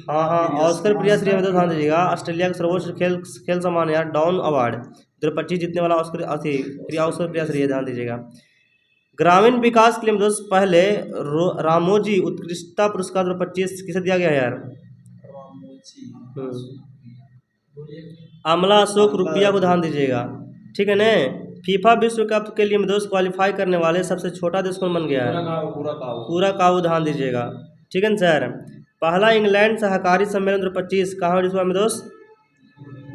हाँ, ऑस्कर प्रियाश्री में तो ध्यान दीजिएगा। ऑस्ट्रेलिया का सर्वोच्च खेल सम्मान यार डाउन अवार्ड 2025 जीतने वाला ऑस्कर प्रियाश्री है, ध्यान दीजिएगा। ग्रामीण विकास के लिए दोस्त पहले रामोजी उत्कृष्टता पुरस्कार 2025 किसे दिया गया यार? अमला अशोक रुपया को, ध्यान दीजिएगा। ठीक है न। फीफा विश्व कप के लिए दोस्त क्वालिफाई करने वाले सबसे छोटा देश कौन बन गया है? पूरा काऊ, ध्यान दीजिएगा। ठीक है सर। पहला इंग्लैंड सहकारी सम्मेलन 2025 कहाँ हुआ में दोस्त?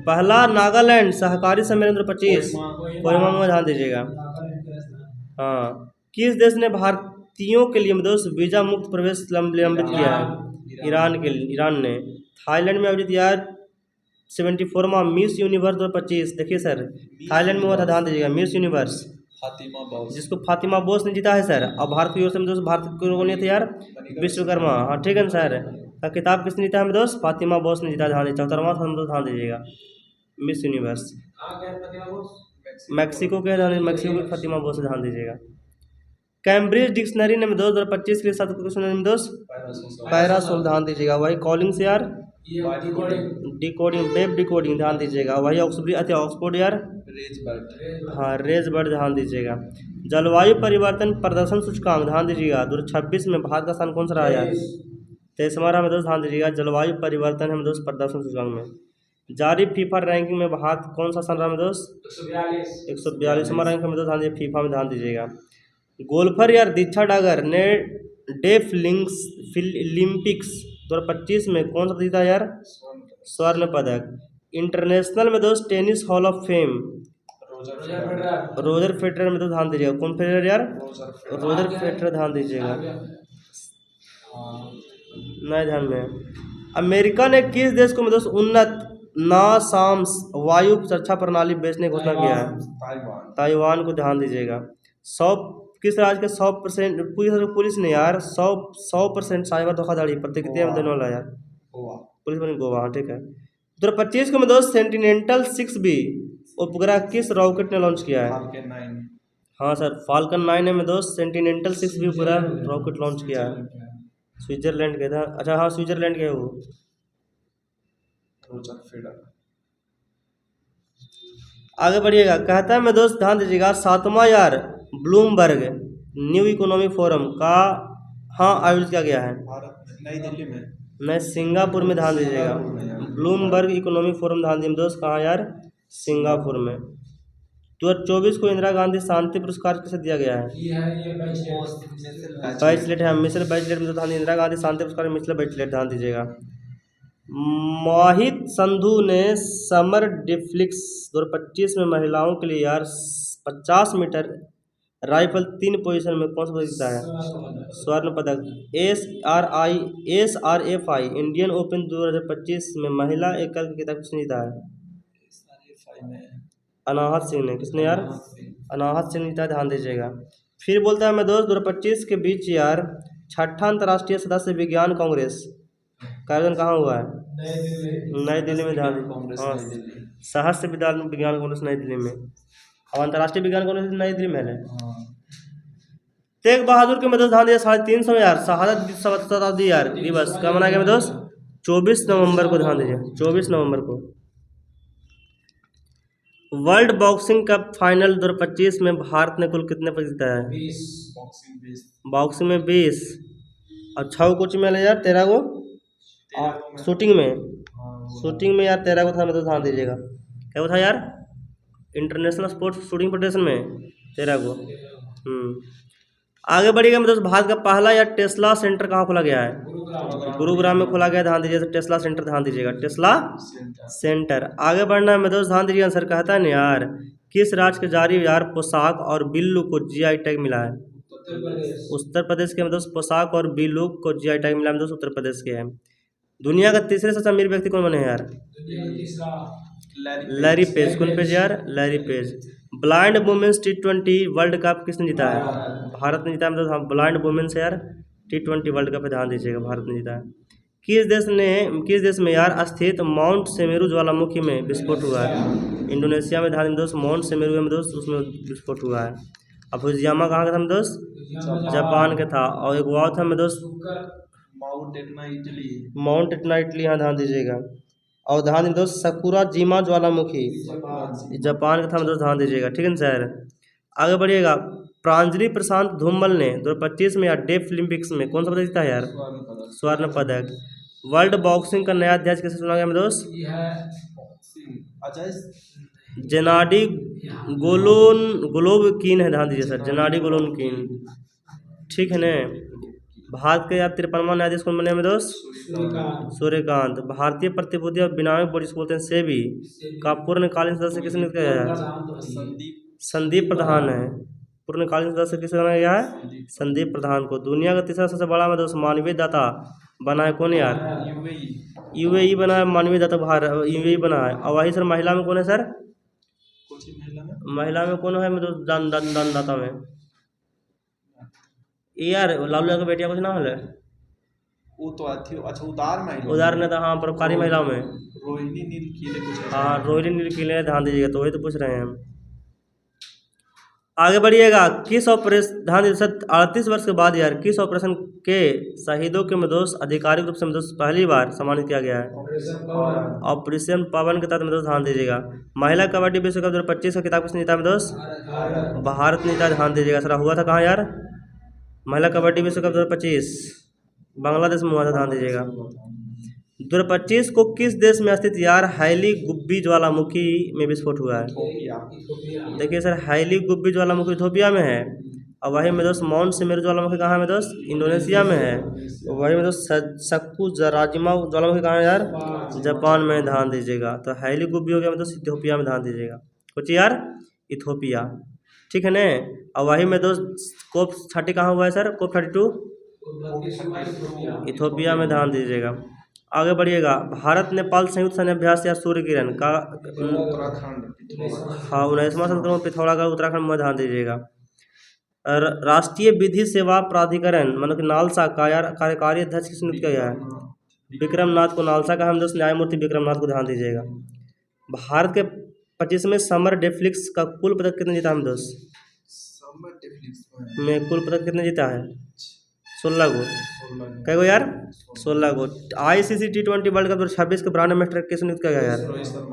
पहला नागालैंड सहकारी सम्मेलन 2025 कोहिमा में, ध्यान दीजिएगा। हाँ, किस देश ने भारतीयों के लिए दोस्त वीजा मुक्त प्रवेश लंबित किया है? ईरान ने। थाईलैंड में आयोजित यार 74वां मिस यूनिवर्स 2025, देखिए सर, थाईलैंड में हुआ था, ध्यान दीजिएगा। मिस यूनिवर्स जिसको फातिमा बोस ने जीता है सर। और भारत की ओर से दोस्त भारत के लोगों ने थे यार विश्वकर्मा। हाँ, ठीक है सर। का किताब किसने जीता है मेरे दोस्त? फातिमा बोस ने जीता। ध्यान दीजिए 74वां स्वतंत्रता ध्यान दीजिएगा। मिस यूनिवर्स मैक्सिको के मैक्सिको की फातिमा बोस से ध्यान दीजिएगा। कैम्ब्रिज डिक्शनरी ने 2025 के लिए शब्द क्वेश्चन में दोस्त पैरासोल ध्यान दीजिएगा। वही कॉलिंग से यार डिकोडिंग वेब डिकोडिंग ध्यान दीजिएगा। वही ऑक्सफोर्ड यार हाँ रेज बर्ड ध्यान दीजिएगा। जलवायु परिवर्तन प्रदर्शन सूचकांक ध्यान दीजिएगा 2026 में भारत का स्थान कौन सा रहा यार? 23वां रहा में दोस्त ध्यान दीजिएगा। जलवायु परिवर्तन है में दोस्त प्रदर्शन सूचकांक में। जारी फीफा रैंकिंग में भारत कौन सा स्थान रहा में दोस्त? 142वां रैंक में दोस्त ध्यान दीजिए फीफा में ध्यान दीजिएगा। गोल्फर यार दीक्षा डागर ने डेफ लिंक्स 2025 में कौन सा जीता यार? स्वर्ण पदक। इंटरनेशनल में दोस्त tennis hall of fame Roger Federer में तो ध्यान दीजिएगा। कौन फेडरर यार? रोजर फेडरर ध्यान दीजिएगा। नए ध्यान में। अमेरिका ने किस देश को में दोस्त उन्नत नासाम्स वायु सुरक्षा प्रणाली बेचने की घोषणा किया है? ताइवान को ध्यान दीजिएगा। 100 किस राज्य के 100% पुलिस ने यार 100% साइबर धोखाधड़ी प्रतिक्रिया में देने वाला यार? पुलिस बनी गोवा। हाँ ठीक है। 2025 को में दोस्त सेंटिनेंटल 6B उपग्रह किस रॉकेट ने लॉन्च किया है? हाँ सर फाल्कन 9 ने में दोस्त सेंटिनेंटल 6B उपग्रह रॉकेट लॉन्च किया है। स्विट्जरलैंड के था। अच्छा हाँ स्विट्जरलैंड के वो आगे बढ़िएगा। कहता है मैं दोस्त ध्यान दीजिएगा 7वां यार ब्लूमबर्ग न्यू इकोनॉमी फोरम का हाँ आयोजित किया गया है नई दिल्ली में नहीं सिंगापुर में ध्यान दीजिएगा। ब्लूमबर्ग इकोनॉमिक फोरम ध्यान दीजिए दोस्त कहाँ यार? सिंगापुर में। 2024 को इंदिरा गांधी शांति पुरस्कार किसे दिया गया है? बैचलेट है मिशेल बैचलेट में तो ध्यान इंदिरा गांधी शांति पुरस्कार मिशेल बैचलेट ध्यान दीजिएगा। मोहित संधू ने समर डिफ्लिक्स 2025 में महिलाओं के लिए यार 50 मीटर राइफल 3 पोजीशन में कौन सा पदक जीता है? स्वर्ण पदक। SRFI इंडियन ओपन 2025 में महिला एकल की किताब किसने जीता है? अनाहत सिंह ने। किसने यार? अनाहत सिंह जीता ध्यान दीजिएगा। फिर बोलता है मैं दोस्त 2025 के बीच यार 6ठा अंतर्राष्ट्रीय सदस्य विज्ञान कांग्रेस का आयोजन कहाँ हुआ है? नई दिल्ली में ध्यान दीजिए। हाँ सहस्त्र विज्ञान कांग्रेस नई दिल्ली में और अंतर्राष्ट्रीय विज्ञान कांग्रेस नई दिल्ली में है। तेग बहादुर के में दोस्त ध्यान दिया 350 यार शहादत शताब्दी यार दिवस कब मनाया गया में दोस्त? 24 नवंबर को ध्यान दीजिए 24 नवंबर को। वर्ल्ड बॉक्सिंग कप फाइनल 2025 में भारत ने कुल कितने पदक जीता है? बॉक्सिंग में 20 और 6 कुछ में यार 13 को शूटिंग में यार 13 को था में तो ध्यान दीजिएगा। क्या वो था यार? इंटरनेशनल स्पोर्ट्स शूटिंग फेडरेशन में 13 को। आगे बढ़िएगा मैं दोस्त भारत का पहला यार टेस्ला सेंटर कहाँ खोला गया है? गुरुग्राम में खोला गया ध्यान दीजिए। टेस्ला सेंटर ध्यान दीजिएगा टेस्ला सेंटर। आगे बढ़ना है मैं दोस्त ध्यान दीजिएगा। आंसर कहता है ना यार किस राज्य के जारी यार पोशाक और बिल्लू को GI टैग मिला है? उत्तर प्रदेश के में दोस्त पोशाक और बिल्लू को GI टैग मिला है दोस्त उत्तर प्रदेश के है। दुनिया का तीसरे सबसे अमीर व्यक्ति कौन बने हैं यार? Larry Page. कौन पेज यार? Larry Page. Blind women's T20 world cup किसने जीता है? भारत ने जीता है मतलब ब्लाइंड वुमेन्स यार T20 वर्ल्ड कप पे ध्यान दीजिएगा भारत ने जीता है। किस देश में यार स्थित माउंट सेमेरू ज्वालामुखी में विस्फोट हुआ है? इंडोनेशिया में ध्यान दोस्त माउंट सेमेरू में दोस्त उसमें विस्फोट हुआ है। अब फुजियामा कहाँ का था दोस्त? जापान का था। और एक वाव था दोस्त माउंट एटना इटली यहाँ ध्यान दीजिएगा। और ध्यान दीजिए दोस्त सकुरा जिमा ज्वालामुखी जापान का था दोस्त ध्यान दीजिएगा। ठीक है ना सर? आगे बढ़िएगा। प्रांजलि प्रशांत धूमल ने 2025 में यार डेफ ओलंपिक्स में कौन सा पदक जीता है यार? स्वर्ण पदक। वर्ल्ड बॉक्सिंग का नया अध्याय किसे चुना गया मेरे दोस्त? जेनाडी गोलोवकीन है ध्यान दीजिए सर जेनाडी गोलोवकीन। ठीक है ना? भारत के यार 53वां न्यायाधीश कौन बने में दोस्त? सूर्यकांत। भारतीय प्रतिभूति और विनिमय बोर्ड जिसको बोलते हैं सेबी का पूर्णकालीन सदस्य किसने नियुक्त किया है? संदीप प्रधान है। पूर्णकालीन सदस्य किसे बनाया गया है? संदीप प्रधान को। दुनिया का तीसरा सबसे बड़ा में दोस्त मानवीय दाता बना है कौन यार? UAE बना है मानवीय दाता भारत UAE बना है। और वही सर महिला में कौन है सर? महिला में कौन है में दोस्त दान दाता में? यार लालू यादव का बेटिया कुछ नाम है वो तो थी अच्छा उदार महिला उदार नेता, हाँ परोपकारी महिलाओं में, रोहिणी नील कीले कुछ ऐसा हाँ रोहिणी नील कीले ध्यान दीजिएगा, तो वही तो पूछ रहे हैं हम। आगे बढ़िएगा, किस ऑपरेशन, ध्यान दीजिए सर, 38 वर्ष के बाद यार किस ऑपरेशन के शहीदों के निर्दोष आधिकारिक रूप से निर्दोष पहली बार सम्मानित किया गया है? ऑपरेशन पवन। ऑपरेशन पवन के तहत निर्दोष, ध्यान दीजिएगा। महिला कबड्डी विश्व कप 2025 का खिताब किसने जीता निर्दोष? भारत ने जीता, ध्यान दीजिएगा सर। हुआ था कहाँ यार? महिला कबड्डी विश्व कप 2025 बांग्लादेश में हुआ था, ध्यान दीजिएगा। 2025 को किस देश में स्थित यार हैली गुब्बी ज्वालामुखी में विस्फोट हुआ है? देखिए सर, हैली गुब्बी ज्वालामुखी इथोपिया में है, और वही में दोस्त माउंट सिमेरू ज्वालामुखी कहाँ में दोस्त? इंडोनेशिया में है। वही में दोस्त सक्कू जराजिमा ज्वालामुखी कहाँ है यार? जापान में, ध्यान दीजिएगा। तो हैली गुब्बी हो गया मतलब इथोपिया में, ध्यान दीजिएगा। कुछ यार इथोपिया, ठीक है ना। और वही में दोस्त कोप 30 कहाँ हुआ है सर? कोप 32 इथोपिया में, ध्यान दीजिएगा। आगे बढ़िएगा, भारत नेपाल संयुक्त सैन्य अभ्यास या सूर्य किरण का उत्तराखंड हाँ 19वां संस्करण पिथौरागढ़ उत्तराखंड में, ध्यान दीजिएगा। राष्ट्रीय विधि सेवा प्राधिकरण मतलब कि नालसा का यार कार्यकारी अध्यक्ष किसने नियुक्त किया गया है? विक्रमनाथ को नालसा का हम दोस्त न्यायमूर्ति विक्रमनाथ को, ध्यान दीजिएगा। भारत के 25वें समर डेफ्लिक्स का कुल पदक कितने जीता हम दोस्त? समर डेफ्लिक्स में कुल पदक कितने जीता है? 16 गो। कई गो यार? 16 गो। ICC T20 वर्ल्ड कप 2026 के ब्रांड एम्बेसडर किसने नियुक्त किया गया यार?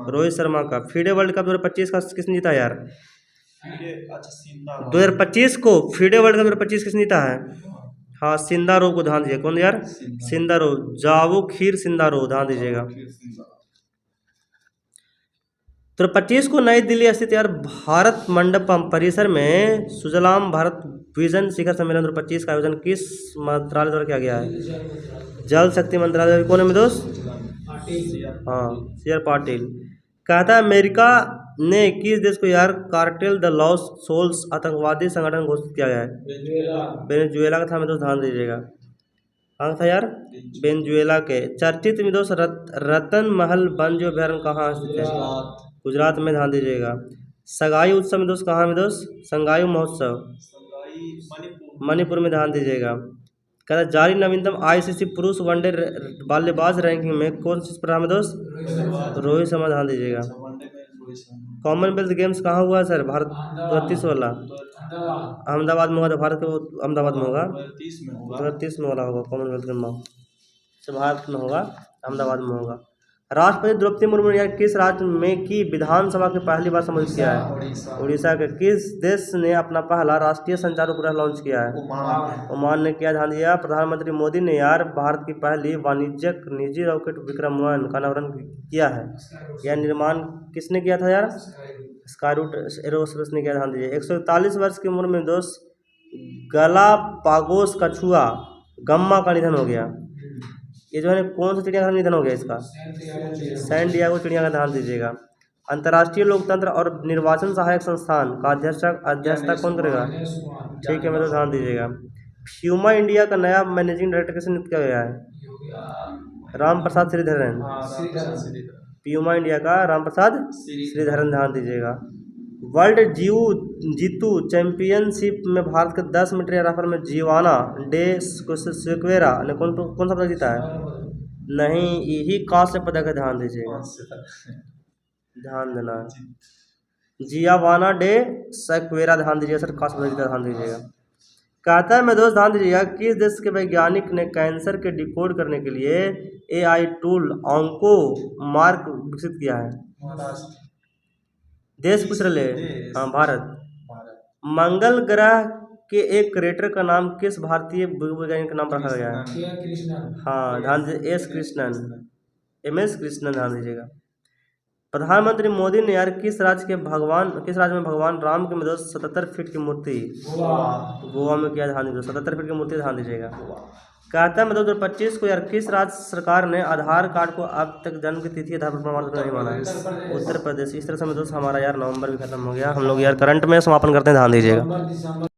रोहित शर्मा का। फीडे वर्ल्ड कप 2025 का किसने जीता यार? अच्छा 2025 को फीडे वर्ल्ड कप 2025 किसने जीता है? हाँ सिंदारो को, ध्यान दीजिए। कौन यार? सिंदारो, जावो खीर सिंदारो, ध्यान दीजिएगा। 2025 को नई दिल्ली स्थित यार भारत मंडपम परिसर में सुजलाम भारत विजन शिखर सम्मेलन 2025 का आयोजन किस मंत्रालय द्वारा किया गया है? जल शक्ति मंत्रालय। कौन है मेरे दोस्त? हाँ CR पाटिल। कहता है अमेरिका ने किस देश को यार कार्टेल द लॉस्ट सोल्स आतंकवादी संगठन घोषित किया गया है? वेनेजुएला का था मेरे दोस्त, ध्यान दीजिएगा। हाँ था यार वेनेजुएला के। चर्चित में दोस्त रतन महल वन जो अभ्यारण्य कहाँ स्थित है? गुजरात में, ध्यान दीजिएगा। सगाई उत्सव में दोस्त कहाँ में दोस्त? संगाई महोत्सव मणिपुर में, ध्यान दीजिएगा। कहता जारी नवीनतम ICC पुरुष वनडे बल्लेबाज रैंकिंग में कौन सी रहा में दोस्त? रोहित शर्मा, ध्यान दीजिएगा। कॉमनवेल्थ गेम्स कहाँ हुआ है सर? भारत 32 वाला अहमदाबाद में होगा, तो भारत के अहमदाबाद में होगा, 32 में वाला होगा कॉमनवेल्थ गेम, भारत में होगा, अहमदाबाद में होगा। राष्ट्रपति द्रौपदी मुर्मू ने किस राज्य में की विधानसभा की पहली बार संबोधित किया है? उड़ीसा के। किस देश ने अपना पहला राष्ट्रीय संचार उपग्रह लॉन्च किया है? ओमान ने किया, ध्यान दिया। प्रधानमंत्री मोदी ने यार भारत की पहली वाणिज्यिक निजी रॉकेट विक्रम-1 का अनावरण किया है। यह निर्माण किसने किया था यार? स्काईरूट एरोस्पेस ने किया, ध्यान दीजिए। 141 वर्ष की उम्र में दोस्त गलापागोस कछुआ गम्मा का निधन हो गया। ये जो है कौन सा चिड़िया का निधन हो गया इसका? सैन डिएगो चिड़िया का, ध्यान दीजिएगा। अंतर्राष्ट्रीय लोकतंत्र और निर्वाचन सहायक संस्थान का अध्यक्षता कौन करेगा? ठीक है, मतलब ध्यान दीजिएगा। फ्यूमा इंडिया का नया मैनेजिंग डायरेक्टर किसे नियुक्त किया गया है? राम प्रसाद श्रीधरन। फ्यूमा इंडिया का राम प्रसाद श्रीधरन, ध्यान दीजिएगा। वर्ल्ड जीतू चैंपियनशिप में भारत के 10 मीटर राइफल में जीवाना डे सिक्वेरा ने कौन सा पदक जीता है? नहीं, यही कांस्य पदक है, ध्यान दीजिएगा, ध्यान देना। जियावाना डे सिक्वेरा, ध्यान दीजिएगा सर, कांस्य पदक जीता, ध्यान दीजिएगा। कहता है मैं दोस्त, ध्यान दीजिएगा, किस देश के वैज्ञानिक ने कैंसर के डिकोड करने के लिए AI टूल ऑन्को मार्क विकसित किया है? देश पूछ रहे? हाँ भारत। मंगल ग्रह के एक क्रेटर का नाम किस भारतीय वैज्ञानिक का नाम रखा गया है? हाँ ध्यान दीजिए, MS कृष्णन, ध्यान दीजिएगा। प्रधानमंत्री मोदी ने यार किस राज्य में भगवान राम के में 77 फीट की मूर्ति गोवा में किया? ध्यान दीजिए, 77 फीट की मूर्ति, ध्यान दीजिएगा। कहता है 2025 को यार किस राज्य सरकार ने आधार कार्ड को अब तक जन्म की तिथि आधार पर प्रमाण पत्र नहीं माना है? उत्तर प्रदेश। इस तरह से दोस्त हमारा यार नवंबर भी खत्म हो गया। हम लोग यार करंट में समापन करते हैं, ध्यान दीजिएगा।